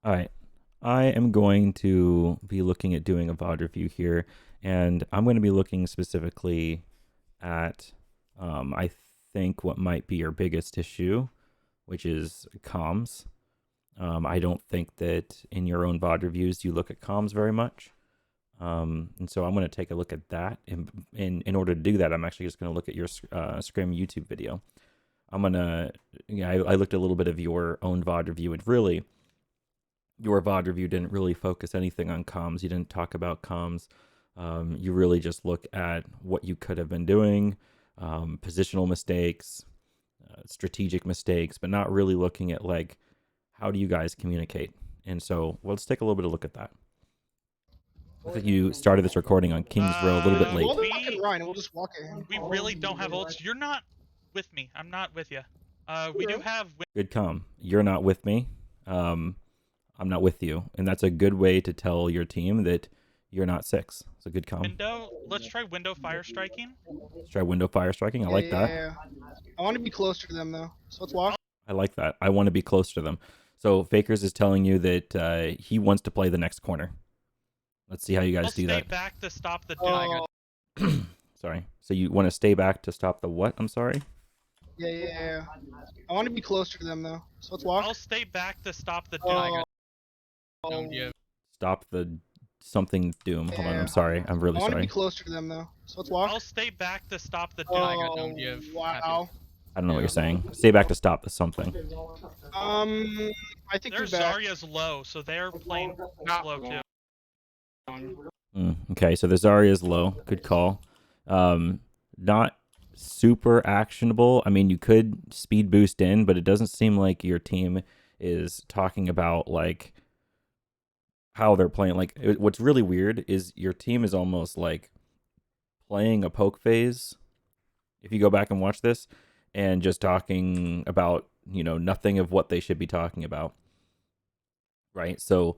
All right. I am going to be looking at doing a VOD review here, and I'm going to be looking specifically at, I think, what might be your biggest issue, which is comms. I don't think that in your own VOD reviews you look at comms very much. And so I'm going to take a look at that. And in order to do that, I'm actually just going to look at your Scrim YouTube video. I looked at a little bit of your own VOD review, and really, your VOD review didn't really focus anything on comms. You didn't talk about comms. You really just look at what you could have been doing, positional mistakes, strategic mistakes, but not really looking at like how do you guys communicate. And so let's take a little bit of a look at that. Looks like you started this recording on Kings Row a little bit late. Well, the fucking Ryan, we'll just walk in. We really don't have ults. You're not with me. I'm not with you. We do have. Good com. You're not with me. I'm not with you, and that's a good way to tell your team that you're not six. It's a good com. Window. Let's try window fire striking. Let's try window fire striking. I like that. Yeah. I want to be closer to them though, so let's walk. I like that. I want to be close to them. So Fakers is telling you that he wants to play the next corner. Let's see how you guys do that. Stay back to stop the. Sorry. So you want to stay back to stop the what? I'm sorry. Yeah. I want to be closer to them though, so let's walk. I'll stay back to stop the. Stop the something doom. Hold on. I'm sorry. I'm really sorry. I want to sorry. be closer to them though, so let's walk. I'll stay back to stop the. Wow. I don't know what you're saying. Stay back to stop the something. I think their we're back. Zarya's low, so they're playing slow too. Okay, so the Zarya is low. Good call. Not super actionable. I mean, you could speed boost in, but it doesn't seem like your team is talking about like how they're playing. Like, what's really weird is your team is almost like playing a poke phase. If you go back and watch this, and just talking about, you know, nothing of what they should be talking about. Right? So,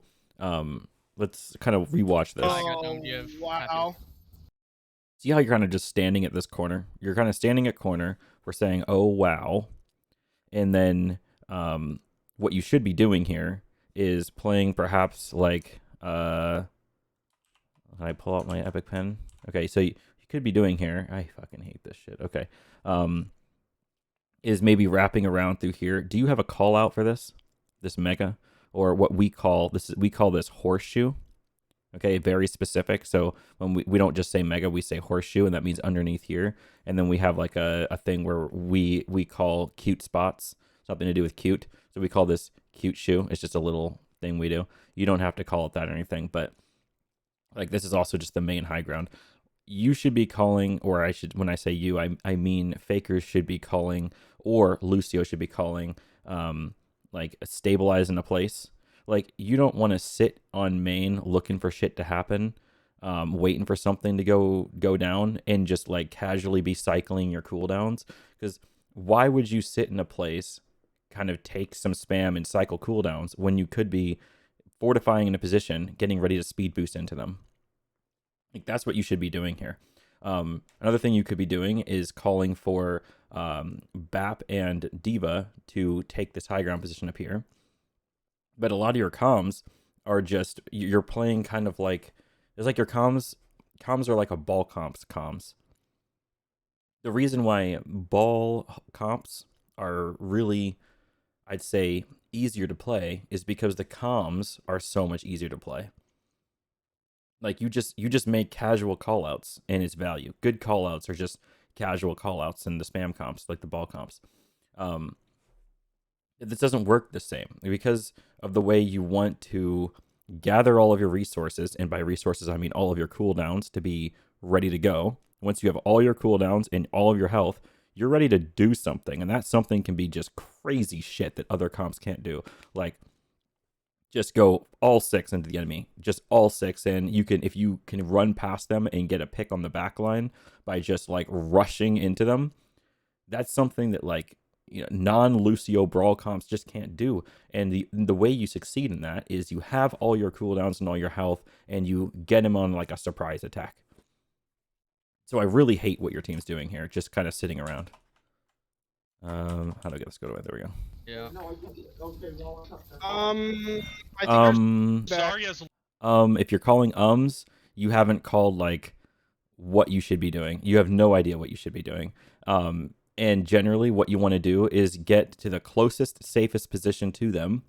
let's kind of rewatch this. Wow. See how you're kind of just standing at this corner? You're kind of standing at corner. We're saying, oh, wow. And then what you should be doing here is playing perhaps like, can I pull out my epic pen? Okay, so you could be doing here. I fucking hate this shit. Okay. Is maybe wrapping around through here. Do you have a call out for this mega, or what we call this? We call this horseshoe. Okay, very specific. So when we don't just say mega, we say horseshoe, and that means underneath here. And then we have like a thing where we call cute spots, something to do with cute. So we call this cute shoe. It's just a little thing we do. You don't have to call it that or anything, but like this is also just the main high ground. You should be calling, or I should, when I say you, I mean Fakers should be calling, or Lucio should be calling, like stabilize in a place. Like, you don't want to sit on main looking for shit to happen, waiting for something to go down, and just like casually be cycling your cooldowns. Because why would you sit in a place, kind of take some spam and cycle cooldowns when you could be fortifying in a position, getting ready to speed boost into them? Like, that's what you should be doing here. Another thing you could be doing is calling for BAP and Diva to take this high ground position up here. But a lot of your comms are just, you're playing kind of like, it's like your comms are like a ball comms. The reason why ball comps are really, I'd say, easier to play is because the comms are so much easier to play. Like, you just make casual callouts and its value. Good callouts are just casual callouts in the spam comps, like the ball comps. This doesn't work the same because of the way you want to gather all of your resources, and by resources I mean all of your cooldowns, to be ready to go. Once you have all your cooldowns and all of your health, you're ready to do something, and that something can be just crazy shit that other comps can't do. Like, just go all six into the enemy, just all six, and you can, if you can run past them and get a pick on the back line by just like rushing into them, that's something that, like, you know, non-Lucio brawl comps just can't do. And the way you succeed in that is you have all your cooldowns and all your health, and you get him on like a surprise attack. So I really hate what your team's doing here, just kind of sitting around. How do I get this go away? There we go. Yeah. I think our back. Zarya's If you're calling you haven't called like what you should be doing. You have no idea what you should be doing. And generally what you want to do is get to the closest, safest position to them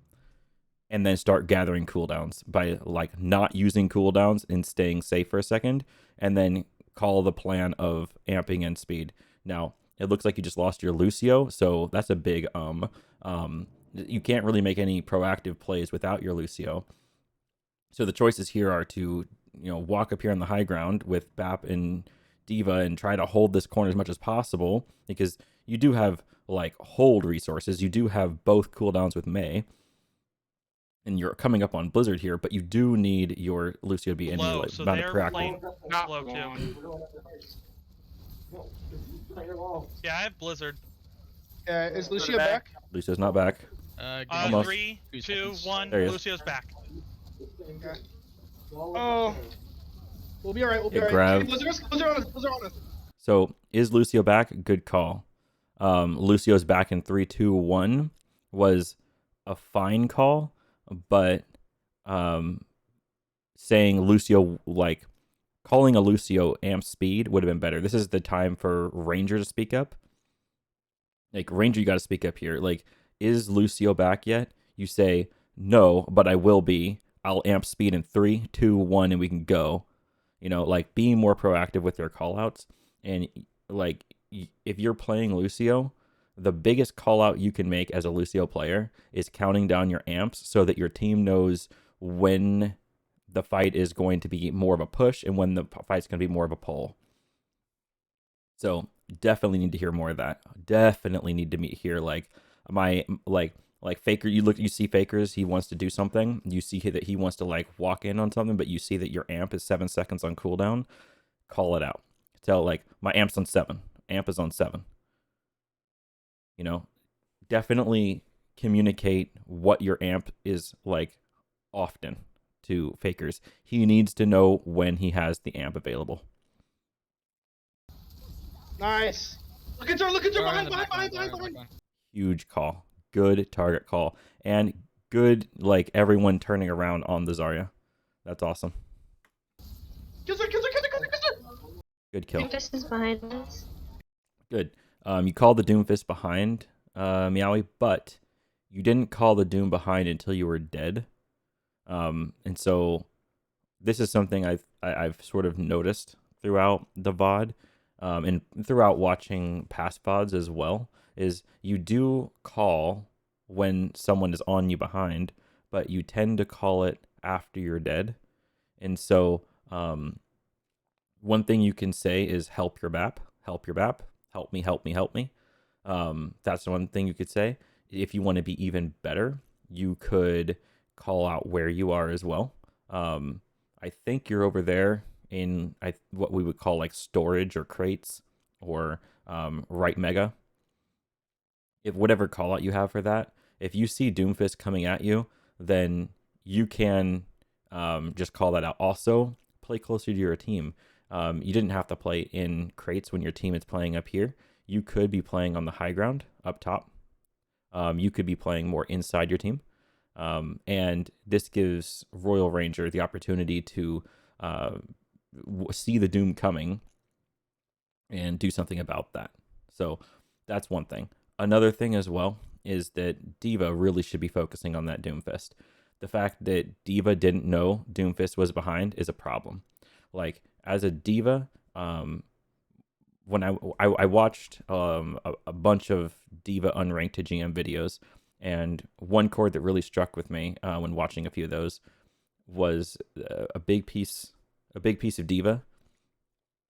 and then start gathering cooldowns by like not using cooldowns and staying safe for a second, and then call the plan of amping and speed. Now, it looks like you just lost your Lucio, so that's a big you can't really make any proactive plays without your Lucio. So the choices here are to, walk up here on the high ground with Bap and D.Va and try to hold this corner as much as possible, because you do have like hold resources. You do have both cooldowns with Mei, and you're coming up on Blizzard here, but you do need your Lucio to be any low, like, so amount of they're proactive. playing slow too. Yeah, I have Blizzard. Yeah, is Lucio back? Lucio's not back. Almost. 3, 2, 1. There he is. Lucio's back. Okay. Oh, we'll be alright. We'll be It alright. grabbed. Blizzard on us. So is Lucio back? Good call. Lucio's back in 3, 2, 1 was a fine call, but saying Lucio, like calling a Lucio amp speed would have been better. This is the time for Ranger to speak up. Like, Ranger, you got to speak up here. Like, is Lucio back yet? You say, no, but I will be. I'll amp speed in 3, 2, 1, and we can go. Like, being more proactive with your callouts. And, like, if you're playing Lucio, the biggest callout you can make as a Lucio player is counting down your amps so that your team knows when the fight is going to be more of a push and when the fight's going to be more of a pull. So definitely need to hear more of that. Definitely need to hear like Faker. You see Faker's, he wants to do something. You see that he wants to like walk in on something, but you see that your amp is 7 seconds on cooldown. Call it out. Tell like my amp's on 7. Amp is on 7. Definitely communicate what your amp is like often to Fakers. He needs to know when he has the amp available. Nice. Look at her behind. Huge call. Good target call. And good, like, everyone turning around on the Zarya. That's awesome. Kill her. Good kill. Doomfist is behind us. Good. You called the Doomfist behind, Meowie, but you didn't call the Doom behind until you were dead. And so this is something I've sort of noticed throughout the VOD, and throughout watching past VODs as well, is you do call when someone is on you behind, but you tend to call it after you're dead. And so one thing you can say is help your BAP, help me. That's one thing you could say. If you want to be even better, you could call out where you are as well. I think you're over there in what we would call like storage or crates or right mega. If whatever call out you have for that, if you see Doomfist coming at you, then you can just call that out. Also, play closer to your team. You didn't have to play in crates when your team is playing up here. You could be playing on the high ground up top. You could be playing more inside your team. And this gives Royal Ranger the opportunity to see the Doom coming and do something about that. So that's one thing. Another thing as well is that D.Va really should be focusing on that Doomfist. The fact that D.Va didn't know Doomfist was behind is a problem. Like, as a D.Va, when I watched a bunch of D.Va unranked to GM videos, and one chord that really struck with me when watching a few of those was a big piece of D.Va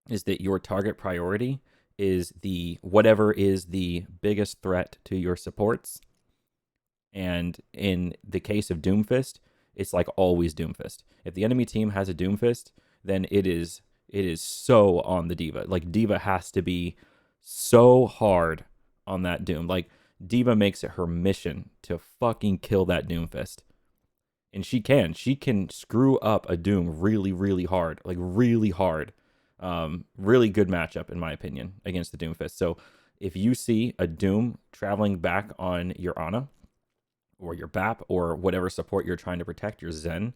is that your target priority is whatever is the biggest threat to your supports. And in the case of Doomfist, it's like always Doomfist. If the enemy team has a Doomfist, then it is so on the D.Va. Like, D.Va has to be so hard on that Doom. Like, D.Va makes it her mission to fucking kill that Doomfist. And she can screw up a Doom really, really hard. Like, really hard. Really good matchup, in my opinion, against the Doomfist. So if you see a Doom traveling back on your Ana or your BAP or whatever support you're trying to protect, your Zen,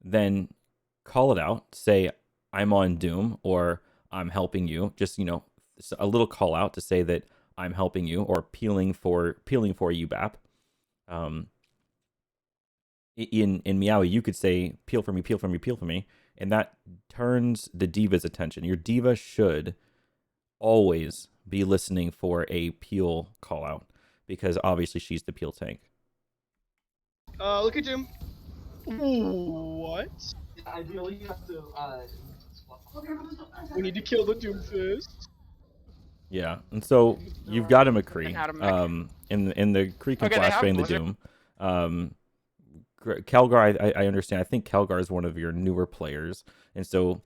then call it out. Say, I'm on Doom, or I'm helping you. Just, a little call out to say that I'm helping you, or peeling for you, BAP. In Meowie, you could say, peel for me, peel for me, peel for me, and that turns the diva's attention. Your diva should always be listening for a peel call out, because obviously she's the peel tank. Look at Doom. What? Ideally, you have to. We need to kill the Doomfist. Yeah, and so you've got a McCree. And Adam Mech. In the Creek and Okay, they have flashbang the Blizzard. Doom. Kelgar, I understand. I think Kelgar is one of your newer players, and so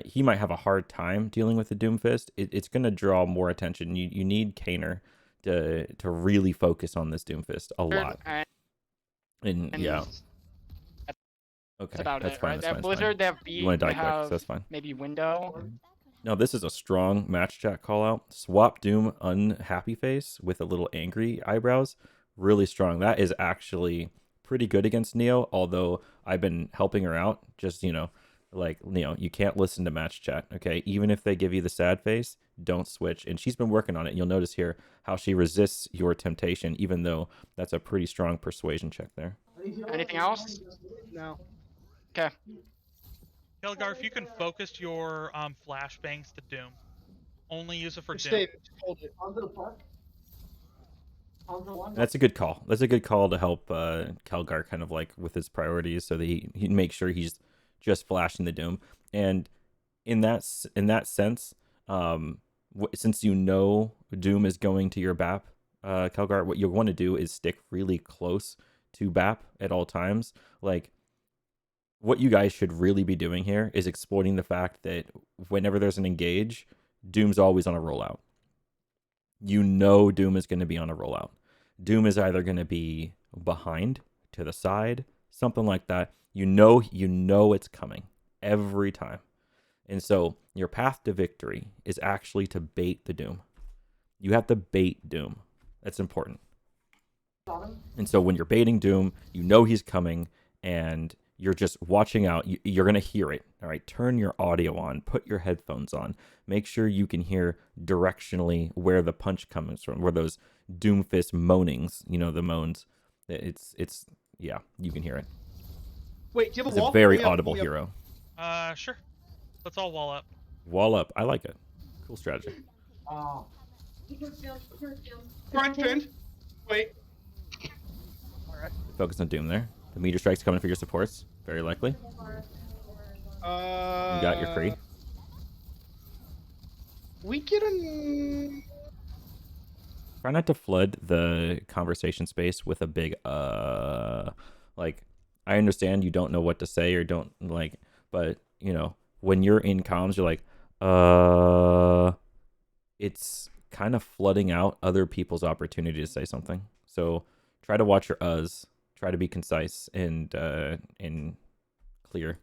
he might have a hard time dealing with the Doomfist. It's going to draw more attention. You need Kaner to really focus on this Doomfist a lot. And yeah. Okay, That's about that's it, fine. right? That's They have fine. Blizzard, they have Beat, You want to they die quick, so have that's fine. maybe Window. No, this is a strong match chat call out. Swap Doom unhappy face with a little angry eyebrows. Really strong. That is actually pretty good against Neo, although I've been helping her out. Just, you can't listen to match chat, okay? Even if they give you the sad face, don't switch. And she's been working on it. You'll notice here how she resists your temptation, even though that's a pretty strong persuasion check there. Anything else? No. Okay. Kelgar, if you can focus your flashbangs to Doom, only use it for Just Doom. stay. Just hold it. Onto the park. That's a good call. That's a good call to help Kelgar kind of like with his priorities, so that he makes sure he's just flashing the Doom. And in that sense, since Doom is going to your BAP, Kelgar, what you'll want to do is stick really close to BAP at all times. Like, what you guys should really be doing here is exploiting the fact that whenever there's an engage, Doom's always on a rollout. Doom is going to be on a rollout. Doom is either going to be behind, to the side, something like that. You know it's coming every time. And so your path to victory is actually to bait the Doom. You have to bait Doom. That's important. And so when you're baiting Doom, he's coming, and you're just watching out. You're going to hear it. All right. Turn your audio on. Put your headphones on. Make sure you can hear directionally where the punch comes from, where those Doomfist moanings, the moans. Yeah, you can hear it. Wait, do you have a He's wall? a very Let me up, audible let me up. hero. Sure. Let's all wall up. Wall up. I like it. Cool strategy. Grind pinned. Wait. Alright. Focus on Doom there. The meteor strike's coming for your supports. Very likely. You got your Kree. We get a. Try not to flood the conversation space with a big like, I understand you don't know what to say or don't like, but when you're in comms, you're like, it's kind of flooding out other people's opportunity to say something. So try to watch your try to be concise and clear.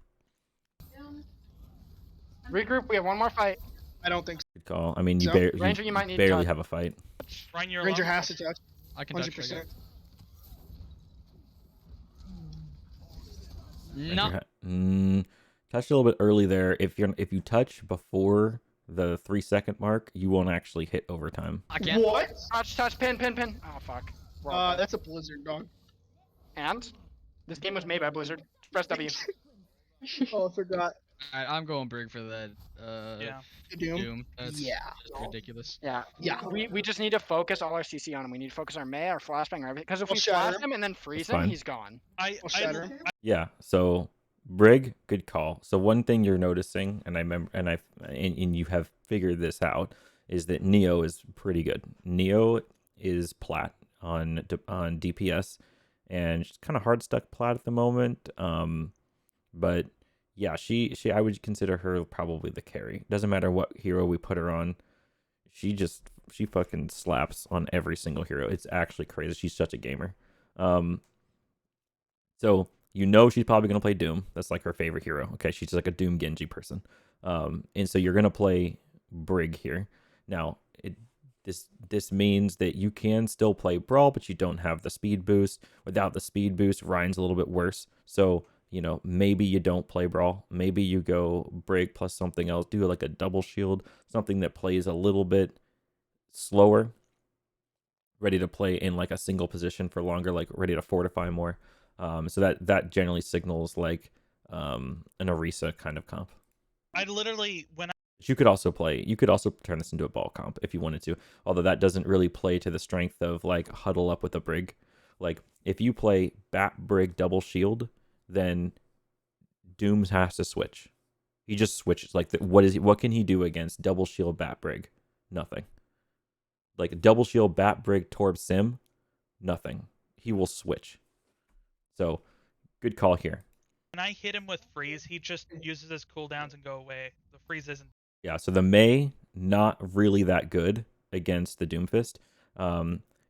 Regroup, we have one more fight. I don't think so. Good call. I mean, you, So, Ranger, you might need barely touch. have a fight. Ryan, you're Ranger alone. has to touch. I can touch 100%. Ranger. Ranger No. Touched a little bit early there. If you touch before the 3-second mark, you won't actually hit overtime. I can't. What? Touch, pin. Oh, fuck. That's a Blizzard dog. And? This game was made by Blizzard. Press W. Oh, I forgot. Alright, I'm going Brig for that. Yeah. Doom. That's Yeah. just ridiculous. Yeah. Yeah. We just need to focus all our CC on him. We need to focus our Mei, our flashbang, our everything. Because if We'll we shatter flash him. him and then freeze That's fine. him, he's gone. I shatter him. Yeah. So Brig, good call. So one thing you're noticing, and I remember, and you have figured this out, is that Neo is pretty good. Neo is plat on DPS, and she's kind of hard stuck plat at the moment. But yeah, she I would consider her probably the carry. Doesn't matter what hero we put her on, she fucking slaps on every single hero. It's actually crazy. She's such a gamer. So she's probably gonna play Doom. That's like her favorite hero. Okay, she's like a Doom Genji person. And so you're gonna play Brig here. Now, This means that you can still play Brawl, but you don't have the speed boost. Without the speed boost, Ryan's a little bit worse. So, you know, maybe you don't play Brawl. Maybe you go Brig plus something else. Do like a double shield, something that plays a little bit slower, ready to play in like a single position for longer, like ready to fortify more. So that generally signals like an Orisa kind of comp. I literally when You could also turn this into a ball comp if you wanted to, although that doesn't really play to the strength of like huddle up with a Brig. Like if you play Bat Brig double shield, then Dooms has to switch. He just switches. Like what can he do against double shield Bat Brig? Nothing. Like double shield Bat Brig Torb Sim, nothing. He will switch. So good call here. when I hit him with freeze, he just uses his cooldowns and go away. The freeze isn't. Yeah, so the Mei, not really that good against the Doomfist.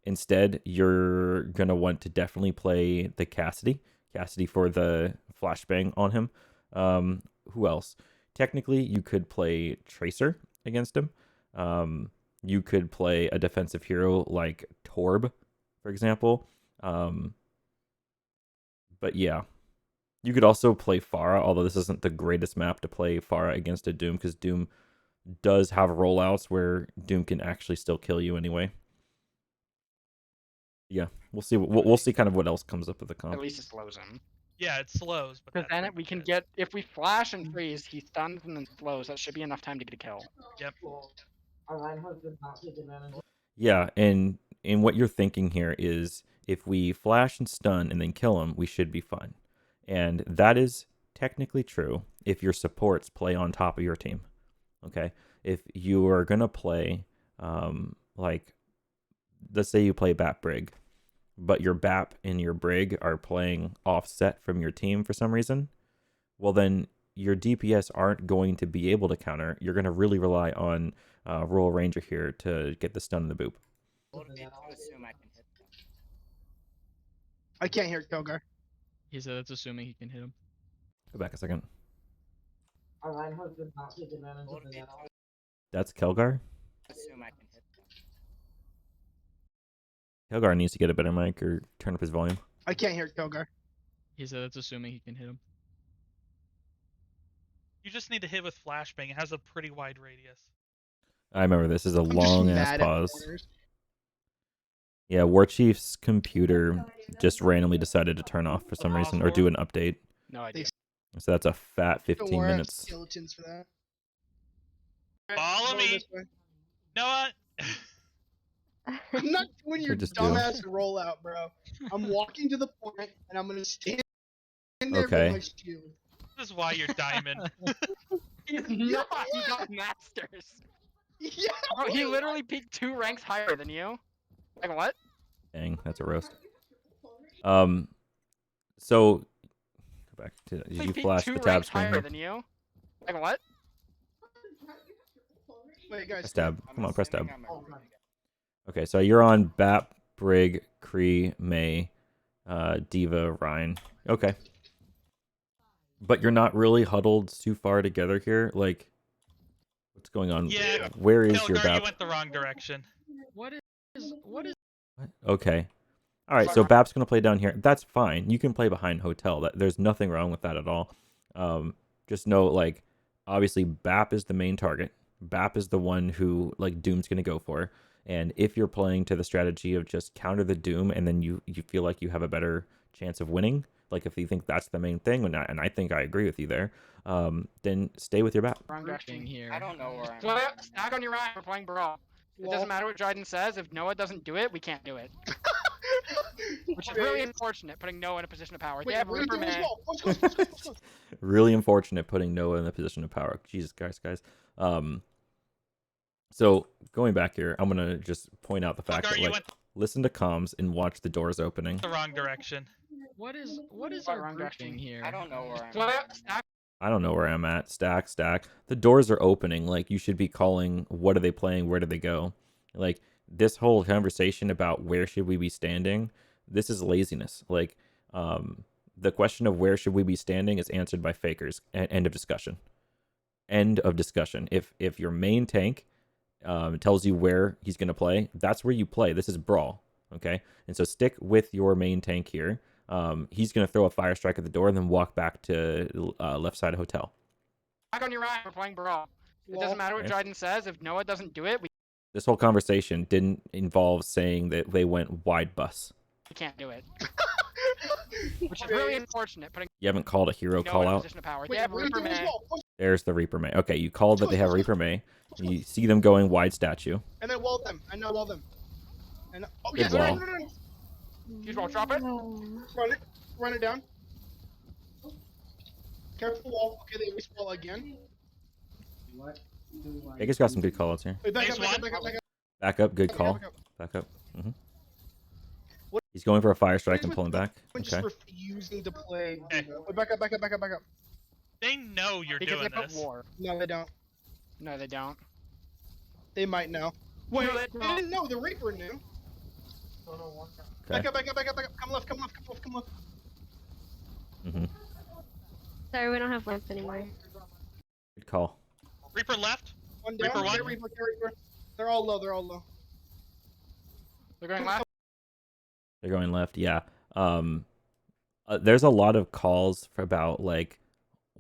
Instead, you're going to want to definitely play the Cassidy. Cassidy for the flashbang on him. Who else? Technically, you could play Tracer against him. You could play a defensive hero like Torb, for example. But yeah. You could also play Pharah, although this isn't the greatest map to play Pharah against a Doom, because Doom does have rollouts where Doom can actually still kill you anyway. Yeah, we'll see. We'll see kind of what else comes up with the comp. At least it slows him. Yeah, it slows. Because But then we can get, if we flash and freeze, he stuns and then slows. That should be enough time to get a kill. Yep. Our line host did not take advantage. Yeah, and what you're thinking here is if we flash and stun and then kill him, we should be fine. And that is technically true if your supports play on top of your team. Okay? If you are going to play, like, let's say you play Bat Brig, but your Bap and your Brig are playing offset from your team for some reason, well then your DPS aren't going to be able to counter. You're going to really rely on Royal Ranger here to get the stun and the boop. I can't hear Kogar. He said that's assuming he can hit him. Go back a second. Our line host did not take advantage of the net. That's Kelgar? Kelgar needs to get a better mic or turn up his volume. I can't hear Kogar. He said that's assuming he can hit him. You just need to hit with flashbang. It has a pretty wide radius. I remember this is a I'm just long ass mad at pause. corners. Yeah, War Chief's computer just randomly decided to turn off for some reason or do an update. No idea. So that's a fat Don't 15 worry, I have minutes. skeletons for that. Follow Go me. this way. Know what? I'm not doing your just do. dumbass rollout, bro. I'm walking to the point and I'm gonna stand there Okay. with my shield. This is why you're diamond. He's not. He got masters. Yeah. Bro, he literally peaked 2 ranks higher than you. Like what? Dang, that's a roast. So go back to did He you peaked flash 2 the tab ranks screen higher here? than you. Like what? Wait, guys. Press tab. Come on, press tab. Oh, God. Okay, so you're on Bap, Brig, Kree, May, Diva, Ryan. Okay. But you're not really huddled too far together here. Like, what's going on? Yeah, Where is your Kilgar, Bap? you went the wrong direction. What is What? Okay. All right, so Bap's going to play down here. That's fine. You can play behind Hotel. There's nothing wrong with that at all. Just know, like, obviously Bap is the main target. Bap is the one who, like, Doom's going to go for. And if you're playing to the strategy of just counter the Doom and then you feel like you have a better chance of winning, like if you think that's the main thing, and I think I agree with you there, then stay with your Bap. Wrong direction. here? I don't know where I'm at. Stack on your Ryan. We're playing Brawl. It Well, doesn't matter what Dryden says. If Noah doesn't do it, we can't do it. Which is really unfortunate, putting Noah in a position of power. Wait, Yeah, we're gonna Reaper do as man. well. Let's go. Really unfortunate putting Noah in the position of power. Jesus Christ, guys. So going back here, I'm gonna just point out the fact Kilgar, that you like went listen to comms and watch the doors opening. the wrong direction. What is What our wrong direction? grouping here? I don't know where I'm at. Stack. I don't know where I'm at. Stack. The doors are opening. Like you should be calling. What are they playing? Where do they go? Like this whole conversation about where should we be standing. This is laziness. Like the question of where should we be standing is answered by fakers. End of discussion. End of discussion. If your main tank It tells you where he's going to play. That's where you play. This is Brawl, okay? And so stick with your main tank here. He's going to throw a fire strike at the door and then walk back to left side of hotel. Back on your right, we're playing Brawl. It doesn't matter what Okay. Dryden says. If Noah doesn't do it, we This whole conversation didn't involve saying that they went wide bus. can't do it. Which is really unfortunate, putting You haven't called a hero Noah call in a out. position of power. Wait, They have we're Reaper gonna do this May. wall. Push, There's the Reaper May. Okay, you called that they have Reaper May. You see them going wide statue. and then wall them. And now wall them. And oh Good yes, wall. no. Huge wall, drop it. Run it down. Careful wall. Okay, they waste wall again. Vegas got some good call outs here. Wait, back Nice up, back up, one. back up, back up. Back up, good Back call. up, back up. Back up. What- He's going for a fire strike is and with pulling back. I'm Okay. just refusing to play. Okay. Wait, back up, back up, back up, back up. They know you're Because they doing put this. war. No, they don't. No, they don't. They might know. Wait, No, they they don't. didn't know. The Reaper knew. Back Okay. up, back up, back up, back up. Come left, come left, come left, come left. Mm-hmm. Sorry, we don't have lamps anymore. Good call. Reaper left. One down. Reaper one. Get Reaper, get Reaper. They're all low. They're all low. They're going left. They're going left. Yeah. There's a lot of calls for about like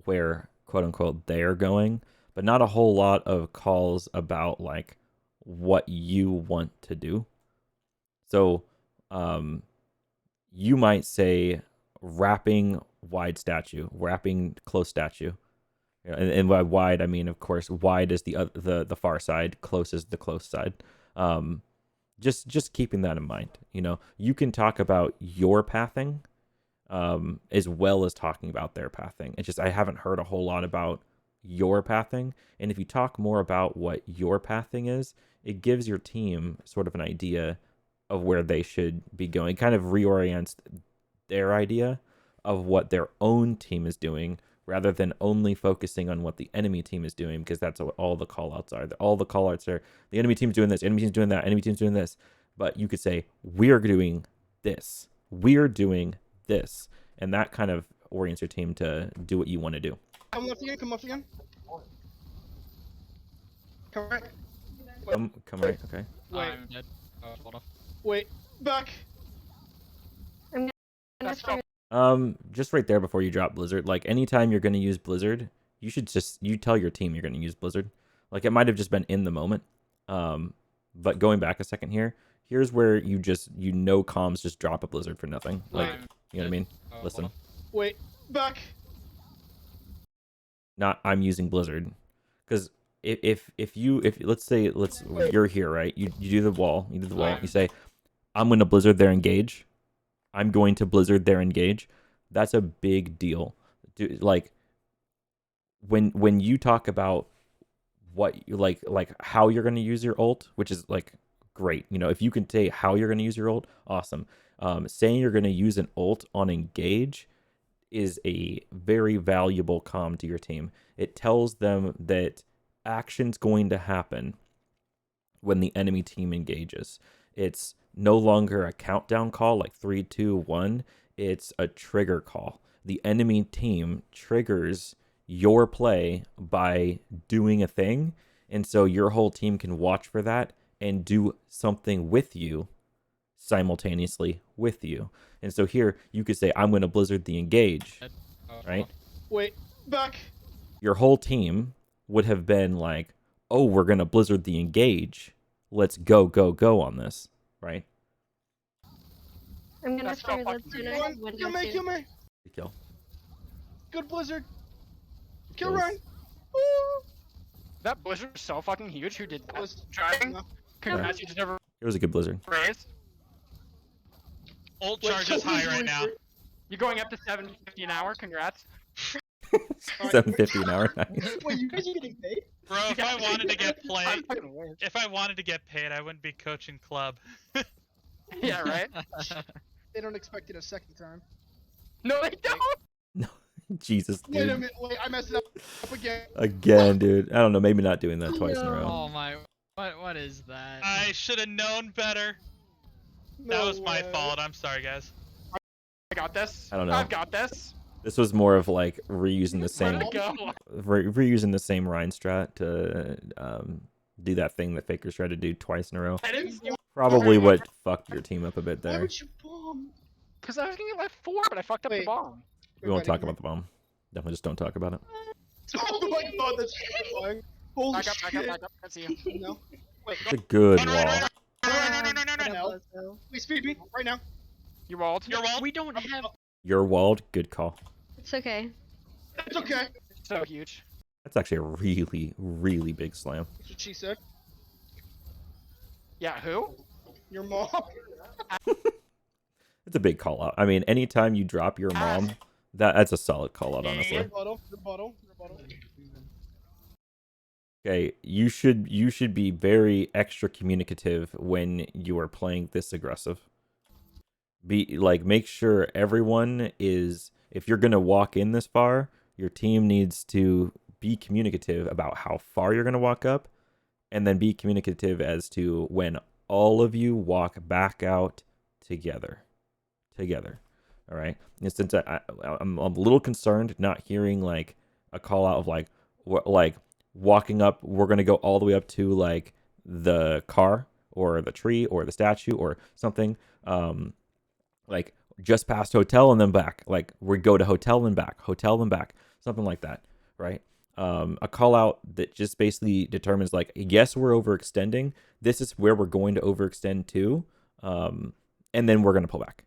where quote unquote they're going, but not a whole lot of calls about like what you want to do. So, you might say wrapping wide statue, wrapping close statue. And by wide, I mean, of course, wide is the far side, close is the close side. Just keeping that in mind. You know, you can talk about your pathing, as well as talking about their pathing. It's just I haven't heard a whole lot about your pathing, and if you talk more about what your pathing is, it gives your team sort of an idea of where they should be going. Kind of reorients their idea of what their own team is doing rather than only focusing on what the enemy team is doing, because that's what all the callouts are. All the callouts are the enemy team's doing this, enemy team's doing that, enemy team's doing this. But you could say, we're doing this. We're doing this. And that kind of orients your team to do what you want to do. Come left again, come left again. Come right. Come right, okay. Wait, I'm dead. Oh, hold on. wait. Back. That's That's Just right there before you drop Blizzard. Like anytime you're gonna use Blizzard, you should you tell your team you're gonna use Blizzard. Like it might have just been in the moment. But going back a second here, here's where you know comms just drop a Blizzard for nothing. Like I'm you know what I mean? Oh, hold Listen. on. Wait. Back. Not I'm using Blizzard. Because if let's say you're here, right? You do the wall, you say, I'm gonna Blizzard their engage. I'm going to Blizzard their engage. That's a big deal. Like when you talk about what you like how you're gonna use your ult, which is like great. You know, if you can say how you're gonna use your ult, awesome. Saying you're gonna use an ult on engage is a very valuable comm to your team. It tells them that action's going to happen when the enemy team engages. It's no longer a countdown call like 3, 2, 1. It's a trigger call. The enemy team triggers your play by doing a thing, and so your whole team can watch for that and do something with you simultaneously with you. And so here you could say, I'm going to Blizzard the engage, Oh, hold right? on. Wait. Back. Your whole team would have been like, oh, we're going to Blizzard the engage. Let's go on this, right? I'm gonna That's so start fucking let's good. do Kill it. me, kill me, kill me. Good kill. Good Blizzard. Kill Kills. Ryan. Woo. That Blizzard was so fucking huge. Who did that? Was Dryden? no. Congrats, you just never It was a good Blizzard. raised. Ult Wait, charge is kill high Blizzard. right now. You're going up to 750 an hour. Congrats. 750 an hour. Nice. Wait, you guys are getting paid? Bro, if I wanted to get I'm played, fucking weird. if I wanted to get paid, I wouldn't be coaching club. Yeah, right? They don't expect it a second time. No, they don't. Jesus, Wait a dude. minute, wait, I messed it up again. Again, dude. I don't know. Maybe not doing that twice in a row. Oh my, what is that? I should have known better. That No was my way. fault. I'm sorry, guys. I got this. I don't know. I've got this. This was more of like reusing the Let same it go. reusing the same Rhine strat to do that thing that Fakers tried to do twice in a row. I didn't see Probably what fucked your team up a bit Why there. would you bomb? because I was gonna get left 4, but I fucked up the Wait. bomb. We won't talk about the bomb. Definitely just don't talk about it. Oh my god, that's terrifying. Holy Back up, shit. back up, back up. Can't see you. No. Wait, It's a good Run, wall. run, run, run, run, run, run. no. Wait, speed me right now. You rolled. You're walled. We don't have. You're walled. Good call. It's okay. It's okay. So huge. That's actually a really, really big slam. That's what she said. Yeah, who? Your mom. It's a big call out. I mean, anytime you drop your mom, that's a solid call out, honestly. Rebuttal. Okay, you should be very extra communicative when you are playing this aggressive. Be like, make sure everyone is, if you're gonna walk in this far, your team needs to be communicative about how far you're gonna walk up, and then be communicative as to when all of you walk back out together. All right. And since I'm a little concerned not hearing like a call out of like walking up, we're gonna go all the way up to like the car or the tree or the statue or something, like just past hotel and then back. Like we go to hotel and back, something like that, right? A call out that just basically determines like, yes, we're overextending. This is where we're going to overextend to, and then we're gonna pull back.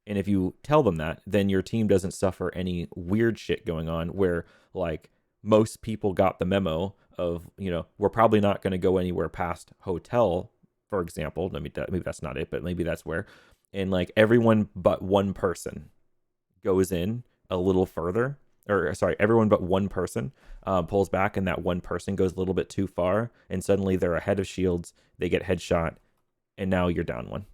And if you tell them that, then your team doesn't suffer any weird shit going on where like most people got the memo of, you know, we're probably not going to go anywhere past hotel, for example. Maybe that's not it, but maybe that's where. And like everyone but one person goes in a little further, or sorry, everyone but one person pulls back, and that one person goes a little bit too far, and suddenly they're ahead of shields, they get headshot, and now you're down one.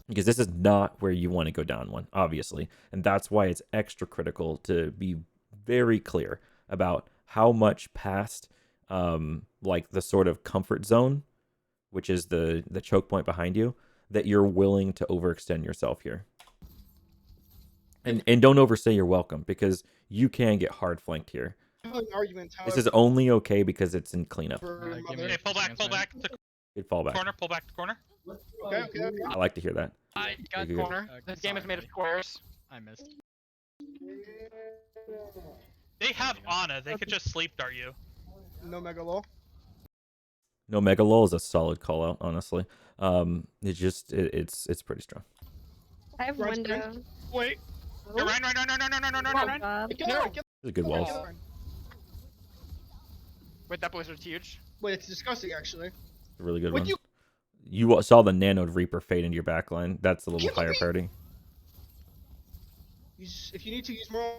Because this is not where you want to go down one, obviously. And that's why it's extra critical to be very clear about how much past like the sort of comfort zone, which is the choke point behind you, that you're willing to overextend yourself here. And don't overstay your welcome, because you can get hard flanked here. This is only okay because it's in cleanup. Okay, pull back to Good fallback. corner, pull back to corner. Okay. I like to hear that. I got Good. Corner. This game is made of squares. I missed. They have Ana. They could just sleep dart you. No mega low. No, Mega Lol is a solid call out, honestly. It's pretty strong. I have Run, window. Wait. Yo, run. Bob. Get out. It's a good walls. Wait, that blizzard's huge. Wait, it's disgusting actually. A really good Would one. You saw the nanoed Reaper fade into your backline. That's a little Kill higher me. parity. If you need to use more.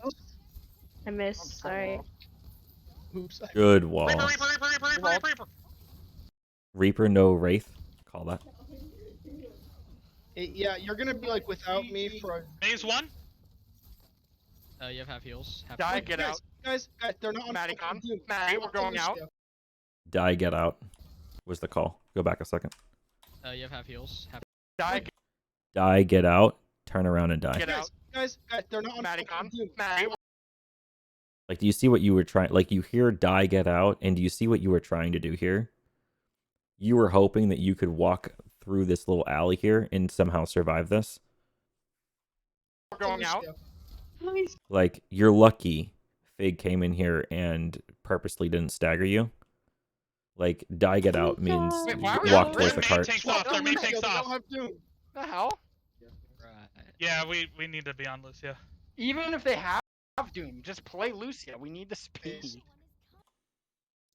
I missed. Sorry. Oops. Good wall. Reaper. Reaper, no Wraith. Call that. Yeah, you're gonna be like without me for a. Maze one. You have half heals. Half Die, heals. get out. Guys, they're not on Maddie fucking con. Doom. Maddie, we're going out. Die, get out. Was the call. Go back a second. You have half heals. Half. Die, Die, get out. Turn around and die. get out. Guys, they're not on Maddie fucking con. Doom. Maddie, Like, do you see what you were trying? Like, you hear die, get out, and do you see what you were trying to do here? You were hoping that you could walk through this little alley here and somehow survive this. we're going out. Like, you're lucky Fig came in here and purposely didn't stagger you. Like, die, get out means Wait, why are we walk out? towards the Main cart. takes off. Their main takes They don't off. have Doom. The hell? Right. Yeah, we need to be on Lucia. Even if they have Doom, just play Lucia. We need the speed.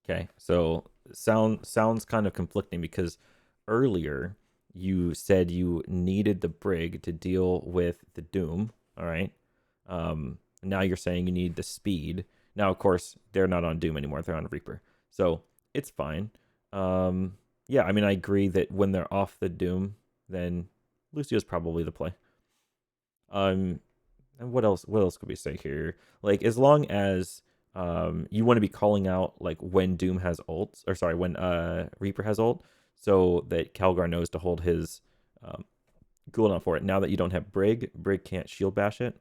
Okay, so sounds kind of conflicting, because earlier you said you needed the Brig to deal with the Doom, all right? Now you're saying you need the speed. Now, of course, they're not on Doom anymore. They're on Reaper. So it's fine. Yeah, I mean, I agree that when they're off the Doom, then Lucio's probably the play. And what else could we say here? Like, as long as you want to be calling out like when Doom has ults, or sorry, when Reaper has ult, so that Calgar knows to hold his cooldown for it. Now that you don't have Brig can't shield bash it,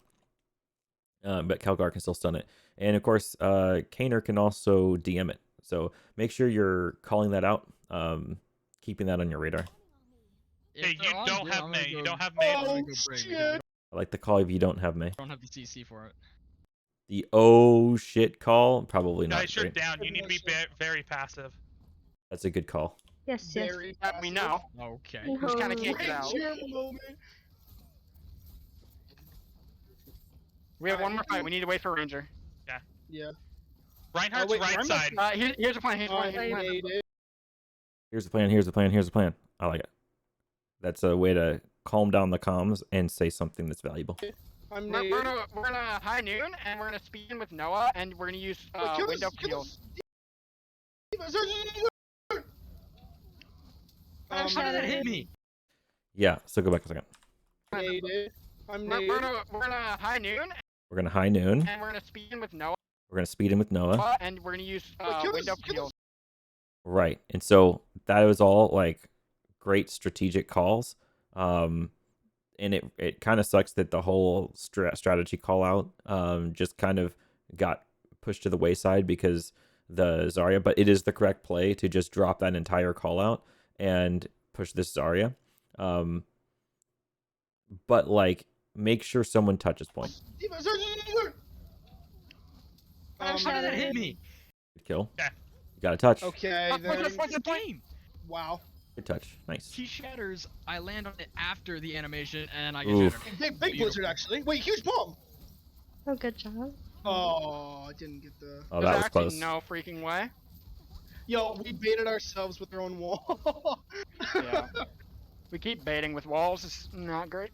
but Calgar can still stun it. And of course, Kaner can also DM it. So make sure you're calling that out, keeping that on your radar. Hey, If they're you on don't blue, have I'm gonna May. You go- don't have May. I'm gonna Oh go break. shit! I like the call if you don't have May. I don't have the CC for it. The oh shit call, probably not Guys, you're great. down. You need to be very passive. That's a good call. Yes, yes. Very Yeah, we know. Okay. We just kind of No. can't get out. Ranger moment. We have one more fight. We need to wait for Ranger. Yeah. Reinhardt's wait, right I'm side. Here's the plan. Here's the plan. Here's the I plan. made it. Here's the plan. Here's the plan. Here's the plan. I like it. That's a way to calm down the comms and say something that's valuable. I'm We're, made we're, it. gonna, we're gonna high noon and we're gonna speed in with Noah and we're gonna use Wait, kill window this, kill heals. Um, How did that hit me? Yeah. So go back a second. made it. I'm We're, made we're, it. gonna, we're gonna high noon We're gonna high noon. and we're gonna speed in with Noah We're gonna speed in with Noah. and we're gonna use Wait, kill window this, kill heals. Right. And so that was all like great strategic calls. And it kind of sucks that the whole strategy call out just kind of got pushed to the wayside because the Zarya, but it is the correct play to just drop that entire call out and push this Zarya. But like make sure someone touches point. How did that hit me? Good kill. Yeah. You got a touch. Okay, then. What's the point? Game. Wow. Good touch. Nice. He shatters. I land on it after the animation, and I get Oof. shattered. Big Beautiful. blizzard, actually. Wait, huge bomb! Oh, good job. Oh, I didn't get the. Oh, There's that was actually close. no freaking way. Yo, we baited ourselves with our own wall. Yeah. We keep baiting with walls. It's not great.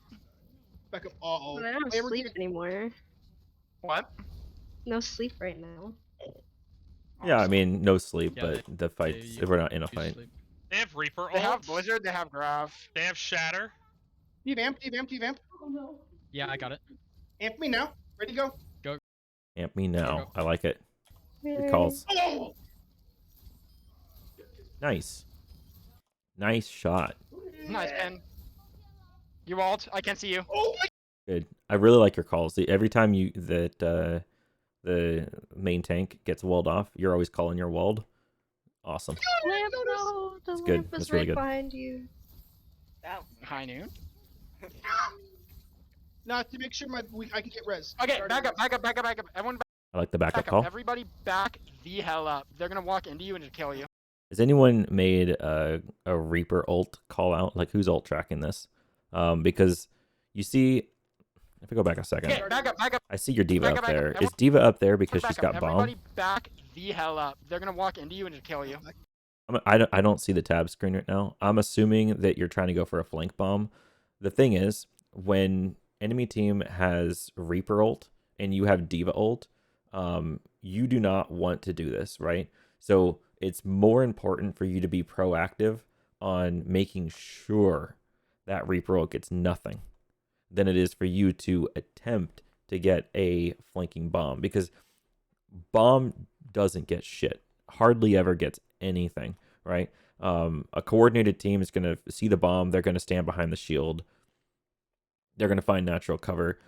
Back up. Uh oh. But I don't sleep anymore. What? No sleep right now. Yeah, I mean, no sleep, Yeah, but the fights, you- if we're not in a You fight. sleep. They have Reaper They have ult. Blizzard. They have Grav. They have Shatter. Devamp, devamp, devamp. Yeah, I got it. Amp me now. Ready, go. Amp me now. I like it. Good Yay. calls. Oh! Nice. Nice shot. Nice, Ken. You ult. I can't see you. Oh my. Good. I really like your calls. Every time the main tank gets walled off, you're always calling your walled. Awesome. Lamp, no, the good. lamp That's is really right good. behind you. High noon. Now to make sure I can get res. Okay, Starting back up, res. back up, back up, back up. Everyone I like the back backup up. call. Everybody back the hell up. They're gonna walk into you and just kill you. Has anyone made a Reaper ult call out? Like who's ult tracking this? Because you see, if I go back a second, Okay, back up, back up. I see your Diva back up up, back up. there. Is Everyone Diva up there because back she's up. got bomb? Everybody back the hell up. They're gonna walk into you and just kill you. I don't see the tab screen right now. I'm assuming that you're trying to go for a flank bomb. The thing is, when enemy team has Reaper ult and you have Diva ult, you do not want to do this, right? So it's more important for you to be proactive on making sure that Reaper ult gets nothing than it is for you to attempt to get a flanking bomb, because bomb doesn't get shit. Hardly ever gets anything, right? A coordinated team is going to see the bomb. They're going to stand behind the shield. They're going to find natural cover.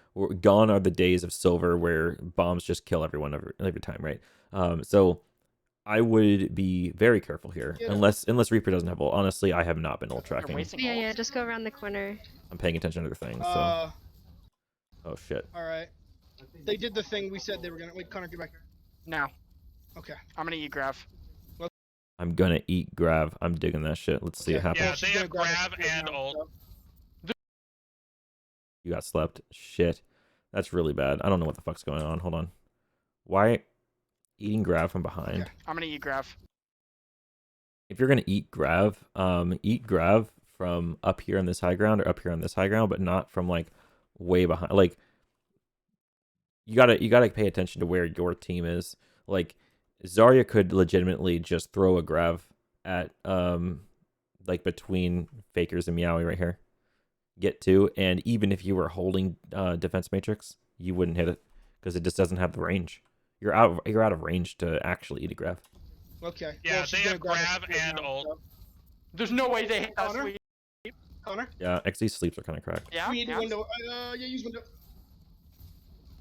Gone are the days of silver where bombs just kill everyone every time, right? So I would be very careful here, Yeah. unless Reaper doesn't have ult. Honestly, I have not been ult They're tracking. wasting Yeah, ults. yeah, just go around the corner. I'm paying attention to other things. So, oh shit. Alright. They did the thing we said they were gonna. Wait, Connor, get back here. No, Okay. I'm gonna eat Grav. I'm gonna eat Grav. I'm digging that shit. Let's see it Okay. happen. Yeah, Well, she's they gonna have grab Grav us and now, ult. so- You got slept. Shit. That's really bad. I don't know what the fuck's going on. Hold on. Why eating Grav from behind? Okay. I'm gonna eat Grav. If you're gonna eat Grav from up here on this high ground or up here on this high ground, but not from like way behind. Like you gotta pay attention to where your team is. Like Zarya could legitimately just throw a Grav at like between Fakers and Meowie right here. Get two, and even if you were holding defense matrix, you wouldn't hit it because it just doesn't have the range. You're out of range to actually eat a Grav. Okay. Yeah, well, she's they gonna have grab us Grav right and now, ult. so- There's no way they hit that Connor? sweep. Connor? Yeah, XZ sleeps are kind of cracked. Yeah, We need yeah. window. Yeah, use window.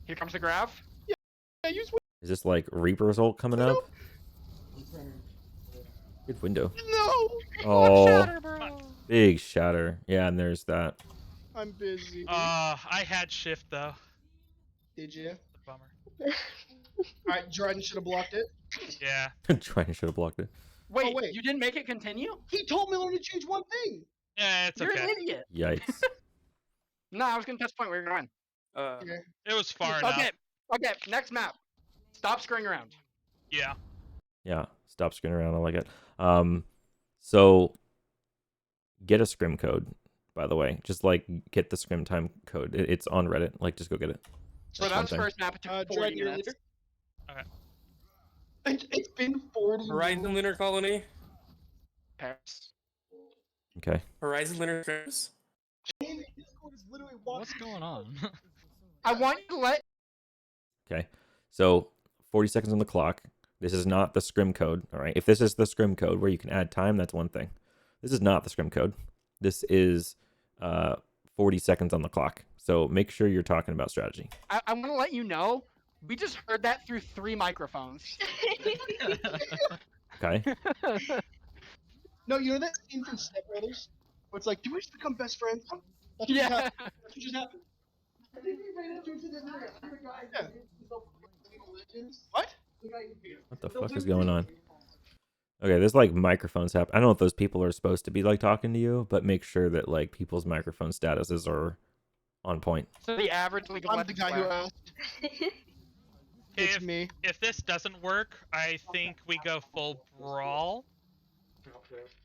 Here comes the Grav. Yeah, use window. Is this like Reaper's ult coming up? Good window. No! Oh, Shatter, bro. big shatter. Yeah, and there's that. I'm busy. I had shift though. Did you? That's a bummer. Alright, Dryden should have blocked it. Yeah. Trying should have blocked it. Wait, wait. you didn't make it continue? He told me only to change one thing. Yeah, it's You're okay. an idiot. Yikes. No, I was gonna touch the point where you're going. Okay. It was far enough. Okay, next map. Stop screwing around. Yeah. Yeah, stop screwing around. I like it. So get a scrim code, by the way. Just like get the scrim time code. It's on Reddit. Like, just go get it. So That's that was one thing. first map. It took 40 Dryden, you're minutes. leader. It's been 40 Horizon Lunar Colony. Paris. Okay. Horizon Lunar Trips. minutes. Discord is literally walking. What's going on? I want you to let. Okay. So 40 seconds on the clock. This is not the scrim code. All right. If this is the scrim code where you can add time, that's one thing. This is not the scrim code. This is 40 seconds on the clock. So make sure you're talking about strategy. I want to let you know. We just heard that through 3 microphones. Okay. No, you know that scene from Step Brothers? Where it's like, do we just become best friends? That's what just Yeah. happened. That's what just happened. I think we ran into each other. Yeah. What? What the fuck is going on? Okay, there's like microphones happen. I don't know if those people are supposed to be like talking to you, but make sure that like people's microphone statuses are on point. So the average legal I'm the guy who asked. It's me. If this doesn't work, I think we go full brawl.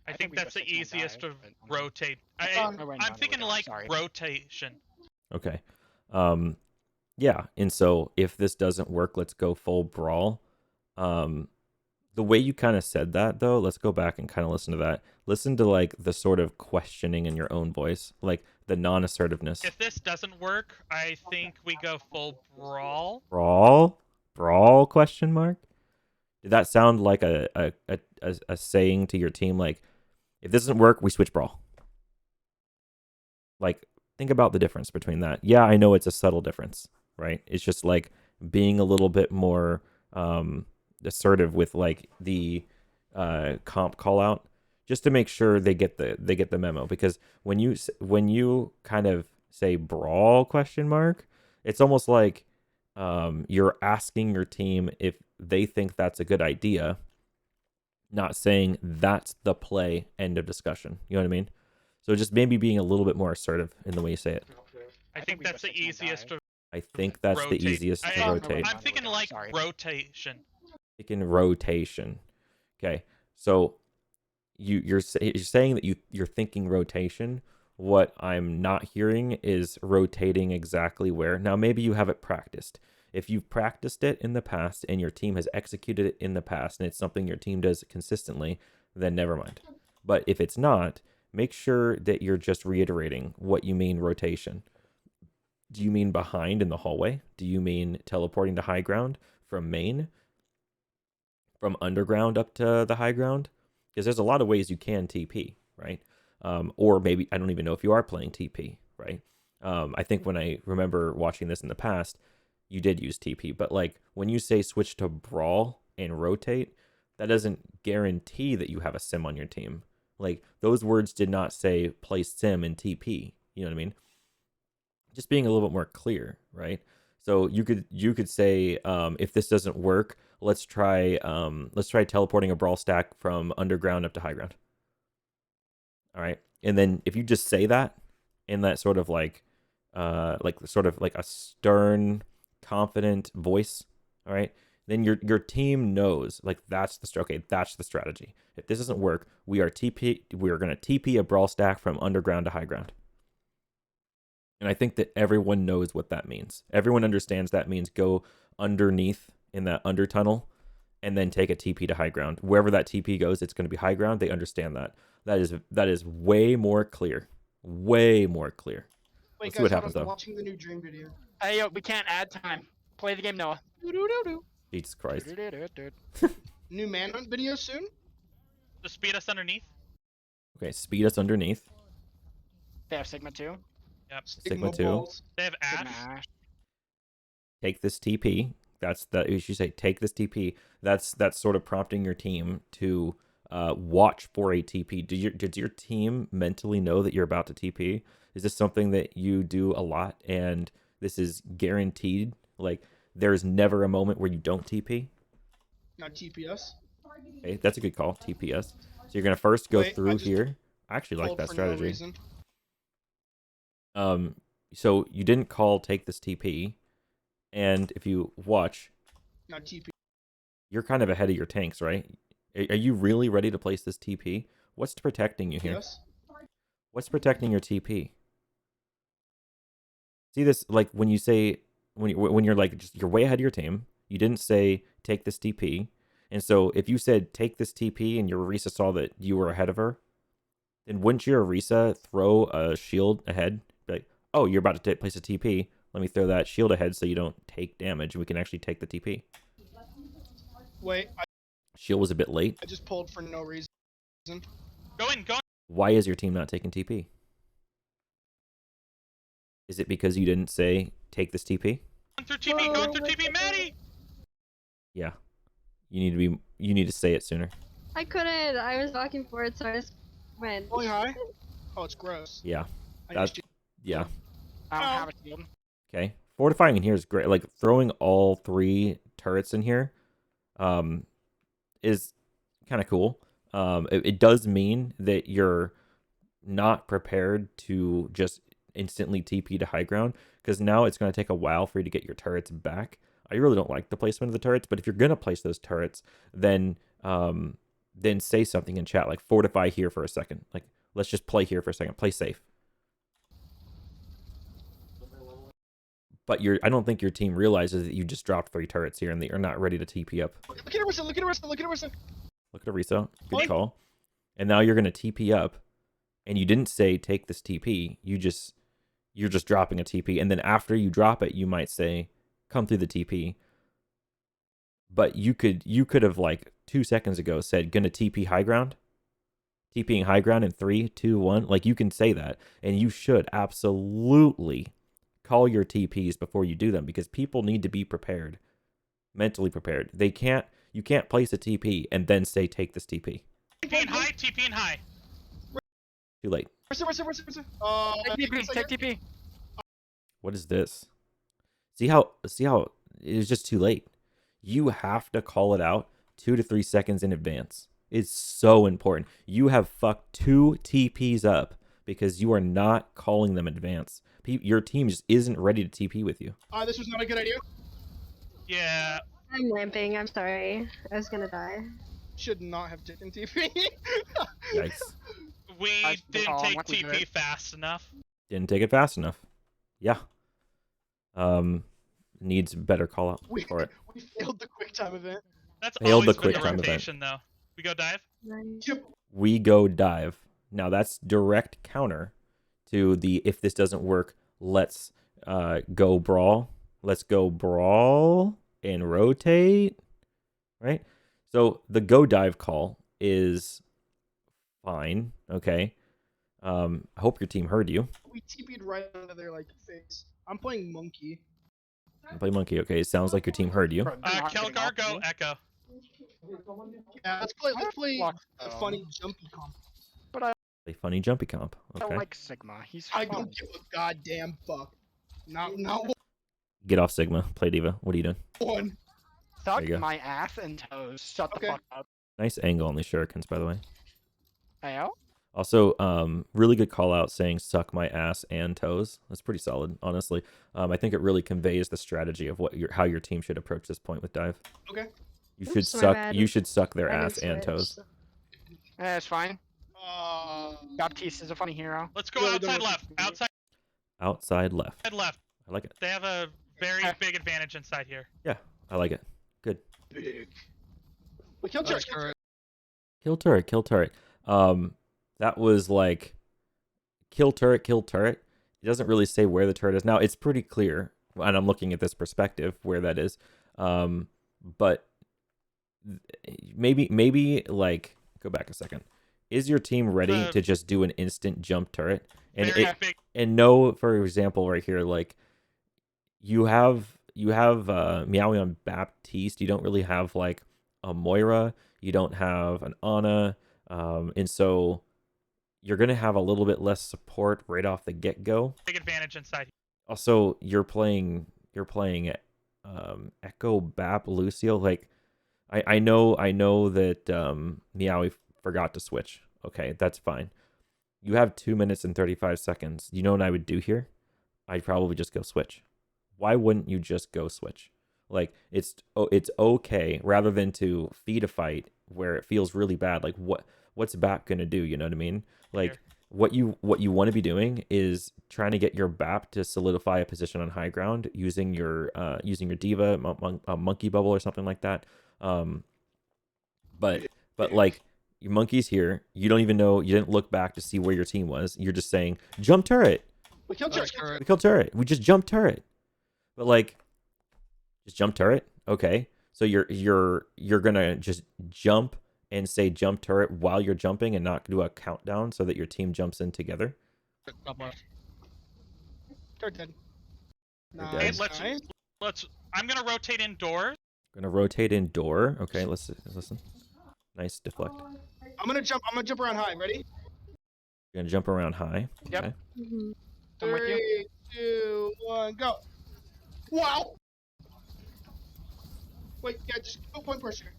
I think that's the easiest to rotate. I'm thinking like rotation. Okay. Yeah, and so if this doesn't work, let's go full brawl. The way you kind of said that though, let's go back and kind of listen to that. Listen to like the sort of questioning in your own voice, like the non-assertiveness. If this doesn't work, I think we go full brawl. Brawl question mark? Did that sound like a saying to your team like, if this doesn't work, we switch brawl? Like, think about the difference between that. Yeah, I know it's a subtle difference, right? It's just like being a little bit more assertive with like the comp call out, just to make sure they get the memo. Because when you kind of say brawl question mark, it's almost like you're asking your team if they think that's a good idea, not saying that's the play, end of discussion. You know what I mean? So just maybe being a little bit more assertive in the way you say it. I think that's the easiest to I think that's rotate. the easiest to rotate. I'm thinking like rotation. Thinking rotation. Okay, so you're saying that you're thinking rotation. What I'm not hearing is rotating exactly where. Now maybe you have it practiced. If you've practiced it in the past and your team has executed it in the past and it's something your team does consistently, then never mind. But if it's not, make sure that you're just reiterating what you mean rotation. Do you mean behind in the hallway? Do you mean teleporting to high ground from main? From underground up to the high ground? Because there's a lot of ways you can TP, right? Or maybe, I don't even know if you are playing TP, right? I think when I remember watching this in the past, you did use TP. But like when you say switch to brawl and rotate, that doesn't guarantee that you have a sim on your team. Like those words did not say play sim and TP. You know what I mean? Just being a little bit more clear, right? So you could say if this doesn't work, let's try teleporting a brawl stack from underground up to high ground. All right, and then if you just say that in that sort of like a stern, confident voice, all right, then your team knows like that's the strategy. If this doesn't work, we are going to TP a brawl stack from underground to high ground. And I think that everyone knows what that means. Everyone understands that means go underneath in that under tunnel and then take a TP to high ground. Wherever that TP goes, it's going to be high ground. They understand that. That is way more clear. Way more clear. Wait, Let's guys, see what happens I'm though. watching the new Dream video. Hey, yo, we can't add time. Play the game, Noah. Jesus Christ. New Manhunt video soon? To speed us underneath. Okay, speed us underneath. They have Sigma 2. Yep. Sigma 2. balls. They have Sigma Ash. Ash. Take this TP. You should say take this TP. That's sort of prompting your team to watch for a TP. Does your team mentally know that you're about to TP? Is this something that you do a lot, and this is guaranteed? Like, there's never a moment where you don't TP? Not TPS. Okay, that's a good call, TPS. So you're going to first go Wait, I through just here. I actually like Pulled that for no strategy. reason. So you didn't call take this TP, and if you watch, Not TP. you're kind of ahead of your tanks, right? Are you really ready to place this TP? What's protecting you here? Yes. What's protecting your TP? See this, like when you say, when you're like, just, you're way ahead of your team. You didn't say take this TP. And so if you said take this TP and your Orisa saw that you were ahead of her, then wouldn't your Orisa throw a shield ahead? Be like, oh, you're about to place a TP. Let me throw that shield ahead so you don't take damage. We can actually take the TP. Wait, Shield was a bit late. I just pulled for no reason. Go in, go in. Why is your team not taking TP? Is it because you didn't say take this TP? Going through TP, going through TP, Maddie! Yeah. You need to say it sooner. I couldn't. I was walking forward, so I just went. Going high? Oh, it's gross. Yeah. I That's just- yeah. I don't have a shield. Okay. Fortifying in here is great. Like throwing all 3 turrets in here is kind of cool. It does mean that you're not prepared to just instantly TP to high ground, because now it's going to take a while for you to get your turrets back. I really don't like the placement of the turrets, but if you're going to place those turrets, then say something in chat, like fortify here for a second. Like, let's just play here for a second. Play safe. But I don't think your team realizes that you just dropped 3 turrets here and that you're not ready to TP up. Look at Orisa, look at Orisa, look at Orisa. Look at Orisa. Good Oi. call. And now you're going to TP up, and you didn't say take this TP. You're just dropping a TP, and then after you drop it, you might say come through the TP. But you could have like 2 seconds ago said gonna TP high ground. TPing high ground in 3, 2, 1. Like, you can say that, and you should absolutely call your TPs before you do them, because people need to be prepared, mentally prepared. You can't place a TP and then say take this TP. TP in high, TP in high. Too late. Orisa. Take TP, take TP. What is this? See how it was just too late. You have to call it out 2 to 3 seconds in advance. It's so important. You have fucked 2 TPs up because you are not calling them in advance. Your team just isn't ready to TP with you. This was not a good idea. Yeah. I'm lamping. I'm sorry. I was gonna die. Should not have taken TP. Yikes. We Guys, didn't oh, take what we TP did. fast enough. Didn't take it fast enough. Yeah. Needs better call out we for it. we failed the quick time event. That's Failed the always been quick the time event. rotation, though. We go dive? Yep. We go dive. Now that's direct counter to the if this doesn't work, let's go brawl. Let's go brawl and rotate. Right? So the go dive call is fine. Okay. I hope your team heard you. We TP'd right under their like face. I'm playing monkey. Play monkey. Okay, it sounds like your team heard you. Bro, they're not getting Kelgar, off go me. Echo. Yeah, let's play Fuck, a though. funny jumpy comp. Play funny jumpy comp. I don't Okay. like Sigma. He's I fun. don't give a goddamn fuck. Not Get off Sigma. Play Diva. What are you doing? one. Suck There you go. my ass and toes. Shut Okay. the fuck up. Nice angle on these shurikens, by the way. Ayo? Also, really good call out saying suck my ass and toes. That's pretty solid, honestly. I think it really conveys the strategy of how your team should approach this point with dive. Okay. You Oops, should my suck bad. you should suck their I didn't ass and switch. toes. It's fine. Uh, Baptiste is a funny hero. Let's go Really outside don't- left. Outside Outside left. left. I like it. They have a very big advantage inside here. Yeah, I like it. Good. big. We killed Nice Turret. turret. Kill turret. That was like kill turret. It doesn't really say where the turret is. Now it's pretty clear, and I'm looking at this perspective where that is. But maybe like go back a second. Is your team ready The- to just do an instant jump turret? And Very big. and know, for example, right here, like you have Meowie on Baptiste. You don't really have like a Moira. You don't have an Ana, and so you're gonna have a little bit less support right off the get go. Big advantage inside. Also, you're playing Echo, Bap, Lucio. Like, I know that Meowie forgot to switch. Okay, that's fine. You have 2 minutes and 35 seconds. You know what I would do here? I'd probably just go switch. Why wouldn't you just go switch? Like, it's okay, rather than to feed a fight where it feels really bad. Like, what's BAP gonna do? You know what I mean? Like, Here. what you want to be doing is trying to get your BAP to solidify a position on high ground using your diva, monkey bubble or something like that. But like, your monkey's here. You don't even know. You didn't look back to see where your team was. You're just saying jump turret. We killed turret. We killed turret. We just jumped turret. But like, just jump turret. Okay. So you're gonna just jump and say jump turret while you're jumping and not do a countdown so that your team jumps in together. Turret dead. You're Hey, dead. let's. I'm gonna rotate indoors. Gonna rotate in door. Okay, let's listen. Nice deflect. I'm gonna jump around high. Ready? You're gonna jump around high. Yep. Okay. Mhm. I'm with you. 3, 2, 1, go. Wow. Wait, yeah, just go point pressure.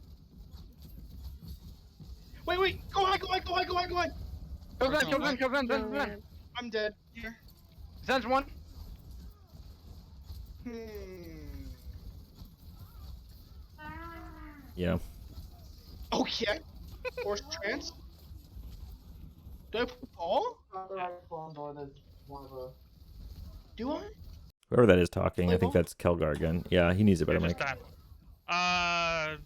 Wait, go high. Kill Zen. I'm dead. Here. Zen's one. Yeah. Okay. Force trance. Do I put ball? Not the right spawn door, there's one of the... Do I? Whoever that is talking, I Play think ball? that's Kelgar again. Yeah, he needs a better You're mic. just done.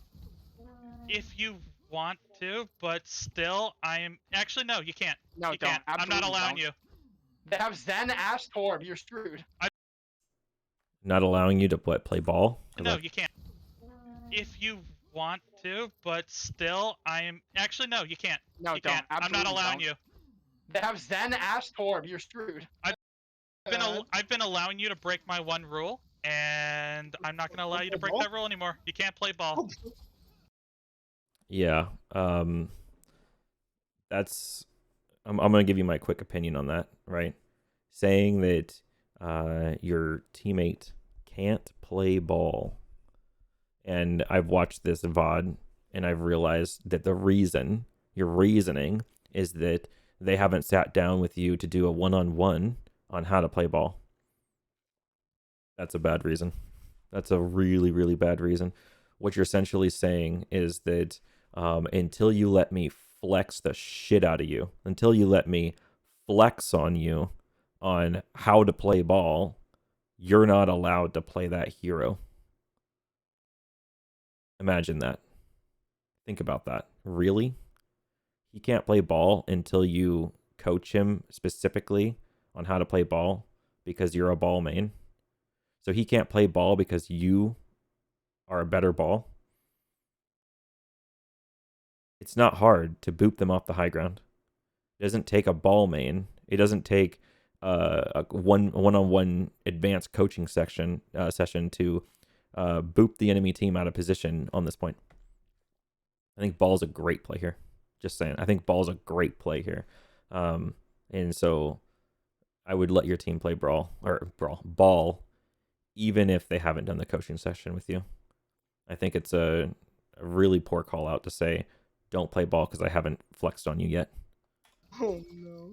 If you want to, but still, I am. Actually, no, you can't. No, You don't. can't. I'm not Absolutely allowing don't. you. They have Zen, Ash, Torb. You're screwed. Not allowing you to play ball. No, you can't. If you want to, but still, I am. Actually, no, you can't. No, You don't. can't. I'm not Absolutely allowing don't. you. They have Zen, Ash, Torb. You're screwed. I've been allowing you to break my one rule, and I'm not gonna allow you to break that rule anymore. You can't play ball. Yeah. That's. I'm gonna give you my quick opinion on that. Right. Saying that your teammate can't play ball, and I've watched this VOD and I've realized that your reasoning is that they haven't sat down with you to do a one-on-one on how to play ball. That's a bad reason. That's a really, really bad reason. What you're essentially saying is that until you let me flex the shit out of you, until you let me flex on you on how to play ball, you're not allowed to play that hero. Imagine that. Think about that. Really? He can't play ball until you coach him specifically on how to play ball because you're a ball main. So he can't play ball because you are a better ball. It's not hard to boop them off the high ground. It doesn't take a ball main. It doesn't take a one-on-one advanced coaching session to boop the enemy team out of position on this point. I think ball's a great play here. Just saying. I think ball's a great play here. And so I would let your team play ball, even if they haven't done the coaching session with you. I think it's a really poor call out to say, don't play ball because I haven't flexed on you yet. Oh no.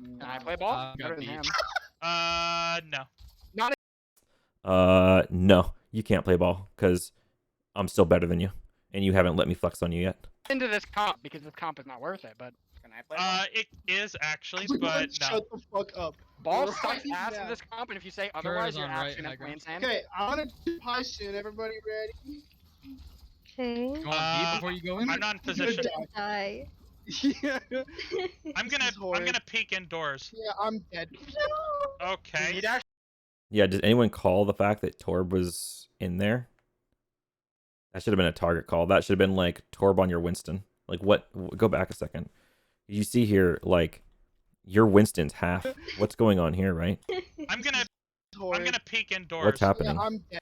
Can I play ball? Better than him. No. No, you can't play ball because I'm still better than you, and you haven't let me flex on you yet. Into this comp because this comp is not worth it. But can I play ball? It is actually, Everyone but no. shut the fuck up. Ball Right sucks ass now. in this comp, and if you say Turret otherwise, is you're on right, asking high a ground. plain sand. Okay, I'm gonna do pie soon. Everybody ready? Okay. You want B before you go in? I'm not in I'm gonna position. Die. Yeah. I'm This is horrid. gonna peek indoors. Yeah, I'm dead. Okay. You'd actually Yeah, did anyone call the fact that Torb was in there? That should have been a target call. That should have been like Torb on your Winston. Like what? Go back a second. You see here, like your Winston's half. What's going on here, right? I'm gonna peek indoors. What's happening? Yeah, I'm dead.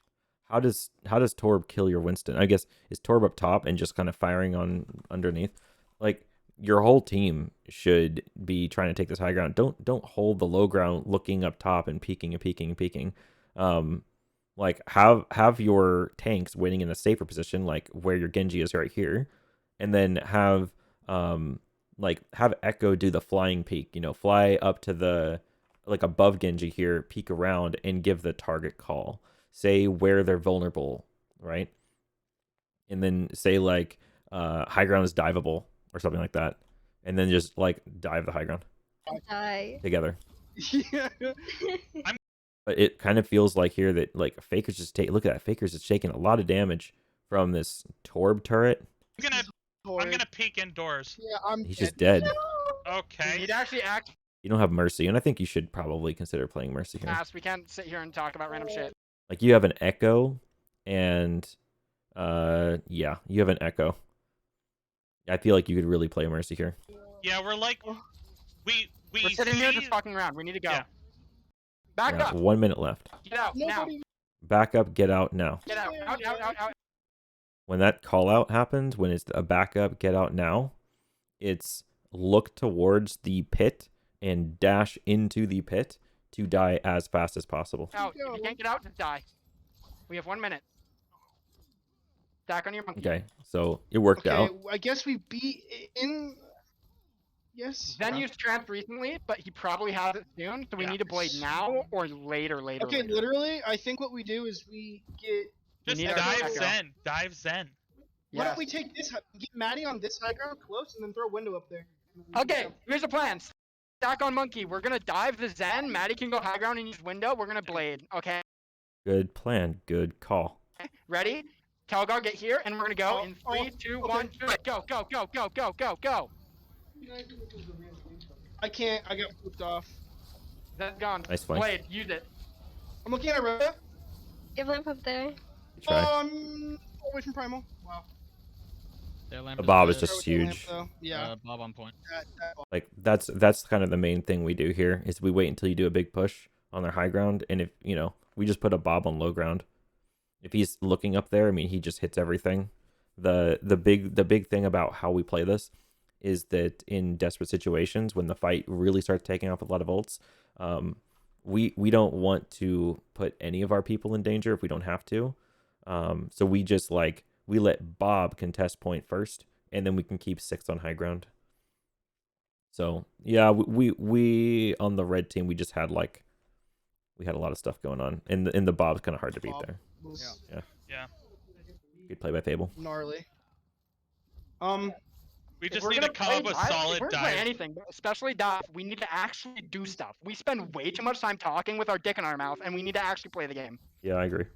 how does Torb kill your Winston? I guess is Torb up top and just kind of firing on underneath? Like your whole team should be trying to take this high ground. Don't hold the low ground looking up top and peeking and peeking and peeking. Like have your tanks waiting in a safer position, like where your Genji is right here, and then have have Echo do the flying peek. You know, fly up to the like above Genji here, peek around, and give the target call. Say where they're vulnerable, right? And then say like high ground is diveable or something like that, and then just like dive the high ground Die. together. Yeah. But it kind of feels like here that like Faker's just look at that, Faker's just taking a lot of damage from this Torb turret. I'm gonna peek indoors. Yeah, He's just dead. Okay. You'd actually act You don't have Mercy, and I think you should probably consider playing Mercy here. fast. We can't sit here and talk about random shit. Like you have an Echo, and yeah, you have an Echo. I feel like you could really play Mercy here. Yeah, we're like we're sitting here just see- fucking around. We need to go. Yeah. Back Yeah, up. 1 minute left. Get out now. Nobody. Back up, get out now. Get out. Out. When that call out happens, when it's a backup, get out now, it's look towards the pit and dash into the pit to die as fast as possible. Out. If you can't get out, just die. We have 1 minute. Stack on your monkey. Okay, so it worked Okay, out. I guess we beat in. Yes. Zen used Tramp recently, but he probably has it soon, so we Yeah. need to blade now or later. Okay, literally, I think what we do is we get. Just need our dive Echo. Zen. Dive Zen. Why don't we take this? Get Maddie on this high ground close, and then throw a window up there. Okay, here's the plan. Stack on monkey. We're gonna dive the Zen. Maddie can go high ground and use window. We're gonna blade. Okay. Good plan, good call. Ready? Calgar, get here, and we're gonna go Oh, in 3, 2, okay. 1, do it. Go. Go. I can't. I got pooped off. That's gone. Nice flank. Blade. Use it. I'm looking at Rota. Give lamp up there. Try. Away from Primal. Wow. Their lamp The Bob is good. just Throw it with the lamp, huge. though. Yeah. Bob on point. Like that's kind of the main thing we do here is we wait until you do a big push on their high ground, and if we just put a Bob on low ground. If he's looking up there, I mean, he just hits everything. The big thing about how we play this is that in desperate situations, when the fight really starts taking off a lot of ults, we don't want to put any of our people in danger if we don't have to. So we just we let Bob contest point first, and then we can keep 6 on high ground. So yeah, we on the red team we just had we had a lot of stuff going on, and the Bob's kind of hard to beat Bob there. was Yeah. Good play by Fable. gnarly. We If just we're need to gonna come play up with dive- if solid we're gonna play dive. anything, but especially dive, we need to actually do stuff. We spend way too much time talking with our dick in our mouth, and we need to actually play the game. Yeah, I agree.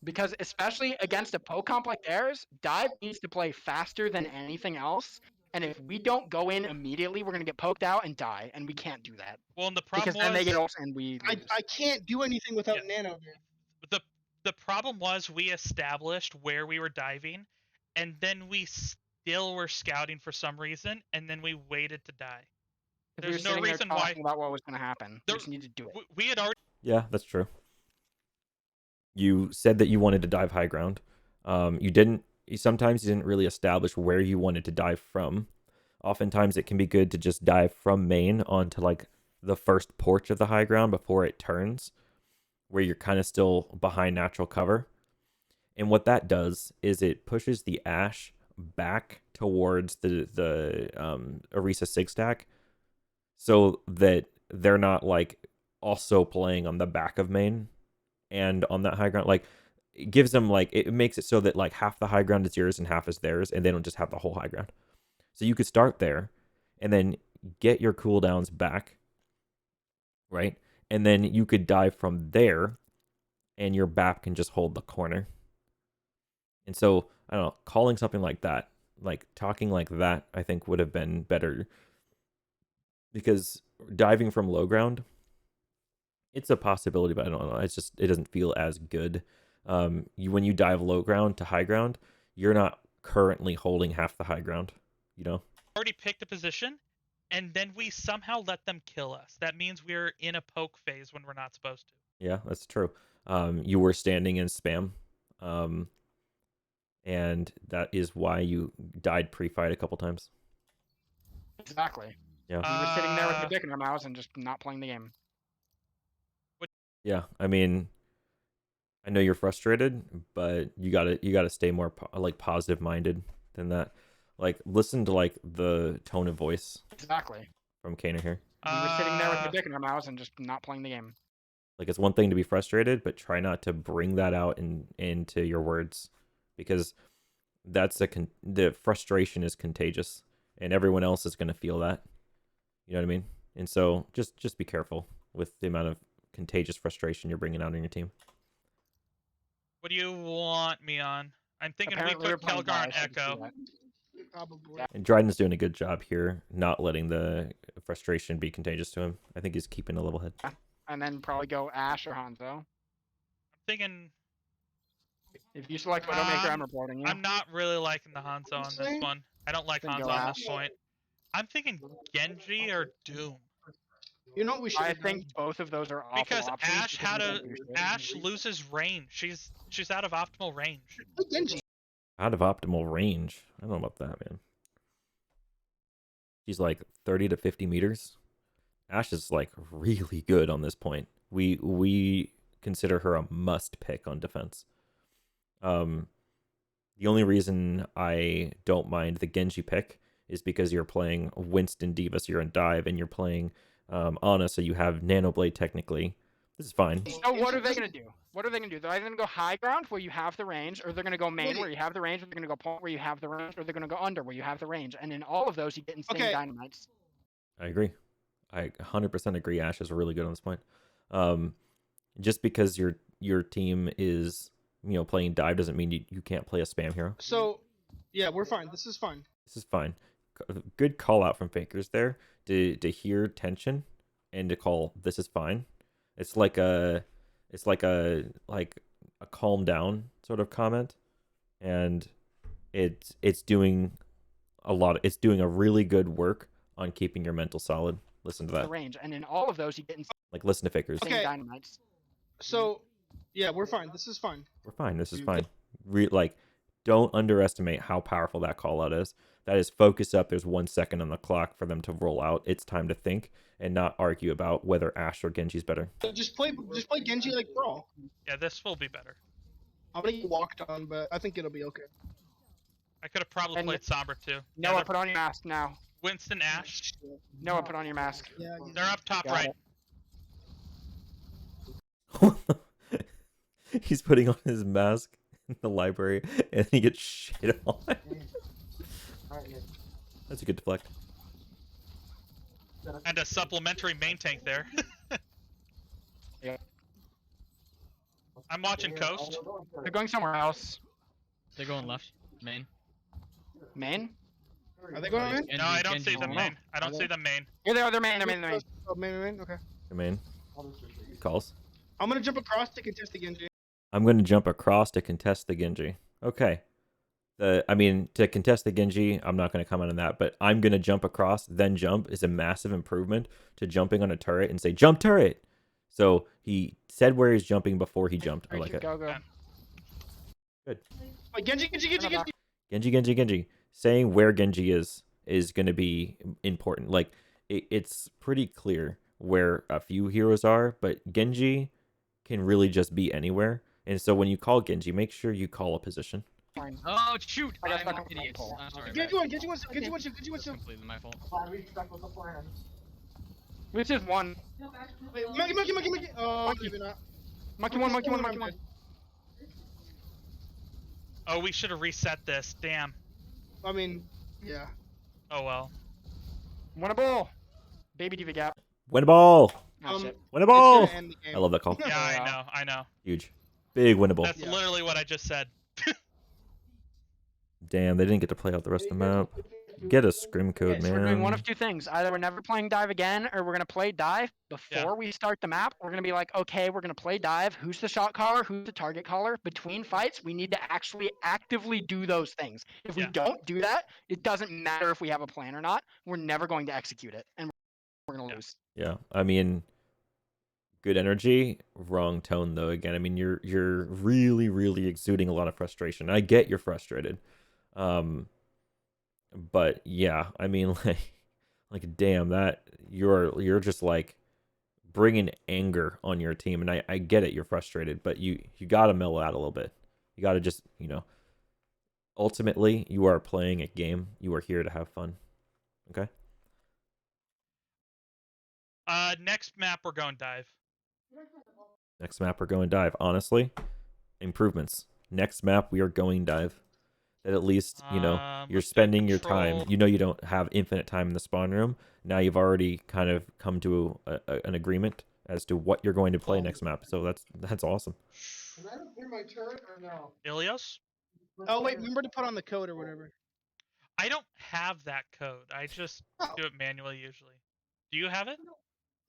Because especially against a poke comp like theirs, dive needs to play faster than anything else. And if we don't go in immediately, we're gonna get poked out and die, and we can't do that. Well, and the problem Because then they get was ults and we lose. I can't do anything without Yeah. Nano there. the problem was we established where we were diving, and then we still were scouting for some reason, and then we waited to die. If we were There's no sitting there reason why- talking about what was gonna happen. There- We just need to do it. We had already. Yeah, that's true. You said that you wanted to dive high ground. You didn't. Sometimes you didn't really establish where you wanted to dive from. Oftentimes, it can be good to just dive from main onto the first porch of the high ground before it turns, where you're kind of still behind natural cover. And what that does is it pushes the Ashe back towards the Orisa Sig stack, so that they're not also playing on the back of main and on that high ground. It gives them it makes it so that half the high ground is yours and half is theirs, and they don't just have the whole high ground. So you could start there and then get your cooldowns back, right? And then you could dive from there, and your BAP can just hold the corner. And so, I don't know, calling something like that, talking like that, I think would have been better. Because diving from low ground, it's a possibility, but I don't know. It doesn't feel as good. When you dive low ground to high ground, you're not currently holding half the high ground, already picked a position, and then we somehow let them kill us. That means we're in a poke phase when we're not supposed to. Yeah, that's true. You were standing in spam, and that is why you died pre-fight a couple times. Exactly. Yeah. We were sitting there with the dick in our mouths and just not playing the game. Yeah, I mean, I know you're frustrated, but you gotta stay more like positive minded than that. Like, listen to like the tone of voice Exactly. from Kana here. We were sitting there with the dick in our mouths and just not playing the game. Like, it's one thing to be frustrated, but try not to bring that out into your words, because that's the frustration is contagious, and everyone else is gonna feel that. You know what I mean? And so just be careful with the amount of contagious frustration you're bringing out on your team. What do you want me on? I'm thinking Apparently we we're put playing Kelgar on Die, so just do Echo. that. Probably. And Dryden's doing a good job here, not letting the frustration be contagious to him. I think he's keeping a level head. And then probably go Ash or Hanzo. I'm thinking If you select Widowmaker, I'm reporting you. I'm not really liking the Hanzo on this one. I don't like Then Hanzo go on this Ash. point. I'm thinking Genji or Doom. You know what we should I have think both of those are awful Because options. Ash because had we a can't do shit. Ash loses range. She's out of optimal range. Genji. Out of optimal range. I don't know about that, man. She's like 30 to 50 meters. Ash is like really good on this point. We consider her a must pick on defense. The only reason I don't mind the Genji pick is because you're playing Winston Diva, so you're in dive, and you're playing Ana, so you have Nanoblade technically. This is fine. So what are they going to do? What are they going to do? They're either going to go high ground where you have the range, or they're going to go main where you have the range, or they're going to go point where you have the range, or they're going to go under where you have the range. And in all of those, you get insane Okay. dynamites. I agree. I 100% agree. Ash is really good on this point. Just because your team is playing dive doesn't mean you can't play a spam hero. So, yeah, we're fine. This is fine. This is fine. Good call out from Fakers there to hear tension and to call this is fine. It's like a calm down sort of comment, and it's doing it's doing a really good work on keeping your mental solid. Listen to The that. range. And in all of those, you get insane Like, listen to Fakers. Okay. dynamites. So, yeah, we're fine. This is fine. We're fine. This is fine. Don't underestimate how powerful that call out is. That is focus up. There's 1 second on the clock for them to roll out. It's time to think and not argue about whether Ash or Genji's better. Just play Genji like Brawl. Yeah, this will be better. I'm gonna get walked on, but I think it'll be okay. I could have probably And- played Sombra too. Noah, Yeah, put on your mask now. Winston Ash. Noah, put on your mask. Yeah. They're up top Got right. it. He's putting on his mask in the library and he gets shit on. That's a good deflect. And a supplementary main tank there. Yeah. I'm watching Coast. They're going somewhere else. They're going left, main. Main? Are they going in? No, I don't see them Genji. main. I don't see them main. Here they are. They're main. They're main. They're main. Oh, main. Okay. I mean, calls. I'm gonna jump across to contest the Genji. I'm going to jump across to contest the Genji. Okay. To contest the Genji, I'm not going to comment on that, but I'm going to jump across, then jump is a massive improvement to jumping on a turret and say, jump turret! So he said where he's jumping before he jumped. I like it. Go, go. Good. Wait, Genji. Genji. Saying where Genji is going to be important. Like, it's pretty clear where a few heroes are, but Genji can really just be anywhere. And so when you call Genji, make sure you call a position. Fine. Oh shoot! I got I'm stuck an on the idiot. pole. I'm sorry. Genji guys. one. Genji one. Genji one. Genji one. It's completely my fault. Which is one. Wait, monkey. Oh, Monkey. maybe not. Monkey one. Monkey one. Monkey one. Oh, we should have reset this. Damn. I mean, yeah. Oh well. Win a ball. Baby diva gap. Win a ball! Oh, Um, shit. Win a It's ball! gonna end the game. I love that call. Yeah, I know. Huge. Big winnable. That's literally what I just said. Damn, they didn't get to play out the rest of the map. Get a scrim code, Okay, so we're doing one man. of two things. Either we're never playing dive again, or we're gonna play dive before we start the map. We're gonna be like, okay, we're gonna play dive. Who's the shot caller? Who's the target caller? Between fights, we need to actually actively do those things. If we Yeah. don't do that, it doesn't matter if we have a plan or not. We're never going to execute it, and we're gonna lose. Yeah, I mean, good energy. Wrong tone though. Again, I mean, you're really, really exuding a lot of frustration. I get you're frustrated. But yeah, I mean, like damn, that you're just like bringing anger on your team, and I get it, you're frustrated, but you gotta mellow out a little bit. You gotta just, ultimately, you are playing a game. You are here to have fun. Okay. Next map we're going dive. Next map we're going dive. Honestly, improvements. Next map we are going dive. That at least you're Let's do spending your control. time. You don't have infinite time in the spawn room. Now you've already kind of come to an agreement as to what you're going to play next map. So that's awesome. Can I clear my turret or no? Ilios? Oh wait, remember to put on the code or whatever. I don't have that code. I just do it manually usually. Do you have it?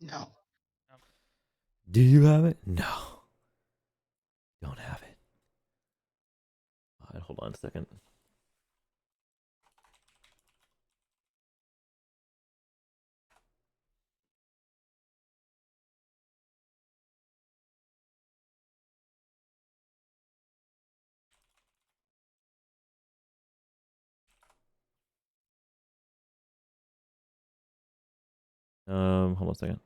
No. Do you have it? No. Don't have it. All right, hold on a second. Hold on a second.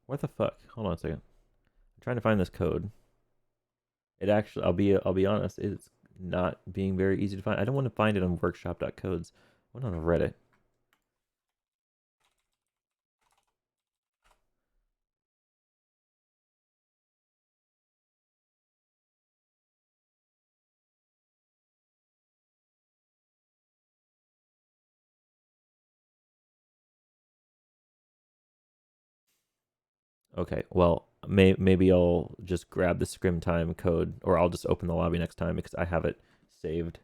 What the fuck? Hold on a second. I'm trying to find this code. It actually, I'll be honest, it's not being very easy to find. I don't want to find it on workshop.codes. I want it on Reddit. Okay, well, maybe I'll just grab the scrim time code, or I'll just open the lobby next time because I have it saved.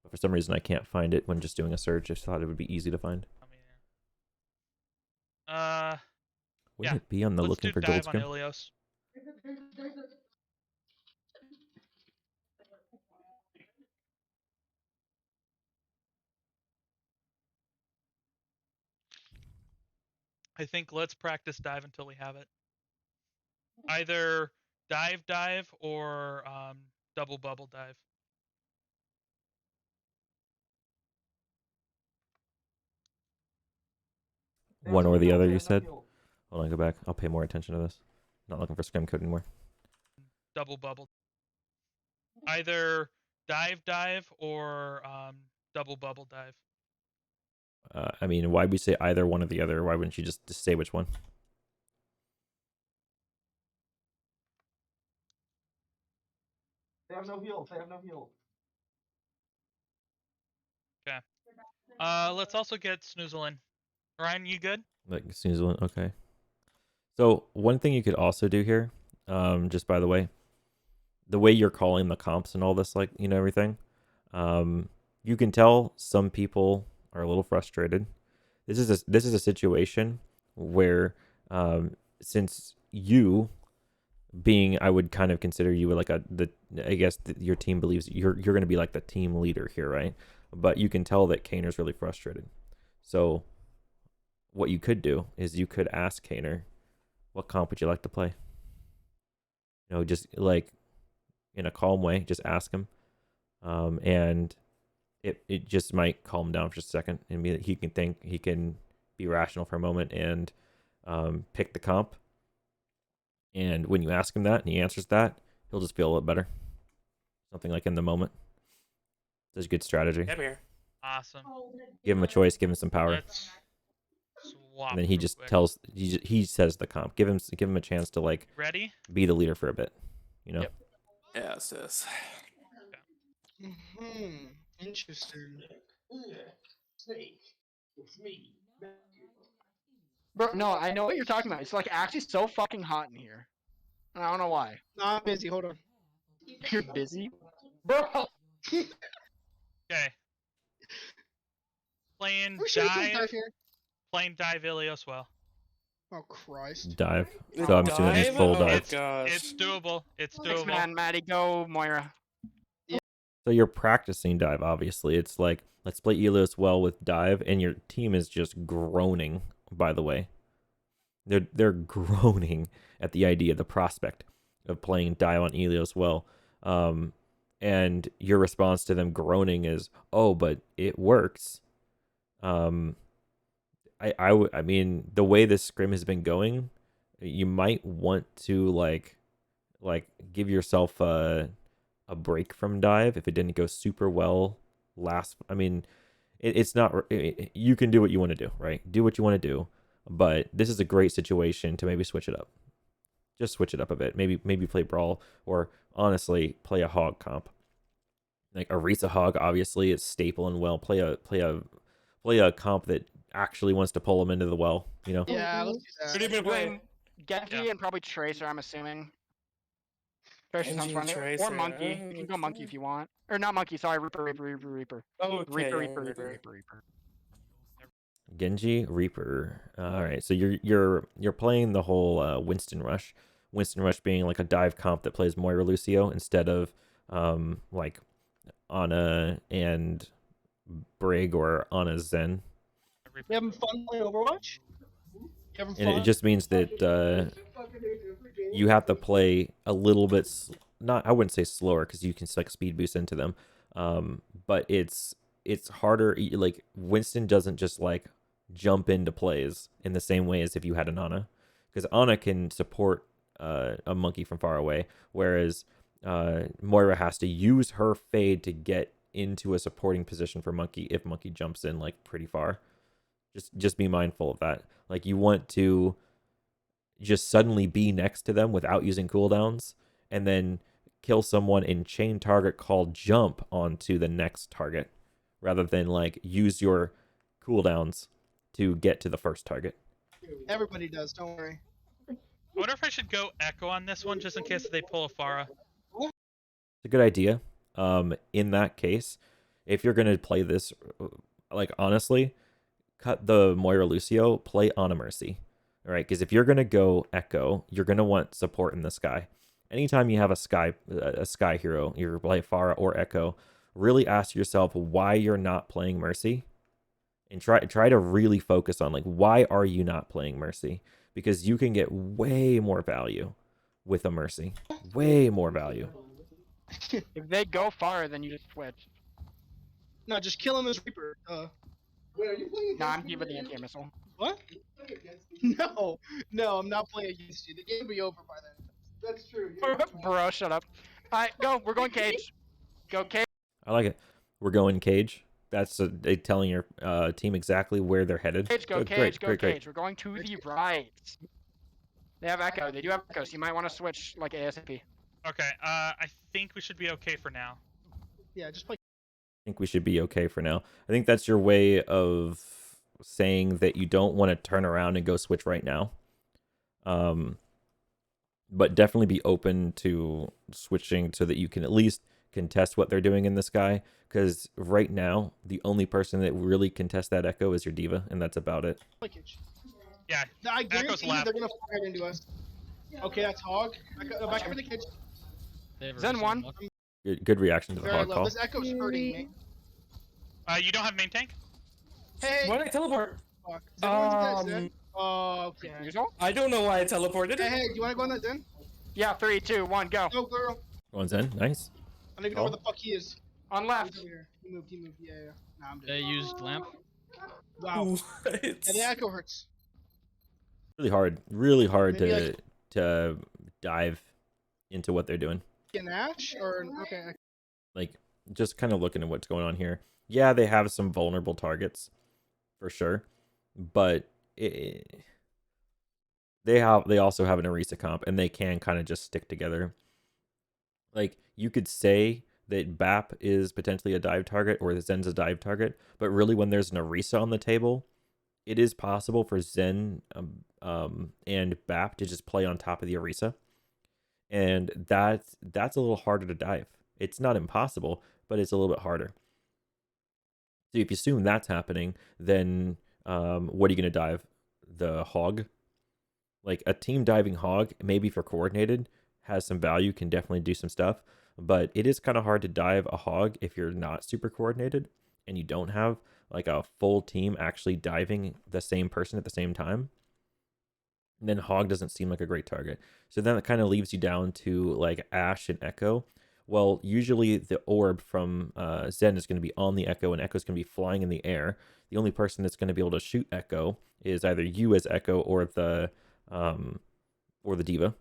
But for some reason, I can't find it when just doing a search. I just thought it would be easy to find. Wouldn't it be on the Let's looking do for gold dive on scrim? Ilios. I think let's practice dive until we have it. Either dive or double bubble dive. One or the other, you said? Hold on, go back. I'll pay more attention to this. Not looking for scrim code anymore. Double bubble. Either dive or double bubble dive. I mean, why would we say either one or the other? Why wouldn't you just say which one? They have no heal. They have no heal. Okay. Let's also get Snoozle in. Ryan, you good? Like Snoozle, okay. So one thing you could also do here, just by the way you're calling the comps and all this, like, everything, you can tell some people are a little frustrated. This is a situation where, since you being, I would kind of consider you like your team believes you're going to be like the team leader here, right? But you can tell that Kaner's really frustrated. So what you could do is you could ask Kaner, what comp would you like to play? Just like in a calm way, just ask him. And it just might calm him down for just a second and he can be rational for a moment and pick the comp. And when you ask him that and he answers that, he'll just feel a little better. Something like in the moment. That's a good strategy. Come here. Awesome. Give him a choice, give him some power. Let's swap And then he real just quick. he says the comp. Give him a chance to like Ready? be the leader for a bit. Yep. Yeah, sis. Interesting. Snake, it's me. Bro, no, I know what you're talking about. It's like actually so fucking hot in here. I don't know why. No, I'm busy. Hold on. You're busy, bro. Okay. Playing We should dive. dive here. Playing dive Ilios well. Oh Christ. Dive. So I'm assuming it's Dive? full Oh, dive. gosh. It's doable. It's Thanks, doable. man, Maddie. Go, Moira. So you're practicing dive, obviously. It's like, let's play Elios well with dive, and your team is just groaning, by the way. They're groaning at the idea, the prospect of playing dive on Elios well. And your response to them groaning is, oh, but it works. I mean, the way this scrim has been going, you might want to like give yourself a break from dive if it didn't go super well last. I mean, it's not. You can do what you want to do, right? Do what you want to do, but this is a great situation to maybe switch it up. Just switch it up a bit. Maybe play brawl, or honestly play a hog comp. Like Arisa hog, obviously it's staple and well. Play a comp that actually wants to pull them into the well. You know. Yeah, let's do Who that. do you been playing? Doing Genji Yeah. and probably Tracer, I'm assuming. Tracer sounds Genji, funny. Tracer, Or Monkey. You can go Monkey if you want. Or not Monkey, sorry. Reaper. Oh, okay. Reaper. Genji Reaper. All right, so you're playing the whole Winston Rush. Winston Rush being like a dive comp that plays Moira Lucio instead of like Ana and Brig or Ana Zen. You having fun playing Overwatch? You having fun? And it just means that you have to play a little bit not, I wouldn't say slower, because you can like speed boost into them, but it's harder. Like Winston doesn't just like jump into plays in the same way as if you had an Ana, because Ana can support a monkey from far away, whereas Moira has to use her fade to get into a supporting position for monkey if monkey jumps in like pretty far. Just be mindful of that. Like you want to just suddenly be next to them without using cooldowns, and then kill someone and chain target call jump onto the next target, rather than like use your cooldowns to get to the first target. Everybody does, don't worry. I wonder if I should go Echo on this one just in case they pull a Pharah. It's a good idea. In that case, if you're gonna play this, like honestly, cut the Moira Lucio, play Ana Mercy. All right, because if you're gonna go Echo, you're gonna want support in the sky. Anytime you have a sky hero, you're play Pharah or Echo, really ask yourself why you're not playing Mercy, and try to really focus on like, why are you not playing Mercy? Because you can get way more value with a Mercy, way more value. If they go far, then you just switch. No, just kill him as Reaper. Wait, are you playing Nah, I'm against keeping me? the anti-missile. What? Are you playing against me? No, I'm not playing against you. The game will be over by then. That's true. You're not Bro, shut up. Alright, go. We're going Cage. Go Cage. I like it. We're going Cage. That's they telling your team exactly where they're headed. Cage, go Good, Cage, go great. Cage. We're going to the right. They have Echo. They do have Echo, so you might want to switch like ASAP. Okay, I think we should be okay for now. Yeah, just play. I think we should be okay for now. I think that's your way of saying that you don't want to turn around and go switch right now. But definitely be open to switching so that you can at least contest what they're doing in the sky. Because right now, the only person that really contests that Echo is your Diva, and that's about it. Play Cage. Yeah, I Echo's guarantee you left. they're gonna fire into us. Okay, that's Hog. Back over the Cage. They have a Zen reset one. block. Good reaction to the Very hog low. call. This Echo's hurting me. You don't have main tank? Hey! Why did I teleport? Fuck. Zen, where's the Zen? Oh, okay. Usual? I don't know why I teleported. Hey, do you wanna go on that Zen? Yeah, 3, 2, 1, go. No, girl. One's in. Nice. I don't even know where the fuck he is. On left. He's over here. He moved. Yeah. Nah, I'm dead. They used lamp. Wow. What? Yeah, the Echo hurts. Really hard Maybe, to dive into what they're doing. An Ash? Or, okay. Like, just kind of looking at what's going on here. Yeah, they have some vulnerable targets, for sure, but they also have an Orisa comp, and they can kind of just stick together. Like, you could say that BAP is potentially a dive target or the Zen's a dive target, but really when there's an Orisa on the table, it is possible for Zen and BAP to just play on top of the Orisa, and that's a little harder to dive. It's not impossible, but it's a little bit harder. So if you assume that's happening, then what are you going to dive? The hog? Like a team diving hog, maybe for coordinated, has some value, can definitely do some stuff. But it is kind of hard to dive a hog if you're not super coordinated and you don't have like a full team actually diving the same person at the same time. And then hog doesn't seem like a great target. So then it kind of leaves you down to like Ash and Echo. Well, usually the orb from Zen is going to be on the Echo, and Echo is going to be flying in the air. The only person that's going to be able to shoot Echo is either you as Echo or the Diva.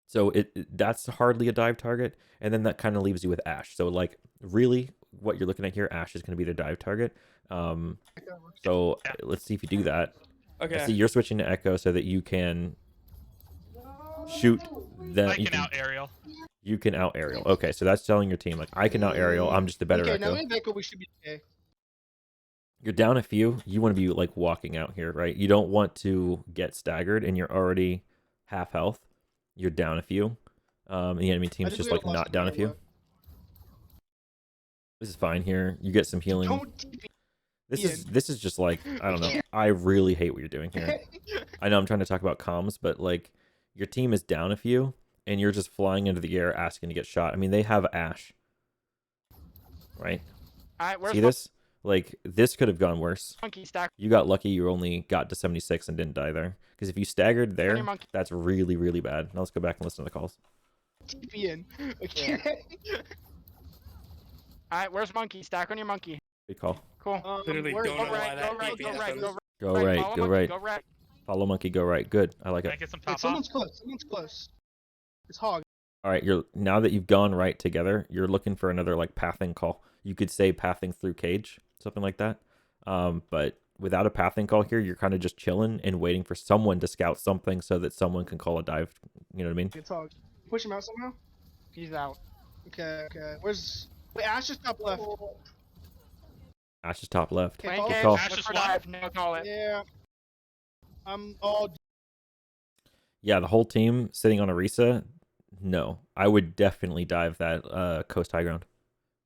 So that's hardly a dive target, and then that kind of leaves you with Ash. So like really, what you're looking at here, Ash is going to be the dive target. So let's see if you do that. Okay. I see you're switching to Echo so that you can shoot. Then I you can out aerial. You can out aerial. Okay, so that's telling your team like I can out aerial. I'm just the better Okay, now Echo. we have Echo. We should be okay. You're down a few. You want to be like walking out here, right? You don't want to get staggered, and you're already half health. You're down a few. And the enemy team's just like not down a few. This is fine here. You get some healing. Don't TP This is just like, I don't know. I really hate what you're doing here. I know I'm trying to talk about comms, but like your team is down a few and you're just flying into the air asking to get shot. I mean, they have Ash. Right? All right, where's See this? Like this could have gone worse. monkey stack? You got lucky you only got to 76 and didn't die there. Because if you staggered there, monkey. that's really, really bad. Now let's go back and listen to the calls. TP in. Okay. All right, where's monkey? Stack on your monkey. Good call. Cool. Literally where's- don't know why Go that right, TP go right, happens. go right. Go Follow right, go monkey, right. Go right. Follow monkey, go right. Good. I like Can I it. get some Wait, top someone's off? close. Someone's close. It's Hog. All right, now that you've gone right together, you're looking for another like pathing call. You could say pathing through cage, something like that. But without a pathing call here, you're kind of just chilling and waiting for someone to scout something so that someone can call a dive. You know what I mean? It's Hog. Push him out somehow. He's out. Okay. Where's? Wait, Ash is top left. Ash is top left. Okay, Plane follow. cage, call. Ash look is for one. dive, no call it. Yeah. Oh, Yeah, the whole team sitting on Arisa. No, I would definitely dive that coast high ground.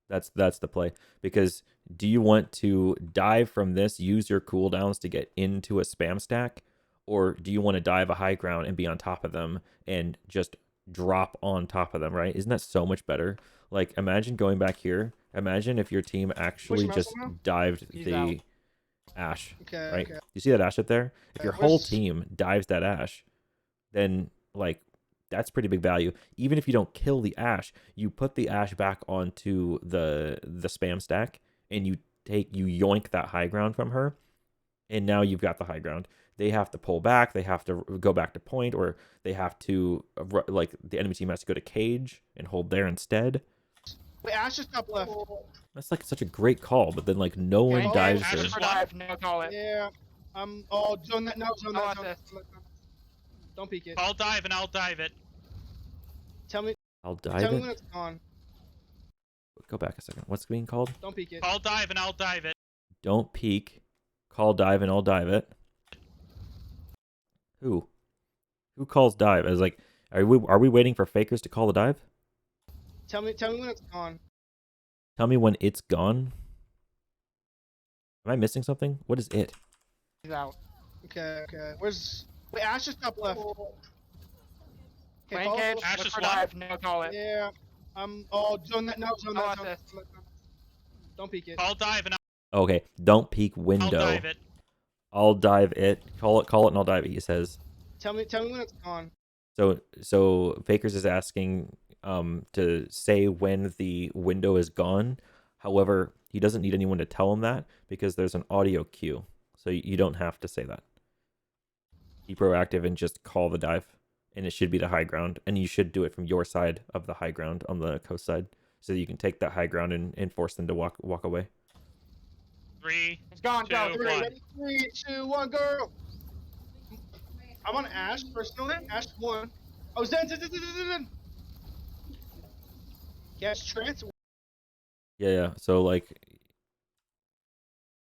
That's the play. Because do you want to dive from this, use your cooldowns to get into a spam stack, or do you want to dive a high ground and be on top of them and just drop on top of them? Right? Isn't that so much better? Like imagine going back here. Imagine if your team actually out just somehow? dived He's the out. Ash. okay. Right? Okay. You see that Ash up there? If your whole where's- team dives that Ash, then like that's pretty big value. Even if you don't kill the Ash, you put the Ash back onto the spam stack and you yoink that high ground from her, and now you've got the high ground. They have to pull back, they have to go back to point, or they have to like the enemy team has to go to cage and hold there instead. Wait, Ash is top left. That's like such a great call, but then like no one Plane dives cage, Ash her. is look for one. dive, no call it. Yeah. Zone that. No, zone Call that. Zone assist. that. Don't peek it. I'll dive and I'll dive it. Tell me. I'll Tell dive me when it. it's gone. Go back a second. What's being called? Don't peek it. I'll dive and I'll dive it. Don't peek. Call dive and I'll dive it. Who calls dive? As like, are we waiting for fakers to call the dive? Tell me when it's gone. Tell me when it's gone. Am I missing something? What is it? He's out. Okay. Where's? Wait, Ash is top left. Okay, Plane follow- cage, Ash look is for one. dive, no call it. Yeah. Zone that. No, zone Call that. Zone assist. that. Don't peek it. I'll dive and Okay, don't peek I'll window. dive it. I'll dive it. Call it, and I'll dive it. He says. Tell me when it's gone. So fakers is asking to say when the window is gone. However, he doesn't need anyone to tell him that because there's an audio cue. So you don't have to say that. Be proactive and just call the dive. And it should be the high ground. And you should do it from your side of the high ground on the coast side. So that you can take that high ground and force them to walk away. 3, It's gone, go. 2, Ready, 1. ready? 3, 2, 1, go. I'm on Ash personally. Ash 1. Oh, Zen. Yes, trance. Yeah. So like,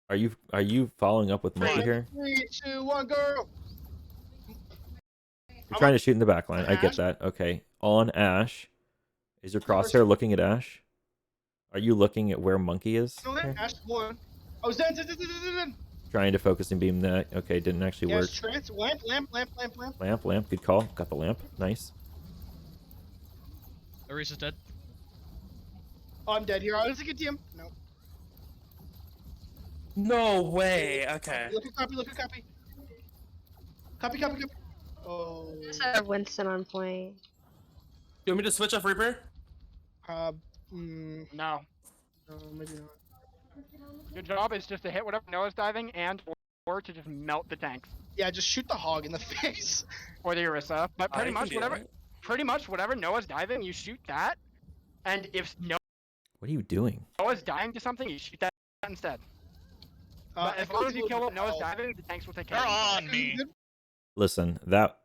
are you following up with Monkey here? 3, 2, 1, go. You're trying to shoot in the back line. On I get Ash? that. Okay. On Ash. Is your crosshair looking at Ash? Are you looking at where Monkey is? Personal hit, Ash 1. Oh, Zen. Trying to focus and beam that. Okay, didn't actually work. Yes, trance. Lamp. Lamp. Good call. Got the lamp. Nice. Arisa's dead. Oh, I'm dead here. I was like a TM. No. No way. Okay. Look at copy. Copy. Oh. I have Winston on point. You want me to switch off Reaper? No, No. maybe not. Your job is just to hit whatever Noah's diving and or to just melt the tanks Yeah, just shoot the hog in the face. or the Orisa. But I pretty can much do whatever, that. pretty much whatever Noah's diving, you shoot that. And if What are you doing? Noah's dying to something, you shoot that instead. But as long as you kill what Noah's diving, the tanks will take care They're of on me. Listen,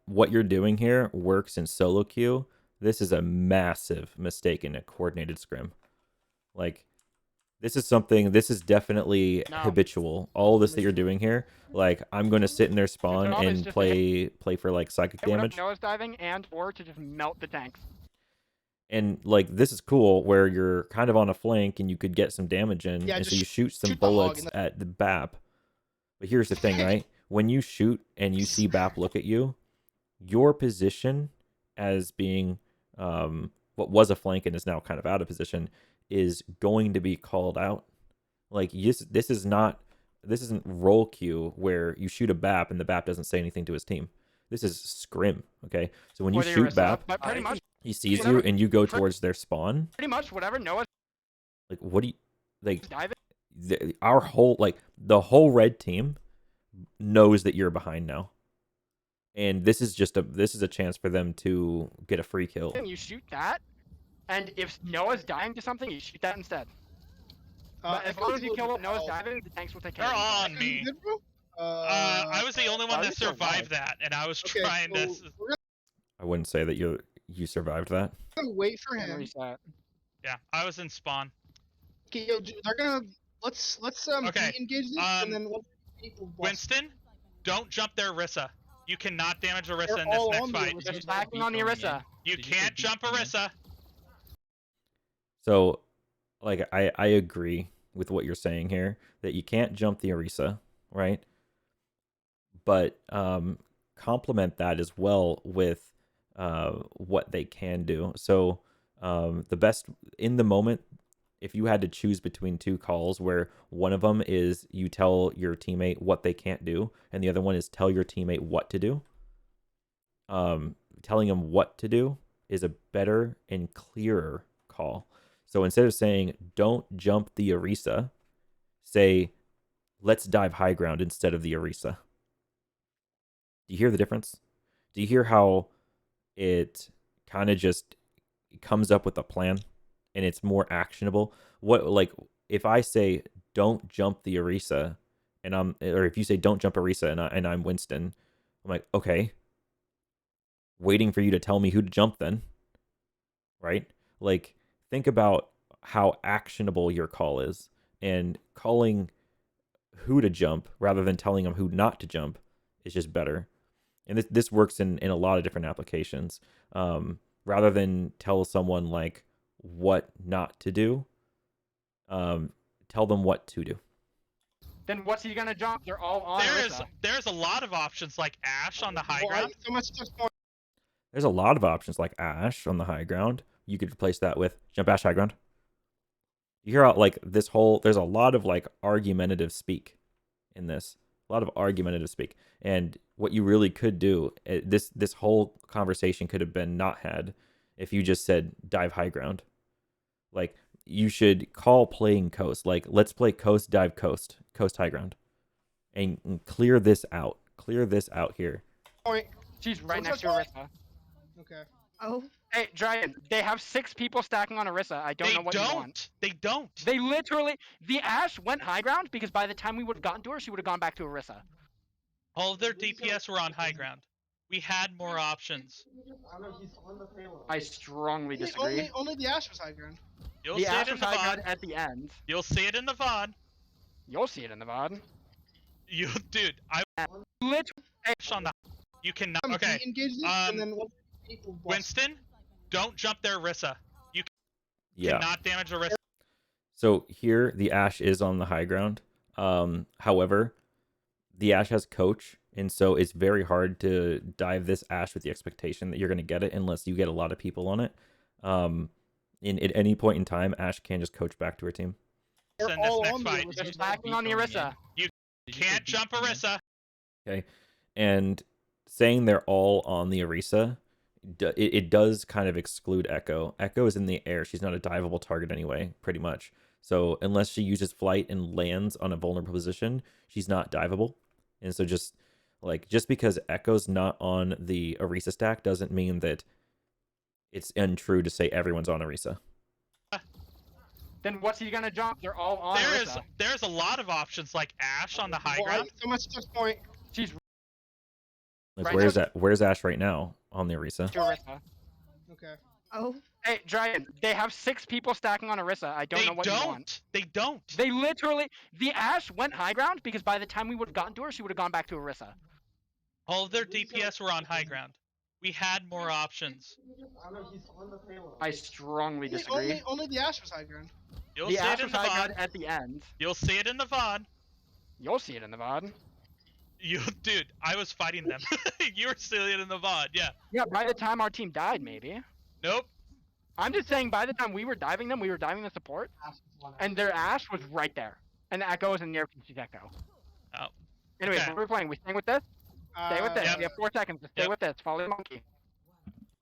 what you're doing here works in solo queue. This is a massive mistake in a coordinated scrim. Like, this is definitely No. habitual. All this that you're doing here, like, I'm going to sit in their spawn job is and just to play for, like, psychic Hit whatever damage. Noah's diving and or to just melt the tanks. And, like, this is cool where you're kind of on a flank and you could get some damage in. Yeah, and so just you shoot some shoot the hog bullets in the- at the BAP. But here's the thing, right? When you shoot and you see BAP look at you, your position as being what was a flank and is now kind of out of position is going to be called out. Like, this isn't roll queue where you shoot a BAP and the BAP doesn't say anything to his team. This is scrim, okay? So when you Or the shoot Orisa. BAP, But pretty much, he sees whatever- you and you go towards their spawn. pretty much whatever Noah's Like, what do you like? diving. Our whole the whole red team knows that you're behind now, and this is a chance for them to get a free kill. You shoot that, and if Noah's dying to something, you shoot that instead. But as long as you kill what Noah's diving, the tanks will take care They're of it. on me. Good, bro? I was the only one Why that are you so survived loud? that, and I was Okay, trying to. so we're I wouldn't say that you survived that. gonna wait for And him. reset. Yeah, I was in spawn. Okay, yo, they're gonna let's Okay, engage this and then let's people boss. Winston, don't jump their Orisa. You cannot damage Orisa They're in this all next on the fight. Orisa. They're stacking on the Orisa. You Did you say can't beat jump coming in? Orisa. So, like, I agree with what you're saying here that you can't jump the Orisa, right? But complement that as well with what they can do. So the best in the moment, if you had to choose between two calls where one of them is you tell your teammate what they can't do and the other one is tell your teammate what to do, telling them what to do is a better and clearer call. So instead of saying don't jump the Orisa, say let's dive high ground instead of the Orisa. Do you hear the difference? Do you hear how it kind of just comes up with a plan and it's more actionable? What, like, if I say don't jump the Orisa or if you say don't jump Orisa and I'm Winston, I'm like, okay, waiting for you to tell me who to jump then, right? Like, think about how actionable your call is and calling who to jump rather than telling them who not to jump is just better. And this works in a lot of different applications. Rather than tell someone like what not to do, tell them what to do. Then what's he gonna jump? They're all on Orisa. There's a lot of options like Ash on the high Well, ground. so much just point. There's a lot of options like Ash on the high ground. You could replace that with jump Ash high ground. You hear out like there's a lot of like argumentative speak in this. A lot of argumentative speak. And what you really could do, this whole conversation could have been not had if you just said dive high ground. Like, you should call playing coast. Like, let's play coast, dive coast high ground. And clear this out. Clear this out here. Point. She's right What's next to that Orisa. Okay. Oh. Hey, Dryden, they have 6 people stacking on Orisa. I don't They know what you want. don't. They don't. They literally, the Ash went high ground because by the time we would have gotten to her, she would have gone back to Orisa. All of their DPS were on high ground. We had more options. I strongly disagree. Only the Ash was high ground. You'll The see Ash it in was the high VOD. ground at the end. You'll see it in the VOD. You'll see it in the VOD. Dude, I Literally, Ash on the. You cannot. Okay, Engage this and then let's people boss. Winston, don't jump their Orisa. You Yeah. cannot damage Orisa. So here the Ashe is on the high ground. However, the Ashe has coach, and so it's very hard to dive this Ashe with the expectation that you're going to get it unless you get a lot of people on it. At any point in time, Ashe can just coach back to her team. They're In this all next on the fight. Orisa. They're stacking on the Orisa. Can't jump Orisa. Okay, and saying they're all on the Orisa, it does kind of exclude Echo. Echo is in the air. She's not a diveable target anyway, pretty much. So unless she uses flight and lands on a vulnerable position, she's not diveable. And so just because Echo's not on the Orisa stack doesn't mean that it's untrue to say everyone's on Orisa. Then what's he gonna jump? They're all on Orisa. There's a lot of options like Ashe on the high Well, ground. so much touch point. She's Like Right. where's Ashe right now on the Orisa? to Orisa. Okay. Oh. Hey, Dryden, they have 6 people stacking on Orisa. I don't know what you want. They don't. They literally, the Ashe went high ground because by the time we would have gotten to her, she would have gone back to Orisa. All of their DPS were on high ground. We had more options. I strongly disagree. Only the Ashe was high ground. You'll The see it Ashe in was the high VOD. ground at the end. You'll see it in the VOD. You'll see it in the VOD. Dude, I was fighting them. You were seeing it in the VOD, yeah. Yeah, by the time our team died, maybe. Nope. I'm just saying, by the time we were diving them, we were diving the support, and their Ashe was right there. And the Echo was in near Echo. Oh. Anyways, Okay. what are we playing? We staying with this? Stay with this. Yep. We have 4 seconds to stay Yep. with this. Follow the monkey.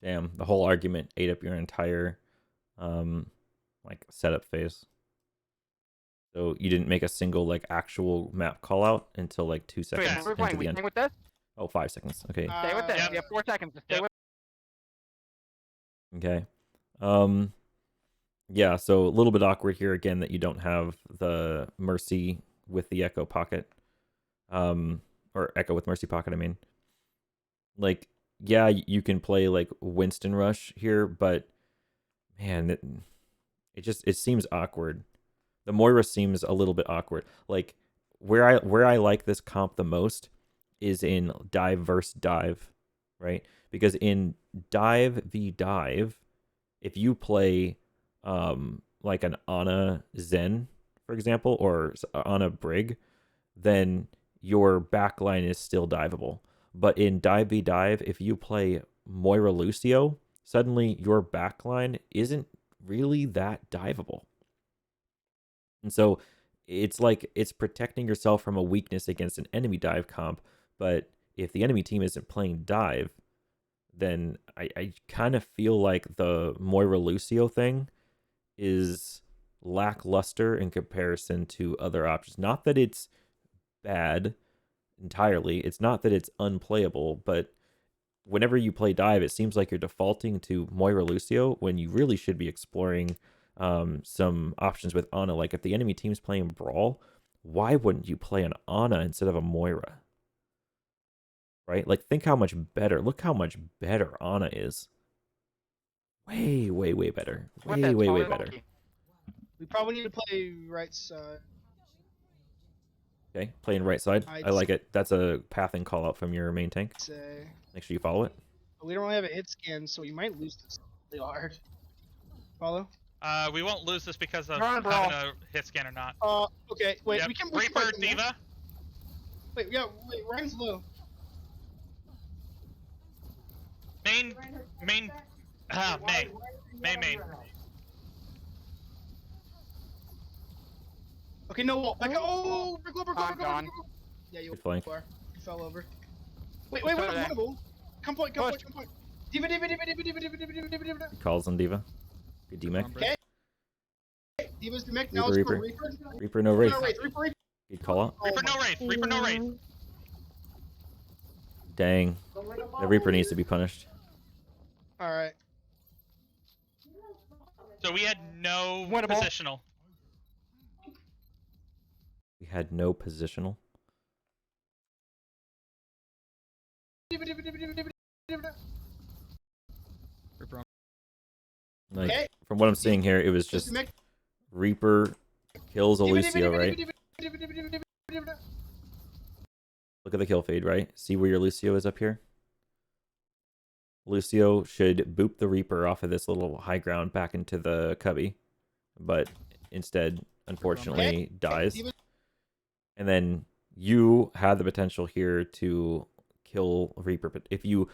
Damn, the whole argument ate up your entire setup phase. So you didn't make a single actual map call out until 2 Wait, seconds what are we into playing? the We end. staying with this? Oh, 5 seconds. Okay. Stay with this. Yep. We have 4 seconds to stay Yep. with Okay. Yeah, so a little bit awkward here again that you don't have the Mercy with the Echo Pocket. Or Echo with Mercy Pocket, I mean. Yeah, you can play Winston Rush here, but man, it seems awkward. The Moira seems a little bit awkward. Where I like this comp the most is in dive versus dive, right? Because in dive v dive, if you play an Ana Zen, for example, or Ana Brig, then your backline is still diveable. But in dive v dive, if you play Moira Lucio, suddenly your backline isn't really that diveable. And so it's protecting yourself from a weakness against an enemy dive comp. But if the enemy team isn't playing dive, then I kind of feel like the Moira Lucio thing is lackluster in comparison to other options. Not that it's bad entirely. It's not that it's unplayable, but whenever you play dive, it seems like you're defaulting to Moira Lucio when you really should be exploring some options with Ana. Like if the enemy team's playing Brawl, why wouldn't you play an Ana instead of a Moira? Right? Think how much better. Look how much better Ana is. Way, way, way better. with Way, this. way, Follow way the better. monkey. We probably need to play right side. Okay, playing right side. I'd I like it. That's a pathing call out from your main tank. Say. Make sure you follow it. But we don't really have a hit scan, so you might lose this really hard. Follow? We won't lose this because of You're on having Brawl. a hit scan or not. Okay. Wait, Yep. we can Reaper, fight them, yeah? Diva. Wait, Ryan's low. Main. Main. Okay, no wall. Back up. Oh, we're go. I'm gone. Yeah, you Good flank. are. You fell over. Wait, Sorry. winnable. Come point. Push. Diva. Diva. He calls on Diva. Good D-Mech. Okay. Diva's the mech. Now it's Reaper. for Reaper. Reaper, no Wraith. No, Reaper. Good call out. Reaper no wraith. Reaper no wraith. Dang. The Reaper needs to be punished. Alright. So we had no Winnable. positional. We had no positional. Okay. From what I'm seeing here, it was Just just mech. Reaper kills Lucio, right? Look at the kill feed, right? See where your Lucio is up here? Lucio should boop the Reaper off of this little high ground back into the cubby. But instead, unfortunately, dies. D.Va And then you had the potential here to kill Reaper, but if you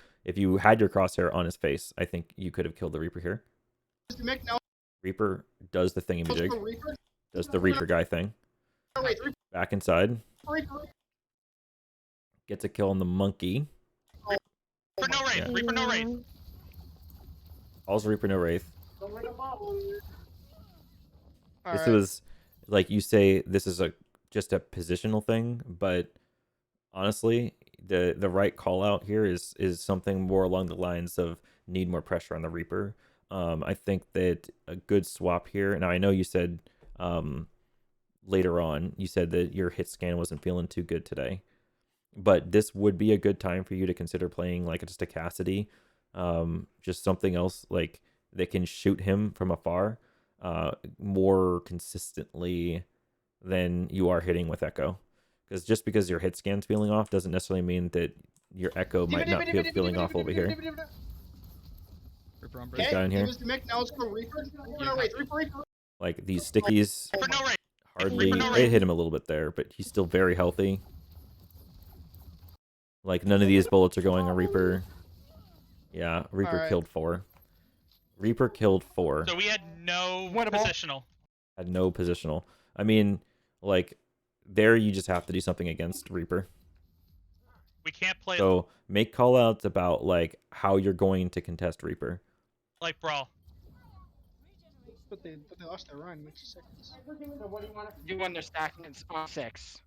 had your crosshair on his face, I think you could have killed the Reaper here. is the mech now. Reaper does the thingy Let's jig, go Reaper. does the Reaper guy thing. No, wait, Reaper. Back inside, Reaper. gets a kill on the monkey. Reaper no wraith. Yeah. Reaper no wraith. Also Reaper no Wraith. All This right. was like you say, this is just a positional thing, but honestly, the right call out here is something more along the lines of need more pressure on the Reaper. I think that a good swap here. Now I know you said later on you said that your hit scan wasn't feeling too good today, but this would be a good time for you to consider playing like just a Cassidy, just something else like that can shoot him from afar more consistently than you are hitting with Echo. Because just because your hit scan's feeling off doesn't necessarily mean that your Echo might not be feeling off over here. Reaper on This break. guy in here, D.Va's the mech now. Let's go Reaper. Reaper no wraith. Reaper. like these stickies, Reaper no wraith. hardly Reaper no they wraith. hit him a little bit there, but he's still very healthy. Like none of these bullets are going a Reaper. Yeah, Reaper Alright. killed 4. Reaper killed 4. So we had no Winnable. positional. Had no positional. I mean, like there you just have to do something against Reaper. We can't play So make call outs about like how you're going to contest Reaper. like brawl. But they lost their run in 60 seconds. Do when they're stacking it's on 6.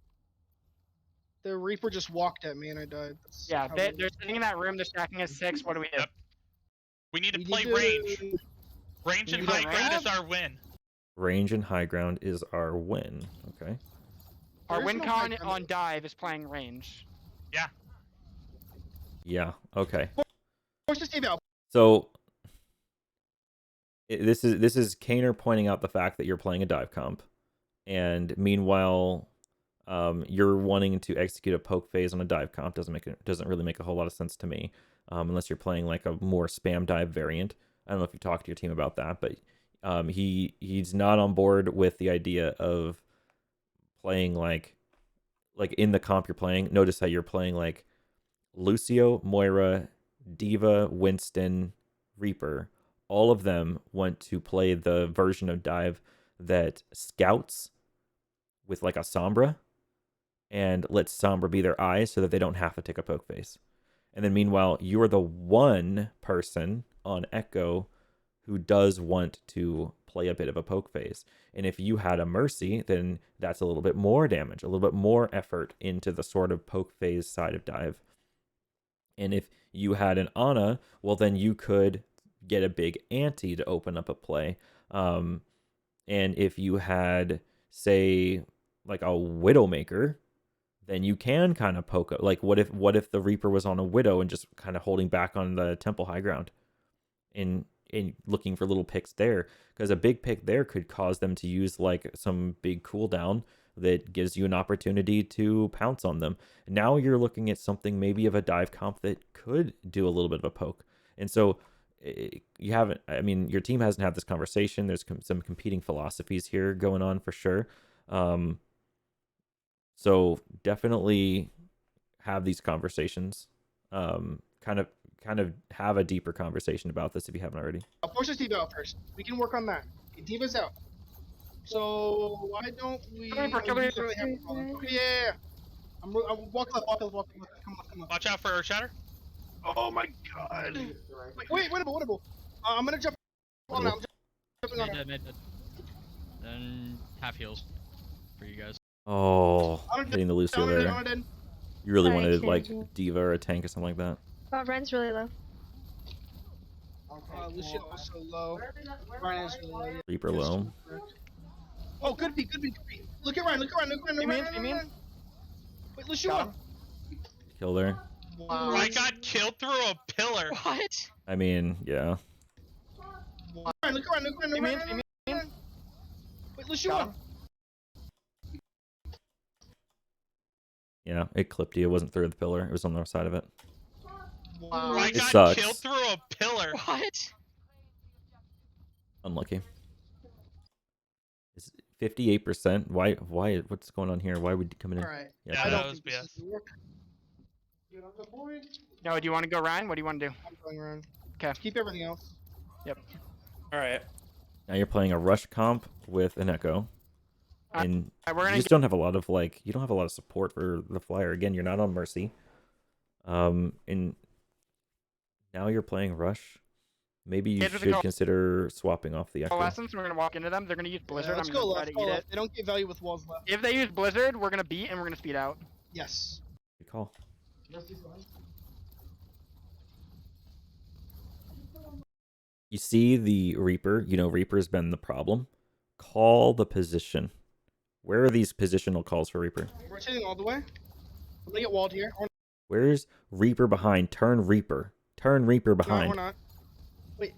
The Reaper just walked at me and I died. That's Yeah, how they're it is. sitting in that room. They're stacking at 6. What do we do? Yep. We need to We play need to- range. Range and we need high to ground range? is our win. Range and high ground is our win. Okay. Our There is win no con high ground. on dive is playing range. Yeah. Okay. Force this team out. So this is Kaner pointing out the fact that you're playing a dive comp, and meanwhile, you're wanting to execute a poke phase on a dive comp. Doesn't really make a whole lot of sense to me, unless you're playing like a more spam dive variant. I don't know if you talked to your team about that, but he's not on board with the idea of playing like in the comp you're playing. Notice how you're playing like Lucio, Moira, D.Va, Winston, Reaper. All of them want to play the version of dive that scouts with like a Sombra and lets Sombra be their eyes so that they don't have to take a poke face. And then meanwhile, you're the one person on Echo who does want to play a bit of a poke phase. And if you had a Mercy, then that's a little bit more damage, a little bit more effort into the sort of poke phase side of dive. And if you had an Ana, well, then you could get a big ante to open up a play. And if you had, say, like a Widowmaker, then you can kind of poke up. Like, what if the Reaper was on a Widow and just kind of holding back on the Temple high ground and looking for little picks there? Because a big pick there could cause them to use like some big cooldown that gives you an opportunity to pounce on them. Now you're looking at something maybe of a dive comp that could do a little bit of a poke. And so you haven't, I mean, your team hasn't had this conversation. There's some competing philosophies here going on for sure. So definitely have these conversations. Kind of have a deeper conversation about this if you haven't already. I'll force this D.Va out first. We can work on that. Okay, D.Va's out. So why don't we? Kill Reaper. Really have a problem. Okay, yeah. I'm walk left. Come on. Watch out for Earthshatter. Oh my god. Wait, winnable. I'm gonna jump on it. I'm jumping on Made it. dead, made dead. Then half heals for you guys. Oh, I'm hitting the Lucio On it, there. on it. You really Sorry, wanted like Kenji. D.Va or a tank or something like that. Oh, Ren's really low. Lucio also low. Ryan is really low. Reaper low. Oh, good beat. Look at Ryan. Amen. Wait, Lucio Got won. Kill there. Wow. I got killed through a pillar. What? I mean, yeah. Ryan, look around. Amen. Wait, Lucio Got won. Yeah, it clipped you. It wasn't through the pillar. It was on the other side of it. Wow. I It got sucks. killed through a pillar. What? Unlucky. 58%. Why? What's going on here? Why would you come in? All right. Yeah, Yeah, I that don't was think this BS. is gonna work. Get on the board. No, do you want to go, Ryan? What do you want to do? I'm going around. Okay. Keep everything else. Yep. All right. now you're playing a rush comp with an echo, Uh, and we're you gonna just don't have a lot of you don't have a lot of support for the flyer. Again, you're not on mercy. And now you're playing rush. Maybe you Here's what the should call- consider swapping off the echo. lessons. We're gonna walk into them. They're gonna use Blizzard. Let's I'm go gonna left. try to Go eat left. it. They don't get value with walls left. If they use Blizzard, we're gonna beat and we're gonna speed out. Yes. Good call. You see the Reaper. You know Reaper's been the problem. Call the position. Where are these positional calls for Reaper? We're rotating all the way. I'm gonna get walled here. Where's Reaper behind? Turn Reaper. Turn Reaper No, behind. we're not. Wait.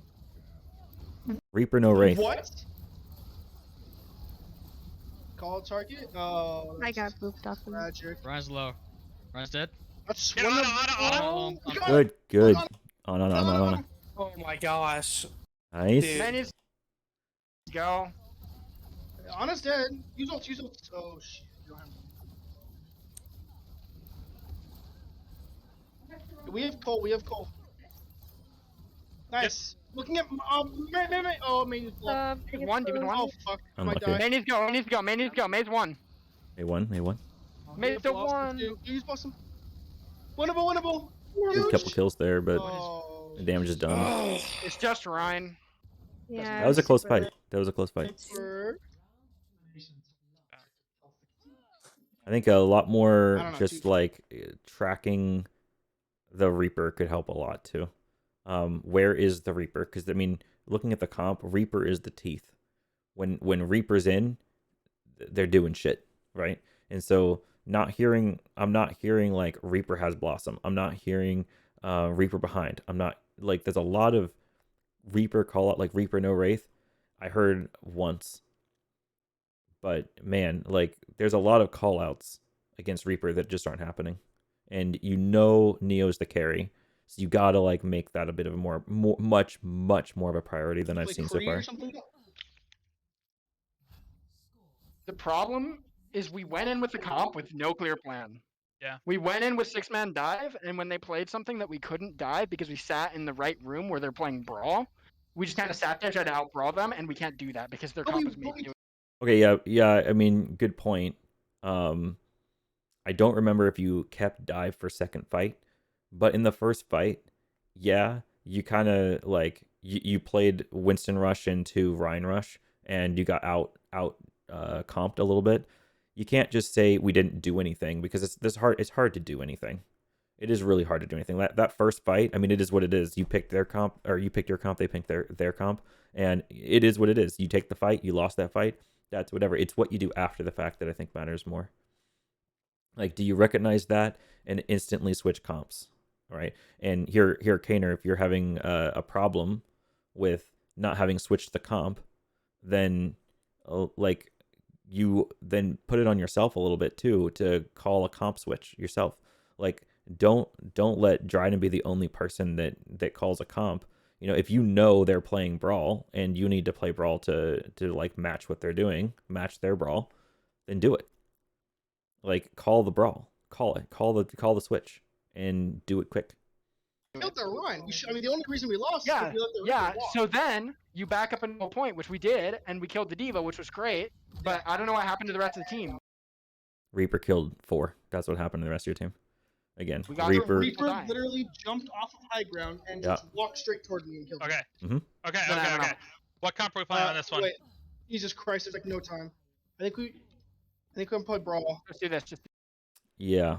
Reaper no Wraith. What? Call target? Oh, I got booped off of tragic. Ryan's low. Ryan's dead. That's Yeah, one of auto. Oh, Good, good. on. On. Oh my gosh. Nice. Dude. Then is go. Anna's dead. Use ult. Oh shit. You don't have We have Cole. Nice. Looking at May. Oh, May is blocked. Demon one. Oh fuck. I might Unlucky. die. May needs to go. May's one. A1. May's the Lost one. two. Use blossom. Winnable. There's a couple kills there, but Oh. the damage is done. It's just Ryan. Yeah. That was a close fight. For- I think a lot more I don't know, just too- like tracking the Reaper could help a lot too. Where is the Reaper? Because I mean, looking at the comp, Reaper is the teeth. When Reaper's in, they're doing shit, right? And so I'm not hearing like Reaper has Blossom. I'm not hearing Reaper behind. I'm not like there's a lot of Reaper call out like Reaper no Wraith. I heard once. But man, like there's a lot of call outs against Reaper that just aren't happening. And you know Neo's the carry. So you gotta like make that a bit of a much more of a priority than I've like seen so Kree far. or something? The problem is we went in with the comp with no clear plan. Yeah. We went in with 6-man dive, and when they played something that we couldn't dive because we sat in the right room where they're playing brawl, we just kind of sat there, tried to out brawl them, and we can't do that because their comp is made to. Okay, yeah. I mean, good point. I don't remember if you kept dive for second fight, but in the first fight, yeah, you kind of like you played Winston Rush into Ryan Rush, and you got out comped a little bit. You can't just say we didn't do anything because it's hard to do anything. It is really hard to do anything. That first fight, I mean, it is what it is. You picked their comp, or you picked your comp, they picked their comp, and it is what it is. You take the fight, you lost that fight. That's whatever. It's what you do after the fact that I think matters more. Like, do you recognize that and instantly switch comps? All right. And here, Kaner, if you're having a problem with not having switched the comp, then like you then put it on yourself a little bit too to call a comp switch yourself. Like, don't let Dryden be the only person that calls a comp. You know, if you know they're playing Brawl and you need to play Brawl to like match what they're doing, match their Brawl, then do it. Like, call the Brawl, call the switch, and do it quick. Killed their run. I mean, the only reason we lost. Yeah, is we let the yeah. Reaper walk. So then you back up into a point, which we did, and we killed the Diva, which was great. But I don't know what happened to the rest of the team. Reaper killed 4. That's what happened to the rest of your team. Again, We got Reaper. Reaper dying. literally jumped off of high ground and Yeah. just walked straight toward me and killed me. Okay. Mhm. Okay. What comp are we playing on this one? Wait. Jesus Christ, there's like no time. I think we can play Brawl. Let's do this. Just Yeah,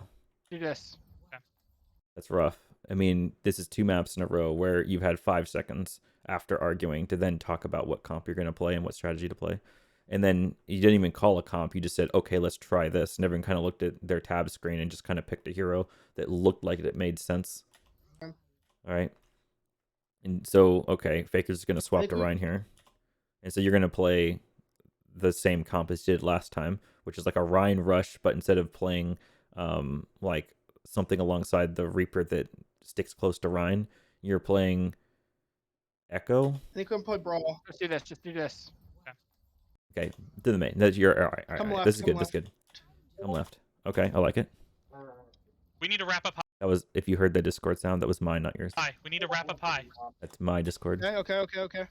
do this. that's rough. I mean, this is 2 maps in a row where you've had 5 seconds after arguing to then talk about what comp you're going to play and what strategy to play. And then you didn't even call a comp. You just said, okay, let's try this. And everyone kind of looked at their tab screen and just kind of picked a hero that looked like it made sense. All right. And so, okay, Faker's going to swap to Ryan here. And so you're going to play the same comp as you did last time, which is like a Ryan Rush, but instead of playing like something alongside the Reaper that sticks close to Ryan, you're playing Echo. I think we can play Brawl. Let's do this. Just do this. Okay, to the main. That's your all right. All Come right. left, This is come good. This is left. good. Come left. Okay, I like it. We need to wrap up That was if you heard the Discord sound, that was mine, not yours. high. We need to wrap up high. That's my Discord. Okay.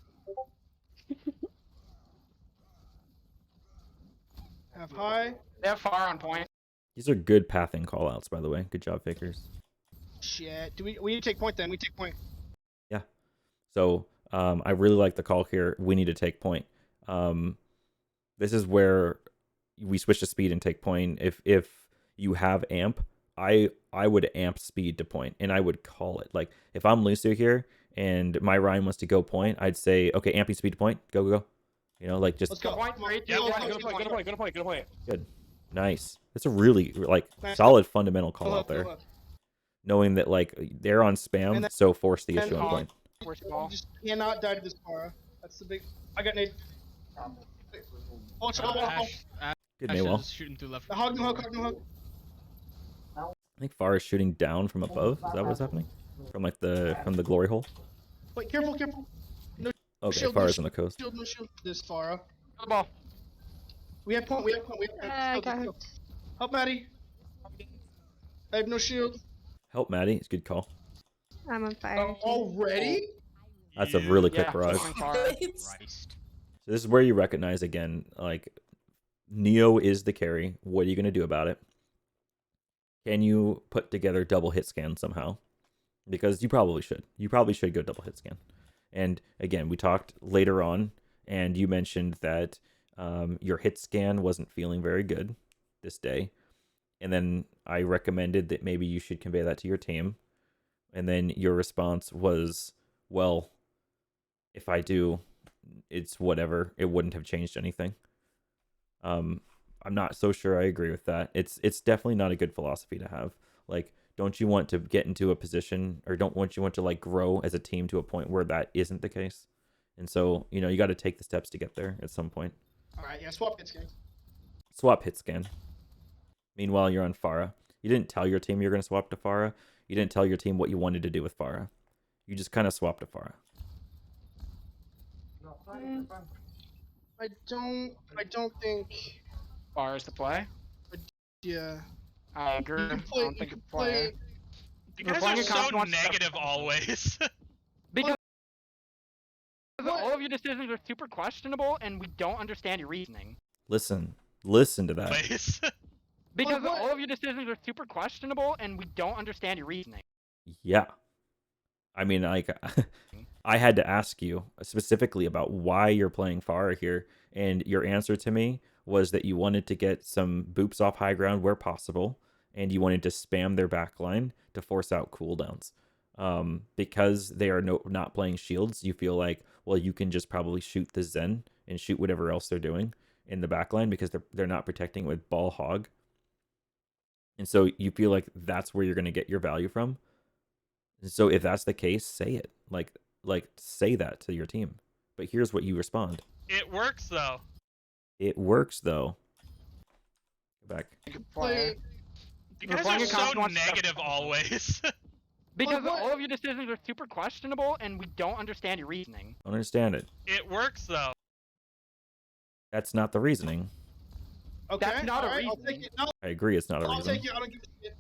Have high. They have far on point. These are good pathing callouts, by the way. Good job, fakers. Shit. We need to take point then. We take point. Yeah. So I really like the call here. We need to take point. This is where we switch to speed and take point. If you have amp, I would amp speed to point, and I would call it. Like if I'm Lucio here and my Ryan wants to go point, I'd say, okay, amping speed to point. Go. You know, like just Let's go. Point, Come on. three, Yeah, two, go one, Good point, good point, good point. good. Nice. That's a really like Nice. solid fundamental call Go out left, go there. left. Knowing that like they're on spam, And then- so force the and issue on on. point. First You ball. just cannot die to this Para. That's the big. I got nade. Watch out, Ash Good is Maywell. shooting through left. no hug. I think Far is shooting down from above. Is that what's happening? From like from the glory hole. Wait, careful. Okay, Shield, Far no is on the coast. No shield. This Farah. The ball. We have point. I Let's got go. hooked. Help Maddie. I have no shield. Help Maddie. It's a good call. I'm on fire. Already? That's a really quick Yeah, barrage. going far. Christ. So this is where you recognize again, like Neo is the carry. What are you gonna do about it? Can you put together double hit scan somehow? Because you probably should. You probably should go double hit scan. And again, we talked later on, and you mentioned that your hit scan wasn't feeling very good this day. And then I recommended that maybe you should convey that to your team. And then your response was, well, if I do, it's whatever. It wouldn't have changed anything. I'm not so sure I agree with that. It's definitely not a good philosophy to have. Like, don't you want to get into a position, or don't you want to like grow as a team to a point where that isn't the case? And so, you know, you got to take the steps to get there at some point. Alright, yeah, swap hit scan. Swap hit scan. Meanwhile, you're on Farah. You didn't tell your team you're going to swap to Farah. You didn't tell your team what you wanted to do with Farah. You just kind of swapped to Farah. I don't think. Far is the play. Yeah. I agree. You can I play. don't think it's play. You We're guys playing are a so consequence stuff. negative always. Because What? all of your decisions are super questionable, and we don't understand your reasoning. Listen to that. Always. Because what? all of your decisions are super questionable, and we don't understand your reasoning. Yeah. I mean, like, I had to ask you specifically about why you're playing Farah here, and your answer to me was that you wanted to get some boops off high ground where possible, and you wanted to spam their backline to force out cooldowns. Because they are not playing shields, you feel like, well, you can just probably shoot the Zen and shoot whatever else they're doing in the backline because they're not protecting with ball hog. And so you feel like that's where you're going to get your value from. And so if that's the case, say it. Like say that to your team. But here's what you respond. It works though. It works though. Go back. Play. You We're guys playing are a so consequence stuff. negative always. Because what? all of your decisions are super questionable, and we don't understand your reasoning. I don't understand it. It works though. That's not the reasoning. Okay. That's not a alright, I'll reason. take it. No, I agree it's not a I'll reason. take it. I don't give a shit.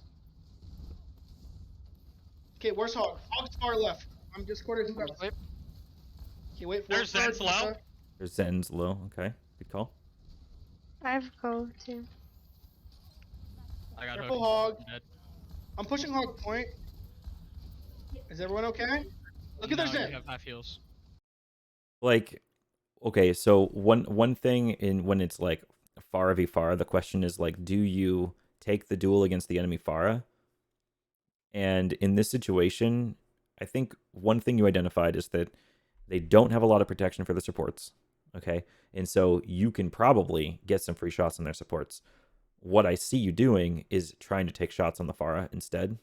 Okay, where's Hog? Hog's far left. I'm Discorded. Okay, wait for There's it. Zen's low. There's Zen's low. Okay. Good call. I have go too. I got Careful, hooked. Hog. I'm dead. I'm pushing Hog point. Is everyone okay? Look at their No, you Zen. have half heals. Like, okay, so one thing in when it's like Farah v Farah, the question is like, do you take the duel against the enemy Farah? And in this situation, I think one thing you identified is that they don't have a lot of protection for the supports. Okay, and so you can probably get some free shots on their supports. What I see you doing is trying to take shots on the Farah instead.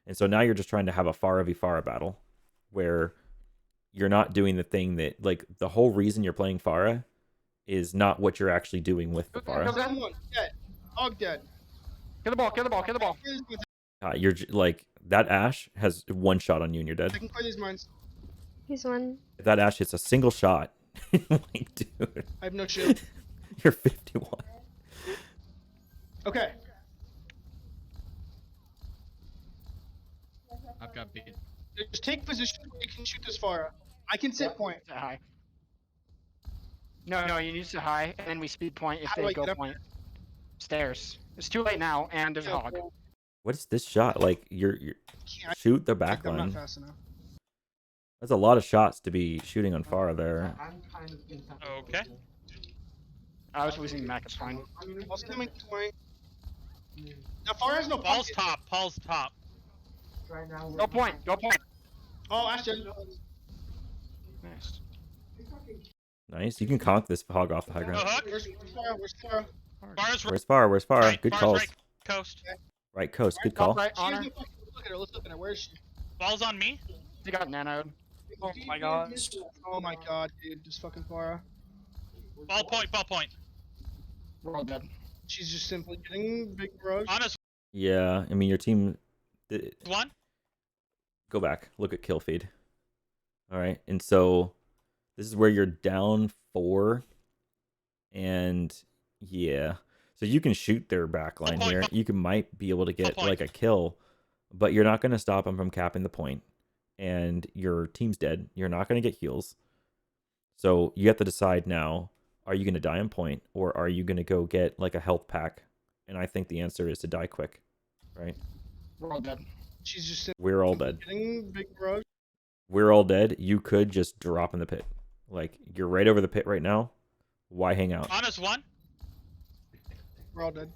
And so now you're just trying to have a Farah v Farah battle where you're not doing the thing that, like, the whole reason you're playing Farah is not what you're actually doing with the Farah. Zen one. Dead. Hog dead. Kill the ball, kill the ball, kill the ball. Like, that Ash has one shot on you and you're dead. I can clear these mines. He's one. If that Ash hits a single shot, like, dude. I have no shield. You're 51. Okay. I've got beat. Just take position where you can shoot this far. I can sit point. Sit high. No, you need to sit high, and then we speed point if How do they I go get up point. Stairs. It's too late now, and there's a hog. What is this shot? Like you're Can't- shoot the I'm not backline. fast enough. That's a lot of shots to be shooting on far there. I'm kind of content. Okay. I was losing Mac, it's fine. Paul's coming to point. Now far has no Paul's pocket. top. Paul's top. Right now, Go point, go point. Oh, Ashton. Nice. Nice. You can conk this hog off the high ground. Hook. Where's Farah? Where's Farah? Bars Where's far? Where's far? right. Good Bars calls. right coast. Right coast. Good Top call. right, She has honor. no pocket. Look at her. Let's look at her. Where is she? Ball's on me. They got nanoed. Oh my gosh. Oh my god, dude. Just fucking Farah. Ball point. Ball point. We're all dead. She's just simply getting big bros. On us. Yeah. I mean, your team. One. Go back. Look at kill feed. All right. And so this is where you're down 4. And yeah. So you can shoot their backline here. You might be able to get like a kill, but you're not going to stop them from capping the point. And your team's dead. You're not going to get heals. So you have to decide now, are you going to die on point or are you going to go get like a health pack? And I think the answer is to die quick, right? We're all dead. She's just simply We're all dead. getting big bros. We're all dead. You could just drop in the pit. Like, you're right over the pit right now. Why hang out? On us. One. We're all dead.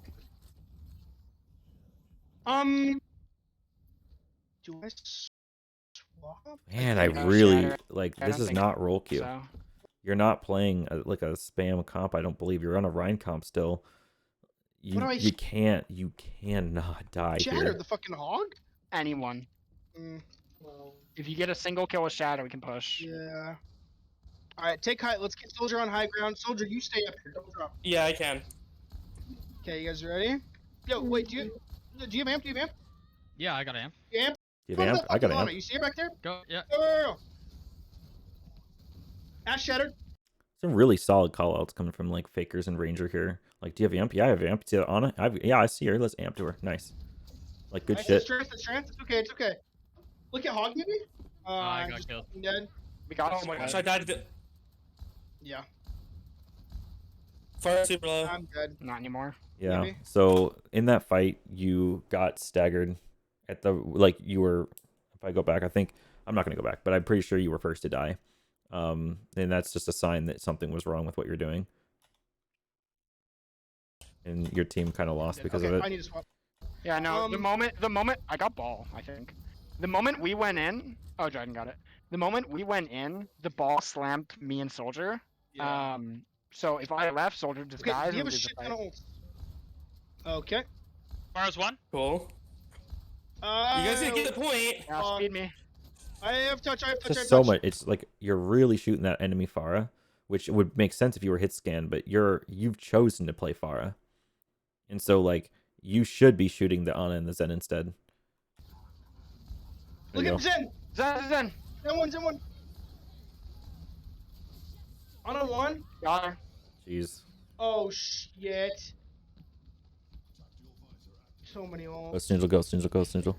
Do I swap? Man, I No, really, Shatter. like, I this don't is think not roll queue. So, You're not playing like a spam comp, I don't believe. You're on a Rhine comp still. What do I You cannot die Shatter here. the fucking hog? anyone. Mm, If you get a single kill with Shadow, we can push. yeah. Alright, take high. Let's get Soldier on high ground. Soldier, you stay up here. Don't drop. Yeah, I can. Okay, you guys ready? Yo, wait, do you have amp? Do you have amp? Yeah, I got amp. Do you have amp? Do you Come have to amp? the I got fucking amp. llama. You see her back there? Go. Yeah. Go. Ash shattered. Some really solid callouts coming from like Fakers and Ranger here. Like, do you have amp? Yeah, I have amp. See that on it? Yeah, I see her. Let's amp to her. Nice. Like, good Nice, shit. Strength. It's okay. It's okay. Look at hog, maybe? I got just killed. dead. We got Oh my gosh, I died. Yeah, Far super low. I'm dead. Not anymore. Yeah. Maybe. So in that fight, you got staggered at the like you were. If I go back, I think I'm not gonna go back, but I'm pretty sure you were first to die. And that's just a sign that something was wrong with what you're doing, and your team kind of lost because Okay, of I it. need to swap. Yeah, no. The Um, moment I got ball, I think. The moment we went in, oh, Dryden got it. The moment we went in, the ball slammed me and Soldier. Yeah. So if I left, Soldier just Okay, dies you and have a we lose the shit fight. ton of ults. Okay. Bars one. Cool. You guys didn't get the point. Yeah, speed me. I have touch. It's just so much. It's like you're really shooting that enemy Pharah, which would make sense if you were hit scan, but you've chosen to play Pharah, and so like you should be shooting the Ana and the Zen instead. There Look you at Zen. Zen. Zen one. On a one. Got her. Jeez. Oh shit. So many ults. Go Snigel, go Snigel, go Snigel.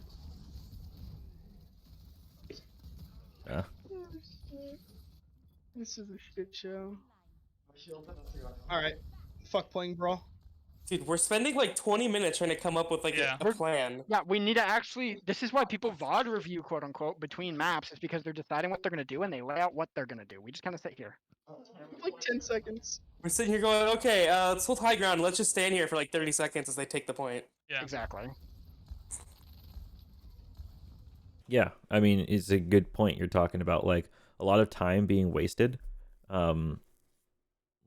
Yeah. This is a shit show. Alright. Fuck playing brawl. Dude, we're spending like 20 minutes trying to come up with like Yeah. a plan. Yeah, we need to actually. This is why people VOD review, quote unquote, between maps, is because they're deciding what they're gonna do and they lay out what they're gonna do. We just kind of sit here. Like 10 seconds. We're sitting here going, okay, let's hold high ground. Let's just stand here for like 30 seconds as they take the point. Yeah. Exactly. Yeah, I mean, it's a good point you're talking about, like a lot of time being wasted,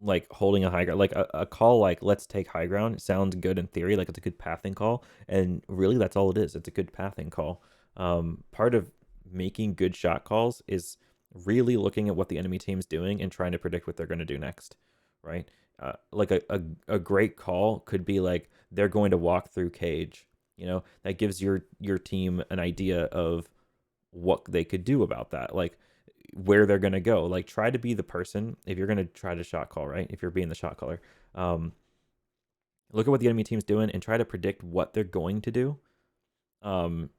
like holding a high ground, like a call like let's take high ground. It sounds good in theory, like it's a good pathing call, and really that's all it is. It's a good pathing call. Part of making good shot calls is really looking at what the enemy team's doing and trying to predict what they're going to do next, right? Like a great call could be like they're going to walk through cage. You know, that gives your team an idea of what they could do about that. Like where they're gonna go. Like, try to be the person if you're gonna try to shot call, right? If you're being the shot caller, look at what the enemy team's doing and try to predict what they're going to do. And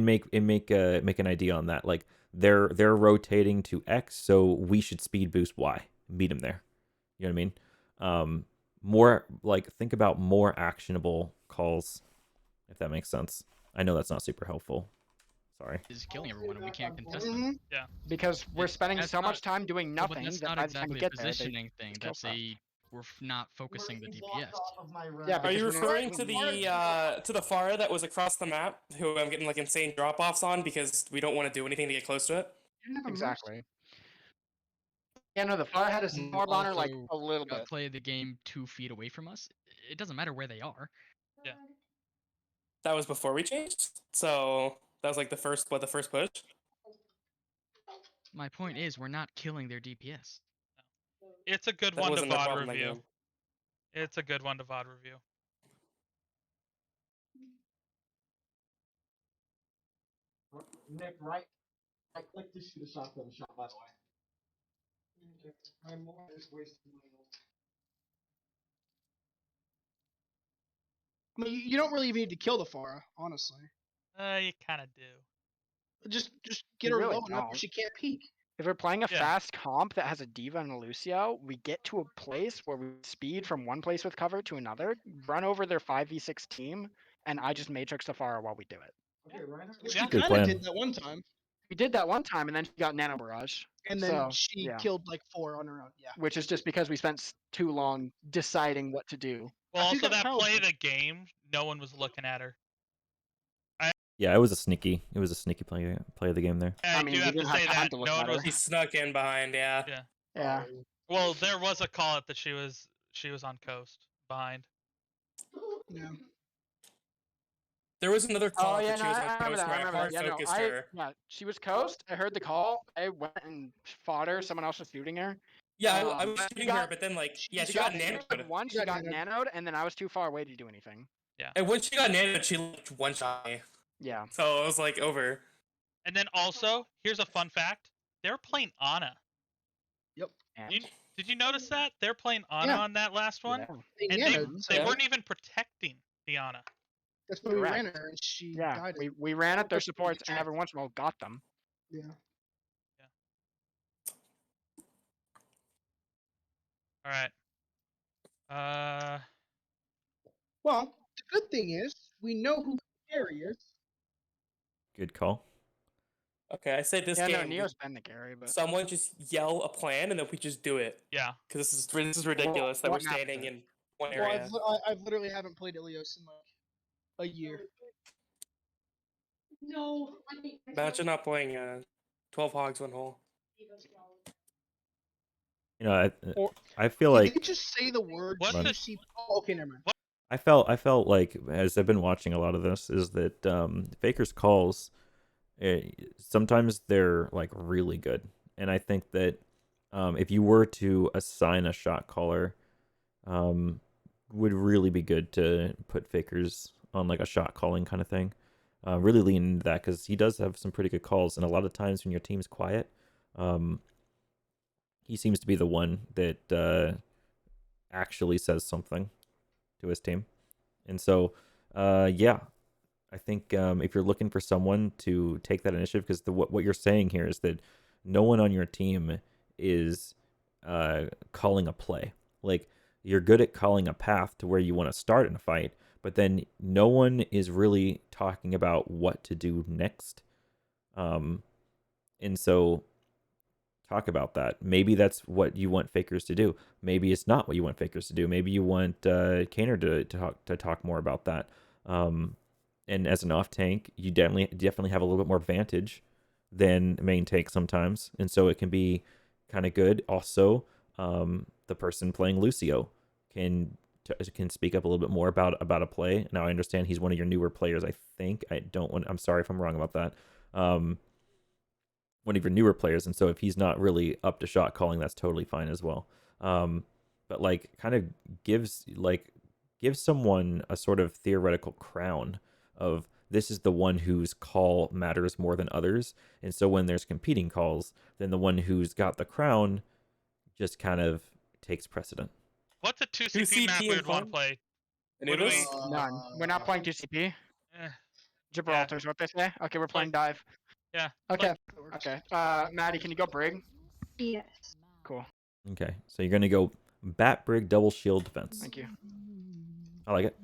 make an idea on that. Like, they're rotating to X, so we should speed boost Y, meet them there. You know what I mean? More like, think about more actionable calls, if that makes sense. I know that's not super helpful. Sorry. Is killing everyone and we can't contest Mhm. them. Yeah. Because we're spending That's so not- much time doing But nothing that's that not by the time we exactly a get there, they positioning thing. kill That's stuff. not focusing the DPS. Yeah, Are because you we're not referring to doing the Pharah that was across the map, who I'm getting like insane drop offs on because we don't want to do anything to get close to it? Exactly. Yeah, no, the fire had a Who orb on her like also a little bit. Play the game 2 feet away from us. It doesn't matter where they are. That was before we changed, so that was like the first push. My point is, we're not killing their DPS. It's a good That one to wasn't the VOD problem that review. game. It's a good one to VOD review. Nick, right? I clicked to shoot a shotgun shot, by the way. I'm just wasting my I mean, you don't really even need to kill the Pharah, honestly. You kind of do. Just get You her really low enough where don't. she can't peek. If we're playing a Yeah. fast comp that has a Diva and a Lucio, we get to a place where we speed from one place with cover to another, run over their 5v6 team, and I just matrix the Pharah while we do it. Okay, Reinhardt. Which Yeah. we Good kind of plan. did that one time, We did that one time, and then she got Nano Barrage. and then So, she yeah. killed like 4 on her own. Yeah. Which is just because we spent too long deciding what to do. Well, I think also that that tells play you. of the game, no one was looking at her. Yeah, it was a sneaky play of the game there. I mean, do we have to didn't have say time that to look no at one her. was. He snuck in behind, yeah. Yeah. Yeah. Well, there was a call out that she was on coast behind. Yeah. There was another call Oh yeah, that no, she was I on remember coast that. I where I remember hard that. Yeah, no, focused her. yeah, she was coast. I heard the call. I went and fought her. Someone else was shooting her. Yeah, I was she shooting her, got- but then like, yeah, She she got got nanoed. once. She got nanoed, and then I was too far away to do anything. And when she got nanoed, she like one shot me. Yeah. So it was like over. And then also, here's a fun fact: they're playing Ana. And Did you notice that they're playing Ana Yeah. on that last one? yeah. And nanoed, they so weren't even protecting the Ana. that's why we ran Correct. her, and she Yeah, died. we ran at their That's pretty supports good and every once in a while got them. Yeah. All right. Well, the good thing is we know who the carry is. Good call. Okay, I said this Yeah, no, game. Neo's been the carry, but Someone just yell a plan and then we just do it. Yeah. Because this is ridiculous that we're what map is standing it? in one Well, area. I've literally haven't played Ilios in like a year. No. Imagine not playing 12 hogs one hole. You know, Or- I feel Did like they just say the word What's the- juicy? Oh, okay, never mind. I felt like, as I've been watching a lot of this, is that Faker's calls, sometimes they're like really good, and I think that if you were to assign a shot caller, would really be good to put Faker's on like a shot calling kind of thing. Really lean into that because he does have some pretty good calls, and a lot of times when your team's quiet, he seems to be the one that actually says something to his team. And so, yeah, I think if you're looking for someone to take that initiative, because what you're saying here is that no one on your team is calling a play. Like, you're good at calling a path to where you want to start in a fight, but then no one is really talking about what to do next. And so talk about that. Maybe that's what you want Fakers to do. Maybe it's not what you want Fakers to do. Maybe you want Kaner to talk more about that. And as an off tank, you definitely have a little bit more advantage than main tank sometimes, and so it can be kind of good. Also, the person playing Lucio can speak up a little bit more about a play. Now I understand he's one of your newer players. I think I'm sorry if I'm wrong about that. One of your newer players, and so if he's not really up to shot calling, that's totally fine as well. But like, kind of gives someone a sort of theoretical crown of this is the one whose call matters more than others. And so when there's competing calls, then the one who's got the crown just kind of takes precedent. What's a 2CP CP map we and would want to fun? play? Any What of do us? we- None. We're not playing 2CP. Eh, Gibraltar is what they say. Okay, we're playing dive. yeah. Okay. Okay. Maddie, can you go brig? Yes. Cool. Okay, so you're going to go bat brig double shield defense. Thank you. I like it.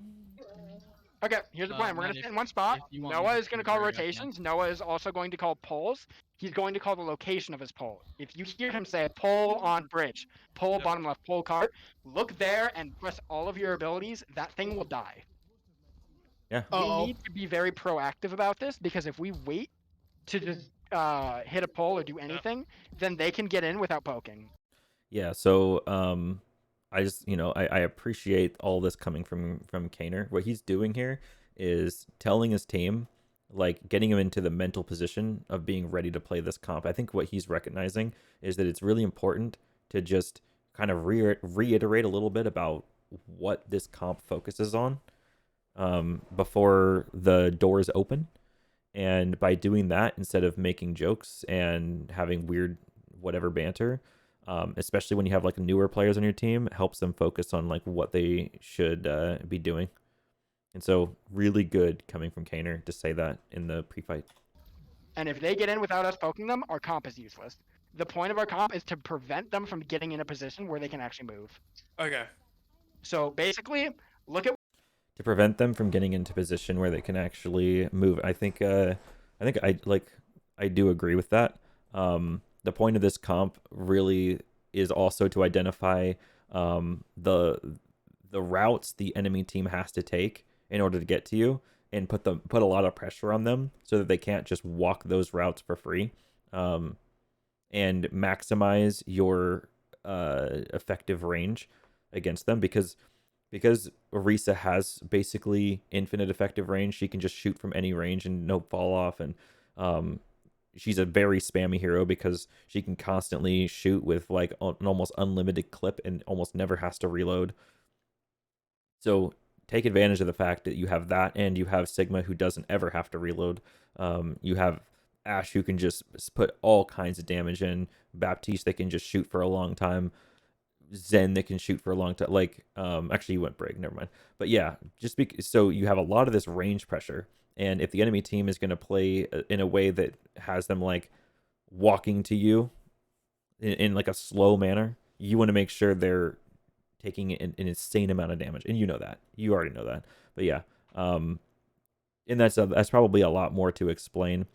Okay, here's the plan. We're Matt, gonna sit in one spot. if you want me Noah to is gonna do call brig, I can. rotations. Noah is also going to call pulls. He's going to call the location of his pull. If you hear him say pull on bridge, pull Yep. bottom left, pull cart, look there and press all of your abilities. That thing will die. Yeah. We need to be very proactive about this because if we wait to just hit a pull or do anything, then they can get in without poking. Yeah, so I just I appreciate all this coming from Kaner. What he's doing here is telling his team, like getting him into the mental position of being ready to play this comp. I think what he's recognizing is that it's really important to just kind of reiterate a little bit about what this comp focuses on before the doors open. And by doing that, instead of making jokes and having weird whatever banter, especially when you have like newer players on your team, it helps them focus on like what they should be doing. And so really good coming from Kaner to say that in the pre-fight. And if they get in without us poking them, our comp is useless. The point of our comp is to prevent them from getting in a position where they can actually move. Okay. So basically, look at To prevent them from getting into position where they can actually move. I think I do agree with that. The point of this comp really is also to identify the routes the enemy team has to take in order to get to you, and put a lot of pressure on them so that they can't just walk those routes for free, and maximize your effective range against them, because Orisa has basically infinite effective range. She can just shoot from any range and no fall off, and she's a very spammy hero because she can constantly shoot with like an almost unlimited clip and almost never has to reload. So take advantage of the fact that you have that, and you have Sigma who doesn't ever have to reload. You have Ash who can just put all kinds of damage in. Baptiste that can just shoot for a long time. Zen that can shoot for a long time. Like, actually, you went break. Never mind. But yeah, just so you have a lot of this range pressure, and if the enemy team is going to play in a way that has them like walking to you in like a slow manner, you want to make sure they're taking an insane amount of damage, and you know that. You already know that. But yeah, and that's probably a lot more to explain.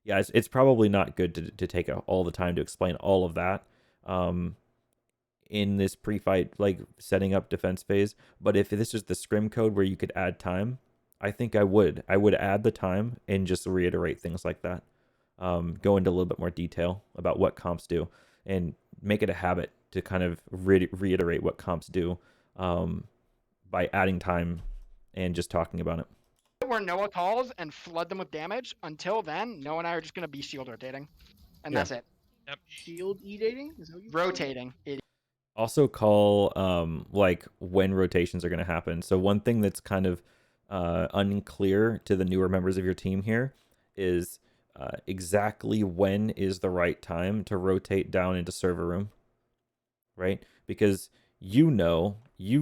Yeah, it's probably not good to take all the time to explain all of that in this pre-fight, like setting up defense phase. But if this is the scrim code where you could add time, I think I would add the time and just reiterate things like that. Go into a little bit more detail about what comps do, and make it a habit to kind of reiterate what comps do by adding time and just talking about it. where Noah calls and flood them with damage. Until then, Noah and I are just going to be shield rotating. And Yeah. that's it. Yep. Shield e-dating? Is that what you Rotating. Also call like when rotations are going to happen. So one thing that's kind of unclear to the newer members of your team here is exactly when is the right time to rotate down into server room, right? Because you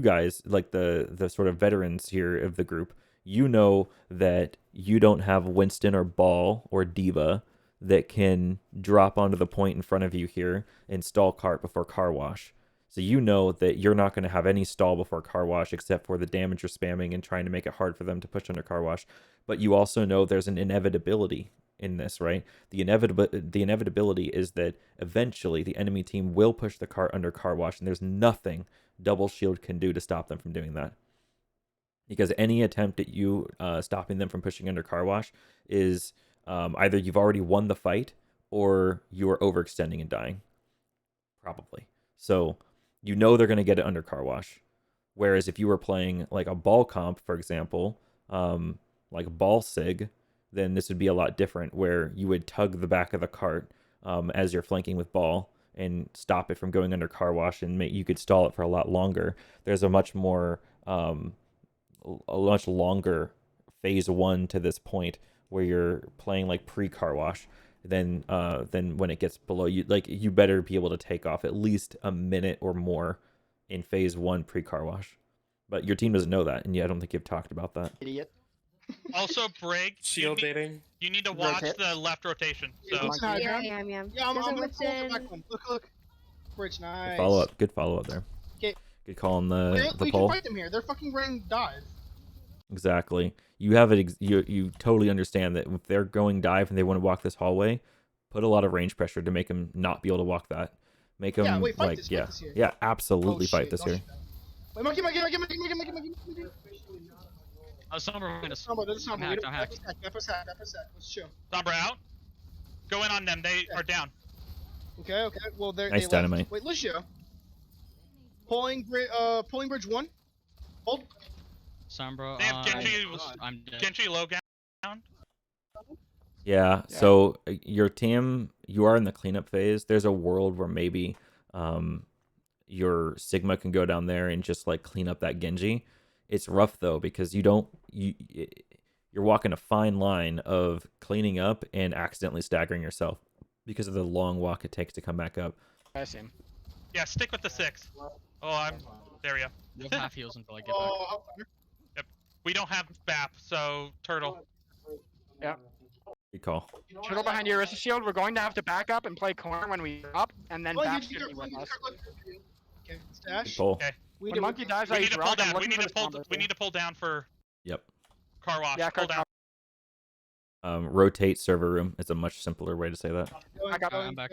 guys, like the sort of veterans here of the group, you know that you don't have Winston or Ball or Diva that can drop onto the point in front of you here and stall cart before car wash. So you know that you're not going to have any stall before car wash except for the damage you're spamming and trying to make it hard for them to push under car wash. But you also know there's an inevitability in this, right? The inevitability is that eventually the enemy team will push the cart under car wash, and there's nothing double shield can do to stop them from doing that. Because any attempt at you stopping them from pushing under car wash is either you've already won the fight or you are overextending and dying. Probably. So you know they're going to get it under car wash. Whereas if you were playing like a ball comp, for example, like ball sig, then this would be a lot different, where you would tug the back of the cart as you're flanking with ball and stop it from going under car wash, and you could stall it for a lot longer. There's a much more a much longer phase 1 to this point where you're playing like pre-car wash than when it gets below you. Like you better be able to take off at least a minute or more in phase 1 pre-car wash. But your team doesn't know that, and I don't think you've talked about that. Idiot. Also, Brig, Shield dating. you need to watch Rotate. the left rotation. Yeah, So what's an high Yeah, ground? yeah, yeah. Yeah, I'm Guys, gonna what's pull up the in- back one. Look. Bridge, nice. Good follow up there. Okay. Good call on We the can poll. fight them here. They're fucking running dive. Exactly. You have it. You totally understand that if they're going dive and they want to walk this hallway, put a lot of range pressure to make them not be able to walk that. Make them Yeah, wait, fight like this, fight this here. yeah, absolutely Oh, fight shit, this don't here. shoot that. Wait, monkey. Sombra behind us. Sombra, there's a Sombra. I'm hacked. That sec. Let's chill. Sombra out. Go in on them. They are down. Okay. Well, they're Nice they left. dynamite. Wait, Lucio. Pulling bridge 1. Hold. Sombra They have on. Genji. I'm dead. Genji low down. Yeah. So your team, you are in the cleanup phase. There's a world where maybe your Sigma can go down there and just like clean up that Genji. It's rough though because you're walking a fine line of cleaning up and accidentally staggering yourself because of the long walk it takes to come back up. I see him. Yeah, stick with the 6. Oh, there we go. You have half heals until I get back. Oh, We don't have BAP, so Turtle. Good call. Turtle behind your Arista shield. We're going to have to back up and play corner when we drop, and then back should be with us. Okay, Good stash. pull. Okay. When monkey dives, We I need to pull drop. I'm down. We looking need for to the pull. Sombra We too. need to pull down for Yep. car wash. Yeah, pull down. Rotate server room. It's a much simpler way to say that. I'm back.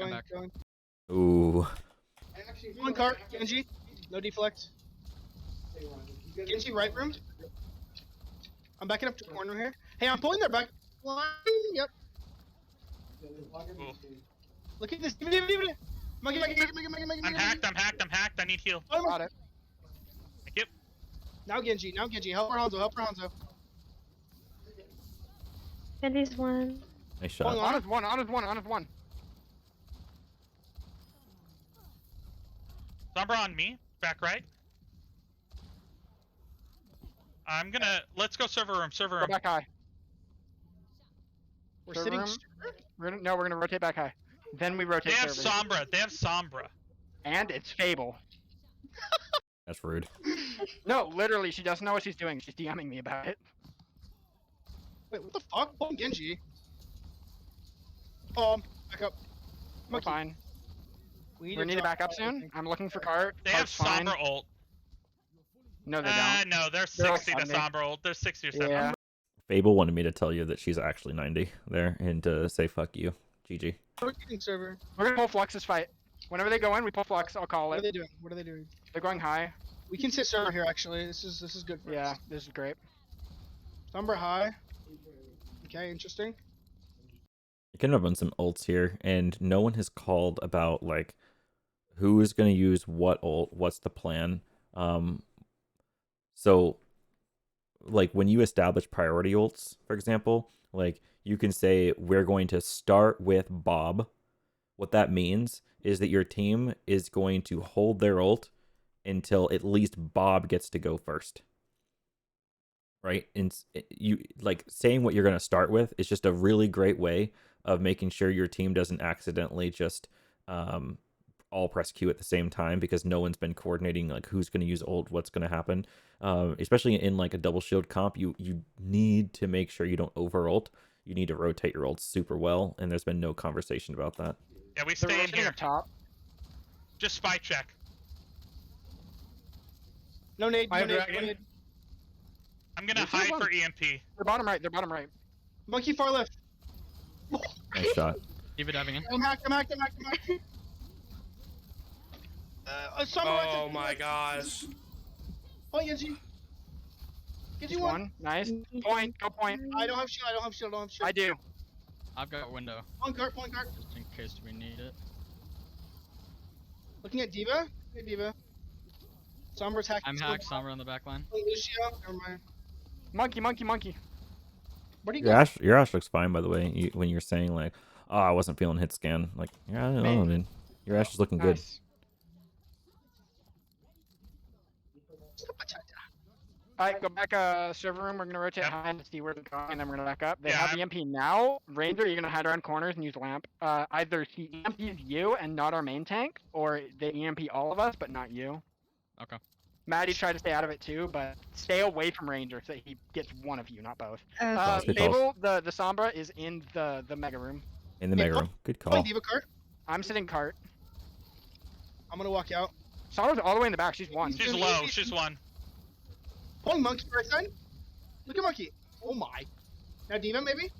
Ooh. One cart, Genji. No deflect. Genji right room. I'm backing up to corner here. Hey, I'm pulling their back line. Yep. Look at this. Give it. Monkey. I'm hacked. I need heal. Got it. Thank you. Now Genji. Help our Hanzo. Genji's one. Nice shot. On his one. Sombra on me. Back right. Let's go server room. Go back high. We're Server sitting. room? We're gonna rotate back high. Then we They rotate have server. Sombra. And it's Fable. That's rude. No, literally, she doesn't know what she's doing. She's DMing me about it. Wait, what the fuck? Pulling Genji. Back up. We're Monkey. fine. We We need to drop back up out, I soon. think. I'm looking for cart. They have Cart's fine. Sombra ult. No, they don't. No, they're They're 60 to like 70. Sombra ult. They're 60 or 70. Yeah. Fable wanted me to tell you that she's actually 90 there and to say fuck you. GG. Rotating server. We're gonna pull Flux's fight. Whenever they go in, we pull Flux. I'll call What are it. they doing? What are they doing? They're going high. We can sit server here actually. This is good for Yeah, us. this is great. Number high. Okay, interesting. I can run some ults here, and no one has called about like who is going to use what ult, what's the plan. So like when you establish priority ults, for example, like you can say we're going to start with Bob. What that means is that your team is going to hold their ult until at least Bob gets to go first. Right? And you like saying what you're going to start with is just a really great way of making sure your team doesn't accidentally just all press Q at the same time because no one's been coordinating like who's going to use ult, what's going to happen. Especially in like a double shield comp, you need to make sure you don't over ult. You need to rotate your ults super well, and there's been no conversation about that. Yeah, we They're stay in rotating here. up top. Just spy check. No nade. I No have nade. Dragon. No nade. I'm gonna Who's the hide one? for EMP. They're bottom right. They're bottom right. Monkey far left. Nice shot. Keep it diving in. I'm hacked. Oh my gosh. Oh, Genji. Genji Just one. one. Nice. Point. Go point. I don't have shield. I do. I've got window, Point cart. just in case we need it. Looking at Diva. Hey, Diva. Sombra's hacked. I'm hacked. Sombra on the back line. Lucio. Never mind. Monkey. Where'd he Your go? your Ash looks fine, by the way. When you're saying like, oh, I wasn't feeling hit scan, like, yeah, I don't know, man. Your Ash is looking good. Nice. Alright, go back server room. We're gonna rotate Yep. high and see where they're going, and then we're gonna back up. They Yeah, have I'm- the EMP now. Ranger, you're gonna hide around corners and use lamp. Either he EMPs you and not our main tank, or they EMP all of us but not you. Okay. Maddie tried to stay out of it too, but stay away from Ranger so he gets one of you, not both. Okay. Good calls. Fable, the Sombra is in the mega room. In the mega room. Good Playing call. Diva cart. I'm sitting cart. I'm gonna walk out. Sombra's all the way in the back. She's one. She's low. She's one. Pulling monkey right side. Look at monkey. Oh my. Now Diva maybe.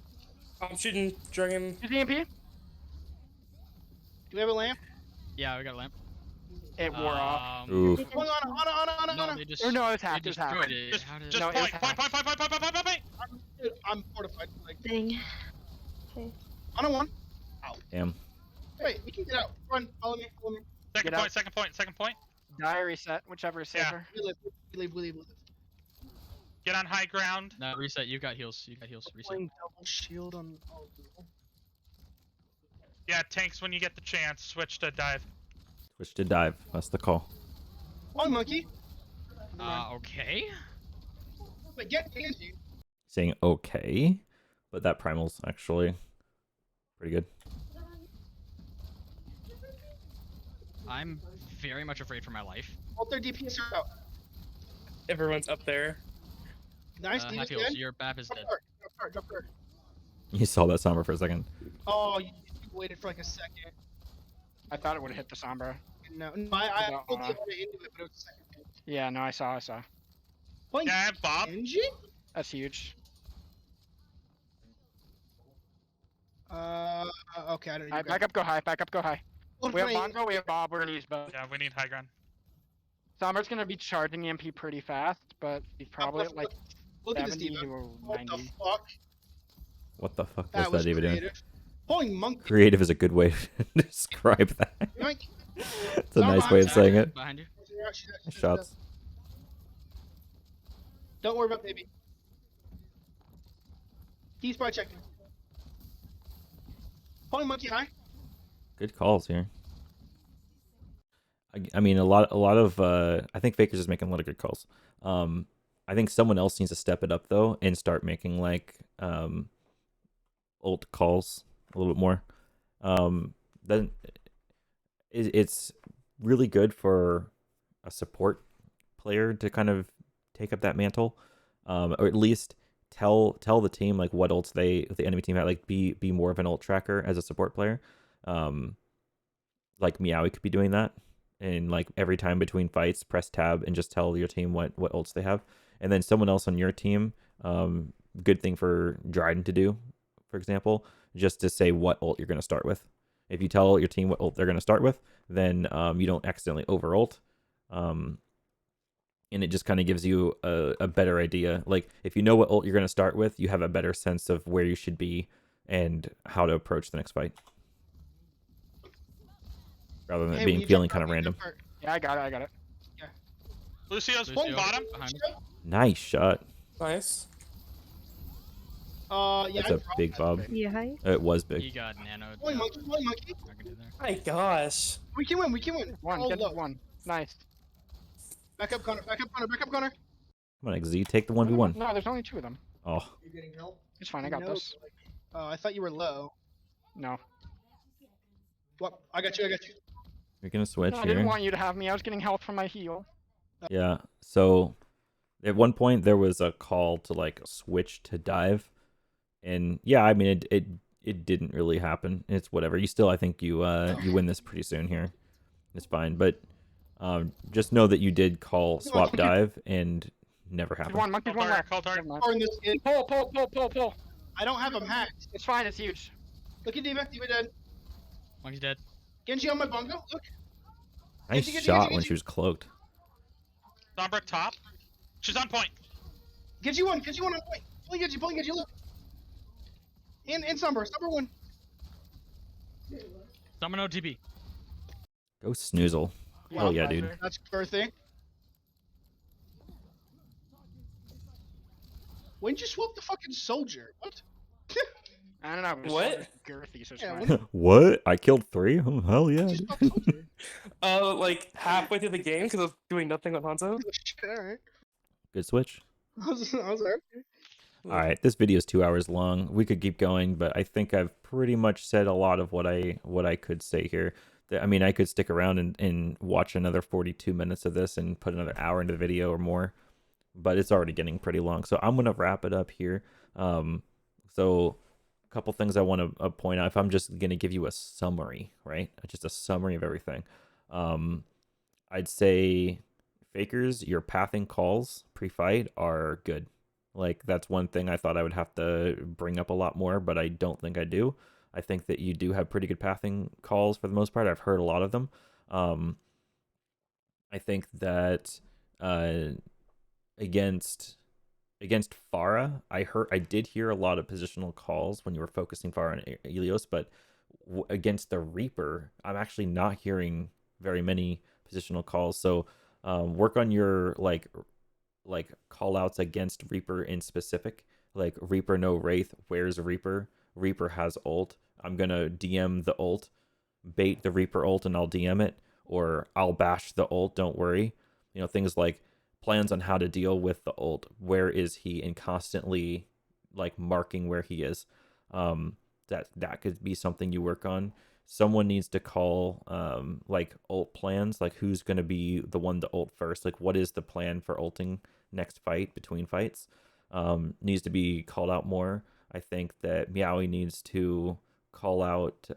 I'm shooting Dragon. Use EMP. Do we have a lamp? Yeah, we got a lamp. It wore off. Oof. Hold on. No, they just. Or no, it was they hacked. It was hacked. destroyed it. Just, How did... just No, it was point. Dude, I'm fortified. Like Dang. on a one. Damn. Wait, we can get out. Run. Follow me. Second Get out. point. Second point. Die reset, whichever is Yeah. safer. We leave. Get on high ground. No, reset. You got heals. Reset. Playing double shield on. Yeah, tanks when you get the chance. Switch to dive. Switch to dive. That's the call. Oh, monkey. Okay. Wait, get Angie. Saying okay, but that primal's actually pretty good. I'm very much afraid for my life. All their DPS are out. Everyone's up there. Nice, Half Diva's heals. dead. Your BAP is dead. Drop card. You saw that Sombra for a second. Oh, you waited for like a second. I thought it would have hit the Sombra. No, I No, pulled the other way into it, but it was a second. Yeah, no, I saw. Playing Yeah, Bob. Angie? That's huge. Okay, I don't know. Alright, back up, go high. We have Bongo, we have Bob. We're gonna use both. Yeah, we need high ground. Sombra's gonna be charging EMP pretty fast, but he's probably at like Look at this 70 Diva. to What the 90. fuck? What the fuck That was was that even doing? creative. Pulling monkey. Creative is a good way to describe that. Yoink. It's a nice way of saying it. Behind you. Nice shots. Don't worry about baby. He's probably checking. Pulling monkey high. Good calls here. I mean, a lot of I think Faker's just making a lot of good calls. I think someone else needs to step it up though and start making like ult calls a little bit more. Then it's really good for a support player to kind of take up that mantle, or at least tell the team like what ults the enemy team had. Like be more of an ult tracker as a support player. Like Meowie could be doing that. And like every time between fights, press tab and just tell your team what ults they have. And then someone else on your team, good thing for Dryden to do, for example, just to say what ult you're going to start with. If you tell your team what ult they're going to start with, then you don't accidentally over ult. And it just kind of gives you a better idea. Like if you know what ult you're going to start with, you have a better sense of where you should be and how to approach the next fight. Rather than Hey, it when being you feeling jump kind of out, random. jump out. Yeah, I got it. Lucio's Lucio, bottom. behind me. Nice shot. Nice. Yeah. That's I a dropped big that. bob. Yeah, hi. It was He big. got nanoed. Pulling Yeah, monkey. not gonna do there. My gosh. We can win. One, All get low. one. Nice. Back up, Connor. Come on, XZ, take the 1v1. No, there's only two of them. Oh, You getting help? It's fine, I got No, this. Oh, I thought you were low. No. What? I got you. you're gonna switch No, I didn't here. want you to have me. I was getting health from my heal. Yeah. So at one point there was a call to like switch to dive, and yeah, I mean it didn't really happen. It's whatever. You still, I think you win this pretty soon here. It's fine, but just know that you did call swap dive and never Monkey's happened. one, monkey's one left. Call target. Never mind. Or in this game. Pull. I don't have him hacked. It's fine, it's huge. Look at Diva. Diva dead. Monkey's dead. Genji on my bongo. Look. Nice Get you, shot get when you. she was cloaked. Sombra top. She's on point. Genji one on point. Pulling Genji. Look. And Sombra one. Summon OTB. Go Snoozle. Oh yeah, dude. That's birthday. When'd you swap the fucking soldier? What? I don't know. It was What? so girthy, so it's Yeah, fine. What? I killed 3? Oh hell yeah. When'd you dude. swap the soldier? Like halfway through the game because I was doing nothing on Hanzo. Shit, alright. Good switch. I was like, okay. All right, this video is 2 hours long. We could keep going, but I think I've pretty much said a lot of what I could say here. I mean, I could stick around and watch another 42 minutes of this and put another hour into the video or more, but it's already getting pretty long. So I'm gonna wrap it up here. So a couple things I want to point out. If I'm just gonna give you a summary, right? Just a summary of everything. I'd say fakers, your pathing calls pre-fight are good. Like, that's one thing I thought I would have to bring up a lot more, but I don't think I do. I think that you do have pretty good pathing calls for the most part. I've heard a lot of them. I think that against Pharah, I did hear a lot of positional calls when you were focusing Pharah and Elios, but against the Reaper, I'm actually not hearing very many positional calls. So work on your like call outs against Reaper in specific, like Reaper no Wraith, where's Reaper? Reaper has ult. I'm gonna DM the ult, bait the Reaper ult, and I'll DM it, or I'll bash the ult, don't worry. You know, things like plans on how to deal with the ult. Where is he? And constantly like marking where he is. That could be something you work on. Someone needs to call like ult plans, like who's going to be the one to ult first, like what is the plan for ulting next fight between fights. Needs to be called out more. I think that Meowie needs to call out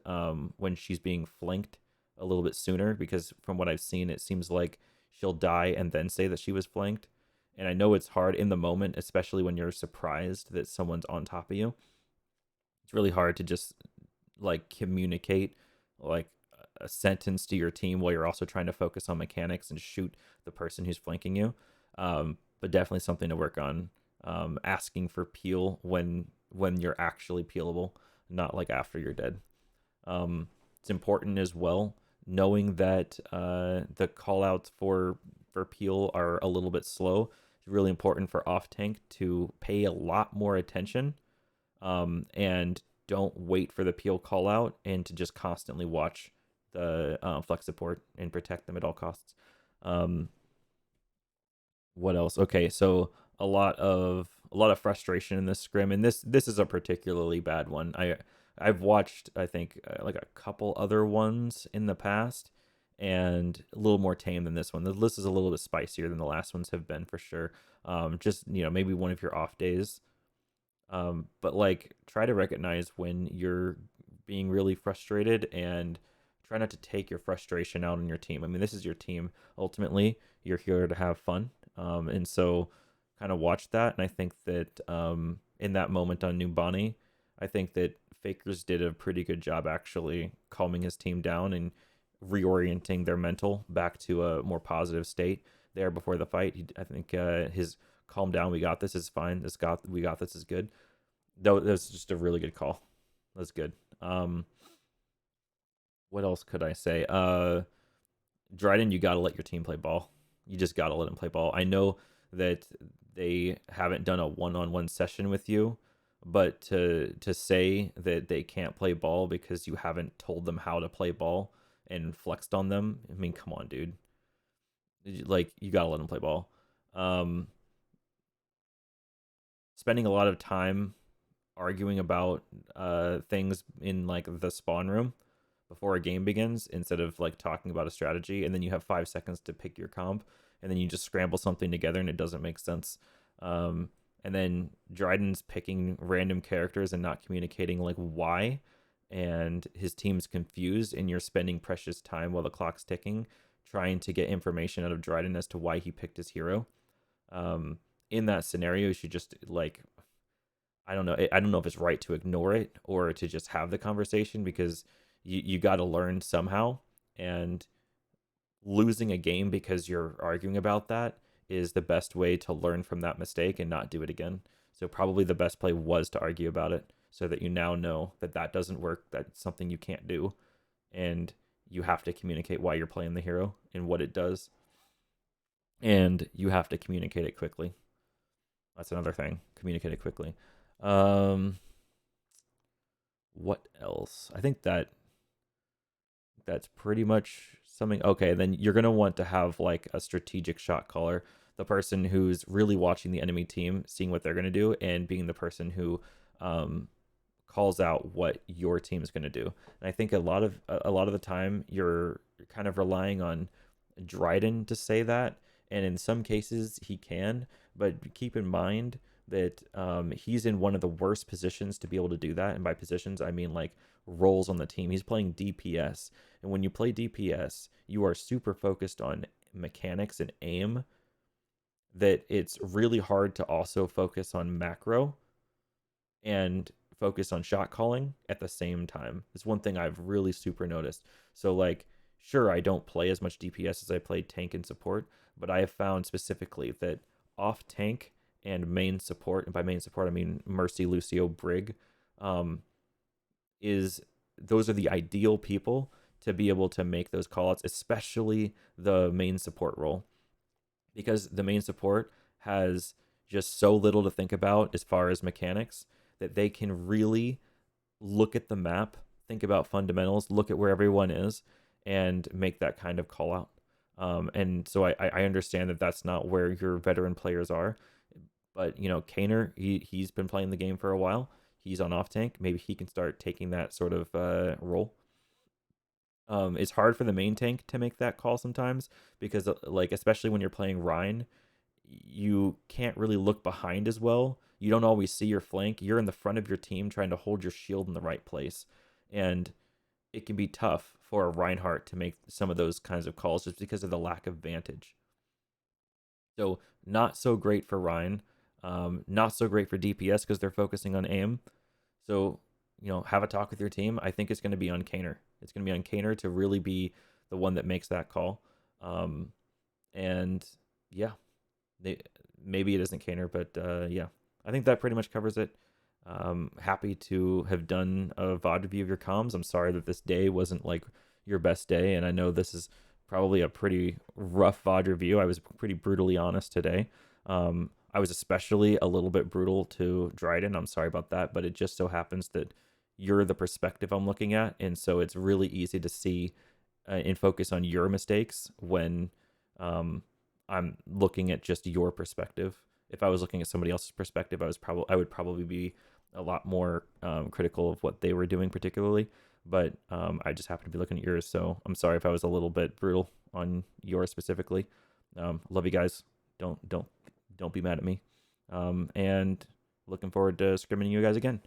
when she's being flanked a little bit sooner, because from what I've seen, it seems like she'll die and then say that she was flanked. And I know it's hard in the moment, especially when you're surprised that someone's on top of you. It's really hard to just like communicate like a sentence to your team while you're also trying to focus on mechanics and shoot the person who's flanking you. But definitely something to work on. Asking for peel when you're actually peelable, not like after you're dead. It's important as well knowing that the callouts for peel are a little bit slow. It's really important for off tank to pay a lot more attention, and don't wait for the peel call out, and to just constantly watch the flex support and protect them at all costs. What else? Okay, so a lot of frustration in this scrim, and this is a particularly bad one. I've watched, I think, like a couple other ones in the past, and a little more tame than this one. The list is a little bit spicier than the last ones have been for sure. Just, you know, maybe one of your off days. But like, try to recognize when you're being really frustrated, and try not to take your frustration out on your team. I mean, this is your team. Ultimately, you're here to have fun. And so kind of watch that. And I think that in that moment on New Bonnie, I think that Fakers did a pretty good job actually calming his team down and reorienting their mental back to a more positive state there before the fight. I think his calm down, we got this, is fine. We got this is good. Though that was just a really good call. That's good. What else could I say? Dryden, you gotta let your team play ball. You just gotta let them play ball. I know that they haven't done a one-on-one session with you, but to say that they can't play ball because you haven't told them how to play ball and flexed on them, I mean, come on, dude. Like, you gotta let them play ball. Spending a lot of time arguing about things in like the spawn room before a game begins, instead of like talking about a strategy, and then you have 5 seconds to pick your comp, and then you just scramble something together and it doesn't make sense. And then Dryden's picking random characters and not communicating like why, and his team's confused, and you're spending precious time while the clock's ticking trying to get information out of Dryden as to why he picked his hero. In that scenario, you should just like, I don't know if it's right to ignore it or to just have the conversation, because you got to learn somehow, and losing a game because you're arguing about that is the best way to learn from that mistake and not do it again. So probably the best play was to argue about it, so that you now know that that doesn't work, that's something you can't do, and you have to communicate why you're playing the hero and what it does, and you have to communicate it quickly. That's another thing. Communicate it quickly. What else? I think that's pretty much something. Okay, then you're gonna want to have like a strategic shot caller. the person who's really watching the enemy team, seeing what they're going to do, and being the person who calls out what your team is going to do. And I think a lot of the time you're kind of relying on Dryden to say that, and in some cases he can, but keep in mind that he's in one of the worst positions to be able to do that. And by positions, I mean like roles on the team. He's playing DPS, and when you play DPS, you are super focused on mechanics and aim, that it's really hard to also focus on macro and focus on shot calling at the same time. It's one thing I've really super noticed. So like, sure, I don't play as much DPS as I play tank and support, but I have found specifically that off tank and main support, and by main support I mean Mercy, Lucio, Brig, those are the ideal people to be able to make those callouts, especially the main support role, because the main support has just so little to think about as far as mechanics that they can really look at the map, think about fundamentals, look at where everyone is, and make that kind of call out. And so I understand that that's not where your veteran players are, but you know, Kaner, he's been playing the game for a while. He's on off tank. Maybe he can start taking that sort of role. It's hard for the main tank to make that call sometimes because, like, especially when you're playing Rhine, you can't really look behind as well. You don't always see your flank. You're in the front of your team trying to hold your shield in the right place, and it can be tough for a Reinhardt to make some of those kinds of calls just because of the lack of vantage. So not so great for Rhine, not so great for DPS because they're focusing on aim. So, you know, have a talk with your team. I think it's going to be on Kaner. It's going to be on Kaner to really be the one that makes that call. And yeah, maybe it isn't Kaner, but yeah, I think that pretty much covers it. Happy to have done a VOD review of your comms. I'm sorry that this day wasn't like your best day, and I know this is probably a pretty rough VOD review. I was pretty brutally honest today. I was especially a little bit brutal to Dryden. I'm sorry about that, but it just so happens that you're the perspective I'm looking at, and so it's really easy to see and focus on your mistakes when I'm looking at just your perspective. If I was looking at somebody else's perspective, I would probably be a lot more critical of what they were doing particularly, but I just happen to be looking at yours, so I'm sorry if I was a little bit brutal on yours specifically. Love you guys. Don't be mad at me. And looking forward to scrimming you guys again.